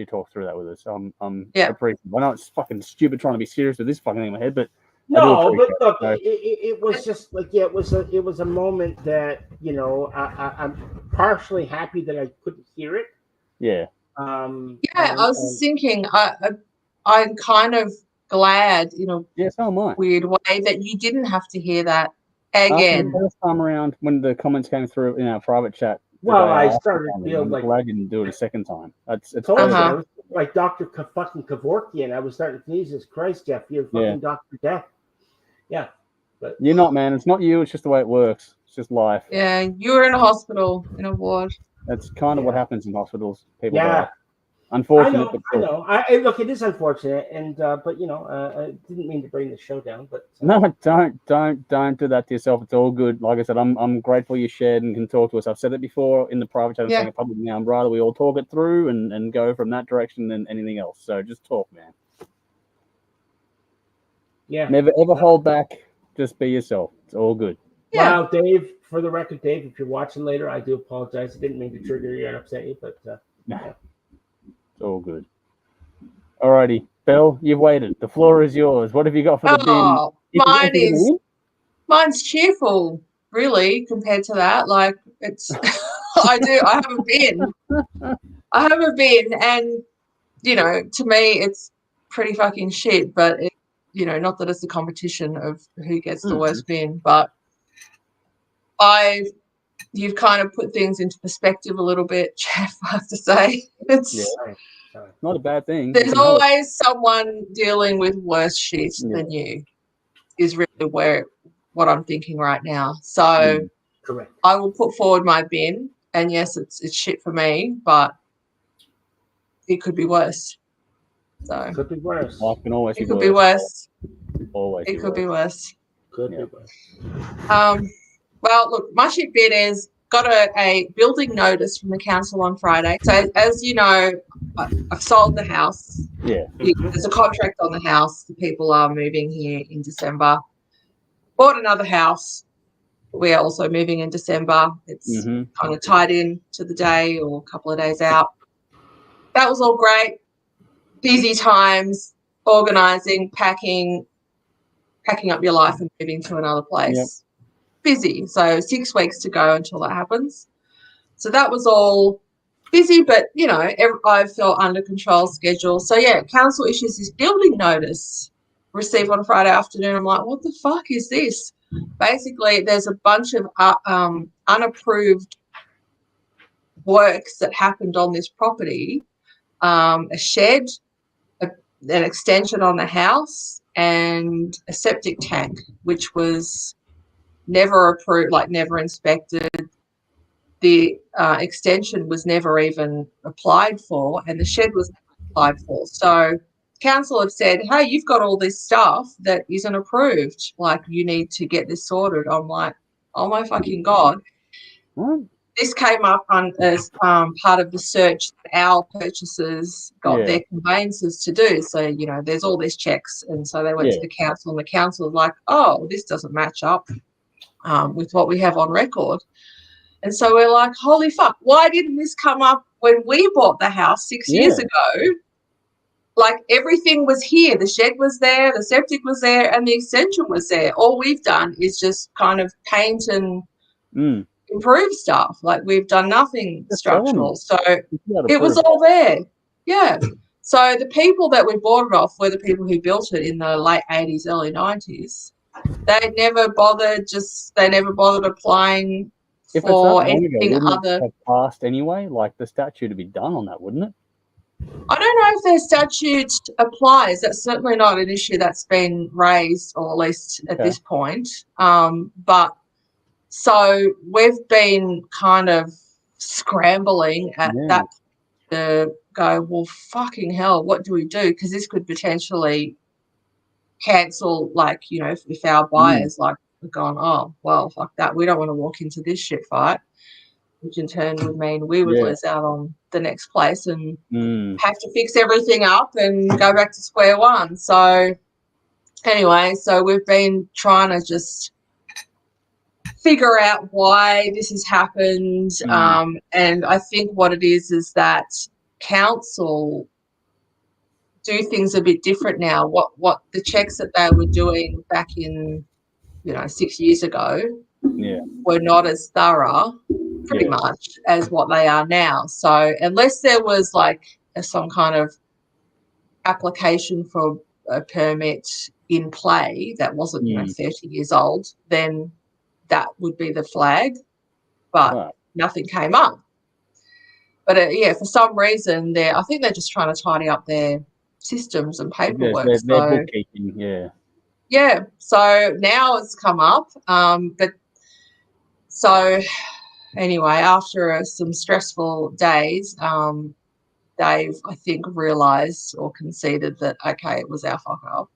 talked through that with us. I'm Yeah. appreciative. I know it's fucking stupid trying to be serious with this fucking thing in my head, but No, but appreciate look, it. it was just like it was a moment that I'm partially happy that I couldn't hear it. Yeah. Yeah, I was just thinking, I'm kind of glad, Yeah, so am I. weird way that you didn't have to hear that After again. the first time around, when the comments came through in our private chat, Well, I started to feel I'm like glad you didn't do it a second time. It's totally. Uh-huh. I was like Dr. fucking Kevorkian. I was starting to, Jesus Christ, Jeff, you're fucking Dr. Death. Yeah. But you're not, man. It's not you. It's just the way it works. It's just life. Yeah, you were in a hospital, in a ward. That's kind of what happens in hospitals. People Yeah. die. Unfortunate, I know. Look, it is unfortunate, and but I didn't mean to bring the show down. But no, don't do that to yourself. It's all good. Like I said, I'm grateful you shared and can talk to us. I've said it before in the private chat. I'm saying it publicly now. I'm rather we all talk it through and go from that direction than anything else. So just talk, man. Yeah. Never ever hold back. Just be yourself. It's all good. Yeah. Wow, Dave. For the record, Dave, if you're watching later, I do apologize. I didn't mean to trigger you and upset you, but No. It's all good. Alrighty, Belle, you've waited. The floor is yours. What have you got for the bin? Mine's cheerful, really, compared to that. Like it's, I have a bin. And to me, it's pretty fucking shit. But not that it's a competition of who gets the worst bin, but you've kind of put things into perspective a little bit, Jeff. I have to say, it's not a bad thing. There's always someone dealing with worse shit than you. Is really what I'm thinking right now. So correct. I will put forward my bin, and yes, it's shit for me, but it could be worse. So it could be worse. Life can always it could be worse. Always. It could be worse. Could be worse. Well, look, my shit bin is got a building notice from the council on Friday. So as you know, I've sold the house. Yeah. There's a contract on the house. The people are moving here in December. Bought another house. We are also moving in December. It's kind of tied in to the day or a couple of days out. That was all great. Busy times, organising, packing up your life and moving to another place. Yep. Busy. So 6 weeks to go until that happens. So that was all busy, but, I felt under control schedule. So, council issues this building notice received on Friday afternoon. I'm like, what the fuck is this? Basically, there's a bunch of unapproved works that happened on this property, a shed, an extension on the house, and a septic tank, which was never approved, never inspected. The extension was never even applied for, and the shed was applied for. So council have said, hey, you've got all this stuff that isn't approved. You need to get this sorted. I'm like, oh, my fucking God. What? This came up as part of the search that our purchasers got their conveyances to do. So, there's all these checks. And so they went to the council, and the council was like, oh, this doesn't match up with what we have on record. And so we're like, holy fuck, why didn't this come up when we bought the house 6 years ago? Everything was here. The shed was there, the septic was there, and the extension was there. All we've done is just kind of paint and improve stuff. We've done nothing structural. So it was all there. Yeah. So the people that we bought it off were the people who built it in the late 80s, early 90s. They never bothered applying for anything other. Have passed anyway, the statute to be done on that, wouldn't it? I don't know if their statute applies. That's certainly not an issue that's been raised, or at least at this point. But so we've been kind of scrambling at that to go, well, fucking hell, what do we do? Because this could potentially cancel, like, you know, if our buyers like have gone, oh, well, fuck that, we don't want to walk into this shit fight, which in turn would mean we would lose out on the next place and have to fix everything up and go back to square one. So anyway, so we've been trying to just figure out why this has happened. And I think what it is that council do things a bit different now. What the checks that they were doing back in, you know, 6 years ago were not as thorough pretty much as what they are now. So unless there was like some kind of application for a permit in play that wasn't, you know, 30 years old, then that would be the flag, but nothing came up. But for some reason, I think they're just trying to tidy up their systems and paperwork. Their bookkeeping, yeah. So now it's come up, but so anyway, after some stressful days, Dave, I think, realised or conceded that okay, it was our fuck up,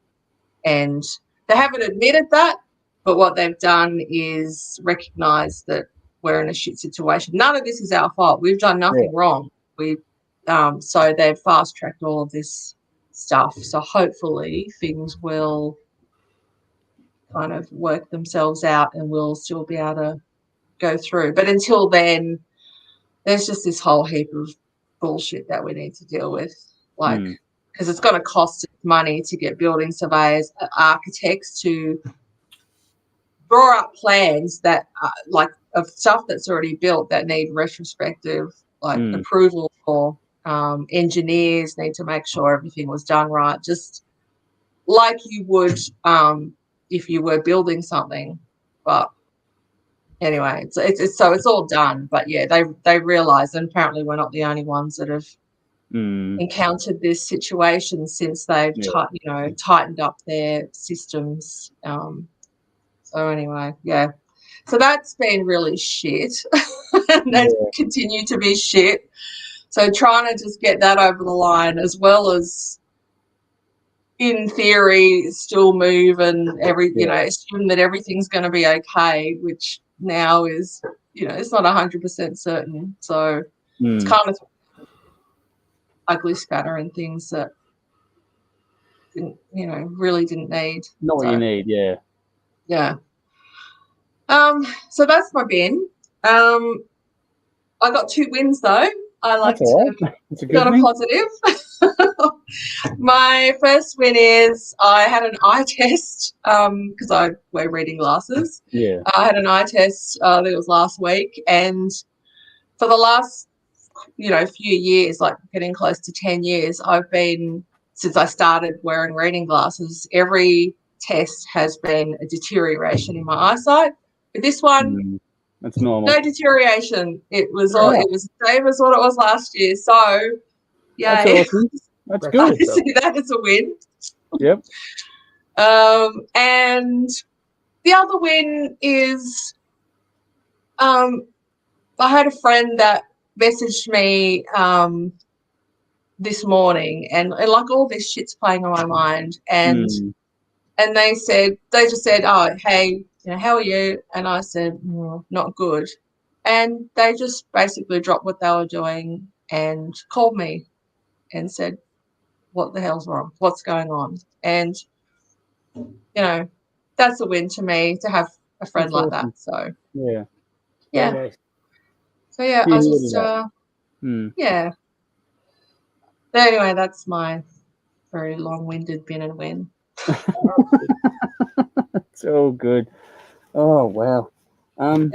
and they haven't admitted that. But what they've done is recognise that we're in a shit situation. None of this is our fault. We've done nothing wrong. So they've fast-tracked all of this stuff. So hopefully things will kind of work themselves out and we'll still be able to go through. But until then, there's just this whole heap of bullshit that we need to deal with, like, because it's going to cost money to get building surveyors, architects to draw up plans that like of stuff that's already built that need retrospective like approval for. Engineers need to make sure everything was done right, just like you would if you were building something. But anyway, it's all done. But yeah, they realise, and apparently we're not the only ones that have encountered this situation since they've tightened up their systems. So anyway, so that's been really shit, and they continue to be shit. So trying to just get that over the line, as well as, in theory, still move and assume that everything's going to be okay, which now is, it's not 100% certain. So it's kind of ugly spatter and things that really didn't need. Not what you need, yeah. So that's my bin. I got 2 wins though. I like to got a positive. My first win is I had an eye test because I wear reading glasses. Yeah. I had an eye test. I think it was last week, and for the last few years, like getting close to 10 years, since I started wearing reading glasses, every test has been a deterioration in my eyesight. But this one, that's normal. no deterioration. It was the same as what it was last year. So, yeah, that's awesome. That's good. I see that as a win. Yep. And the other win is, I had a friend that messaged me this morning, and like all this shit's playing on my mind, and they just said, oh, hey, how are you? And I said, not good. And they just basically dropped what they were doing and called me and said, what the hell's wrong? What's going on? And, that's a win to me to have a friend like that. So, yeah. So, I just, yeah. But anyway, that's my very long-winded bin and win. So good. Oh wow. I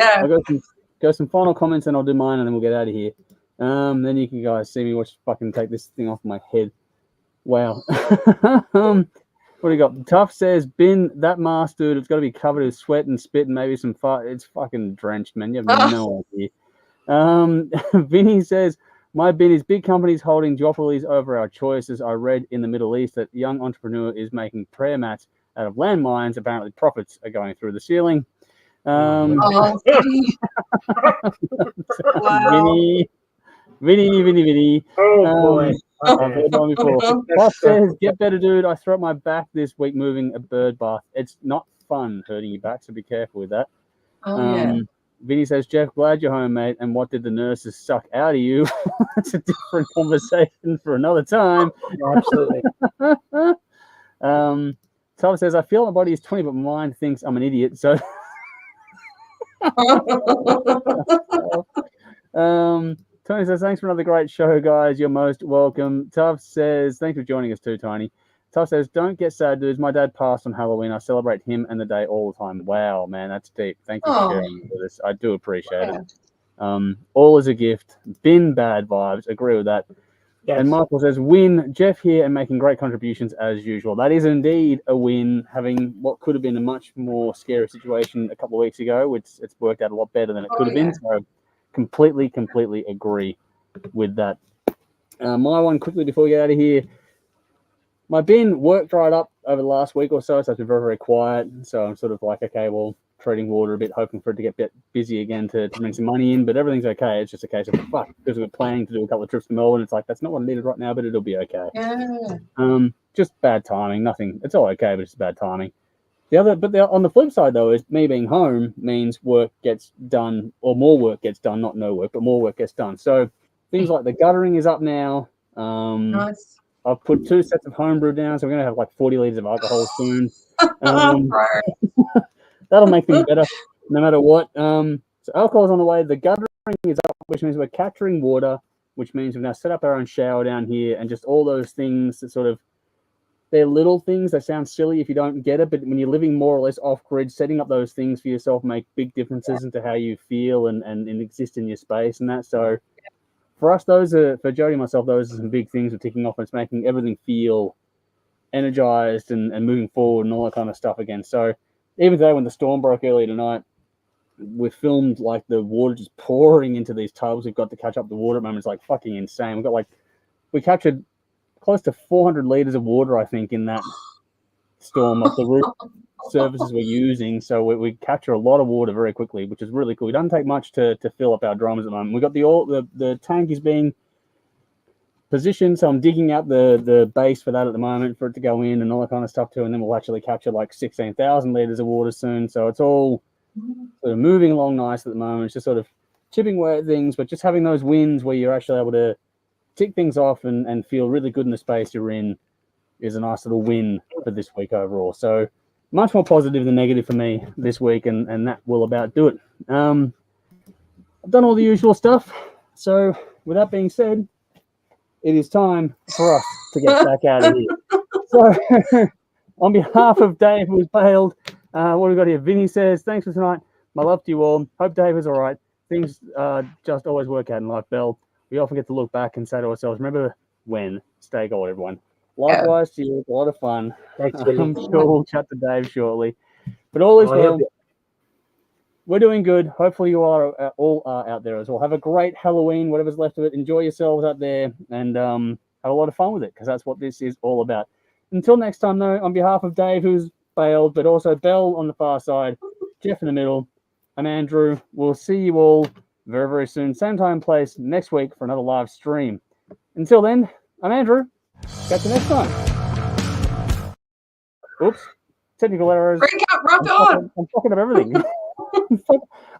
got some final comments, and I'll do mine, and then we'll get out of here. Then you can guys see me fucking take this thing off my head. Wow. What do you got? Tough says, bin that mask, dude. It's got to be covered in sweat and spit and maybe some fire. It's fucking drenched, man. You have no idea. Vinny says, my bin is big companies holding duopolies over our choices. I read in the Middle East that young entrepreneur is making prayer mats out of landmines. Apparently profits are going through the ceiling. Wow. Vinny. Oh, boy. I've heard one before. Boss says, "Get better, dude. I threw up my back this week moving a bird bath. It's not fun hurting your back, so be careful with that." Yeah. Vinny says, "Jeff, glad you're home, mate. And what did the nurses suck out of you?" That's a different conversation for another time. Absolutely. Tom says, "I feel my body is 20, but my mind thinks I'm an idiot." So, Tony says, "Thanks for another great show, guys. You're most welcome." Tuff says, "Thanks for joining us too, Tiny." Tuff says, "Don't get sad, dudes. My dad passed on Halloween. I celebrate him and the day all the time." Wow, man, that's deep. Thank you for sharing with us. I do appreciate it. All is a gift. Been bad vibes. Agree with that. Yes. And Michael says, "Win. Jeff here and making great contributions as usual." That is indeed a win, having what could have been a much more scary situation a couple of weeks ago, which it's worked out a lot better than it could have been. So completely agree with that. My one quickly before we get out of here. My bin work dried up over the last week or so, so it's been very quiet. So I'm sort of like, okay, well, treating water a bit, hoping for it to get a bit busy again to bring some money in, but everything's okay. It's just a case of, fuck, because we're planning to do a couple of trips to Melbourne. It's like, that's not what I needed right now, but it'll be okay. Just bad timing, nothing. It's all okay, but it's bad timing. On the flip side, though, is me being home means work gets done, or more work gets done, not no work, but more work gets done. So things like the guttering is up now. Nice. I've put 2 sets of homebrew down, so we're going to have like 40 litres of alcohol soon. That'll make things better, no matter what. So alcohol's on the way. The guttering is up, which means we're capturing water, which means we've now set up our own shower down here, and just all those things that sort of, they're little things. They sound silly if you don't get it, but when you're living more or less off-grid, setting up those things for yourself make big differences into how you feel and exist in your space and that. So for us, for Jody and myself, those are some big things we're ticking off, and it's making everything feel energized and moving forward and all that kind of stuff again. So even though when the storm broke earlier tonight, we filmed like the water just pouring into these tubs. We've got to catch up the water at the moment. It's like fucking insane. We captured close to 400 liters of water, I think, in that storm off the roof surfaces we're using. So we capture a lot of water very quickly, which is really cool. It doesn't take much to fill up our drums at the moment. We've got the tank is being positioned, so I'm digging out the base for that at the moment for it to go in and all that kind of stuff too, and then we'll actually capture like 16,000 liters of water soon. So it's all sort of moving along nice at the moment. It's just sort of chipping away at things, but just having those wins where you're actually able to tick things off and feel really good in the space you're in is a nice little win for this week overall. So much more positive than negative for me this week, and that will about do it. I've done all the usual stuff. So with that being said, it is time for us to get back out of here. So on behalf of Dave, who's bailed, what have we got here? Vinny says, "Thanks for tonight. My love to you all. Hope Dave is all right. Things just always work out in life, Belle. We often get to look back and say to ourselves, remember when. Stay gold, everyone." Likewise to you. A lot of fun. Thanks, I'm sure we'll chat to Dave shortly. But all is well. We're doing good. Hopefully you all are out there as well. Have a great Halloween, whatever's left of it. Enjoy yourselves out there and have a lot of fun with it, because that's what this is all about. Until next time, though, on behalf of Dave, who's bailed, but also Belle on the far side, Jeff in the middle, I'm Andrew. We'll see you all very, very soon. Same time, place next week for another live stream. Until then, I'm Andrew. Catch you next time. Oops. Technical errors. Break up, rock on. I'm fucking up everything.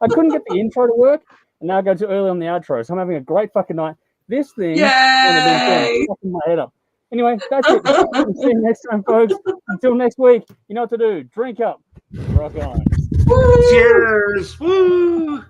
I couldn't get the intro to work, and now I go too early on the outro. So I'm having a great fucking night. This thing Yay! fucking my head up. Anyway, that's it. See you next time, folks. Until next week, you know what to do. Drink up. Rock on. Cheers. Woo!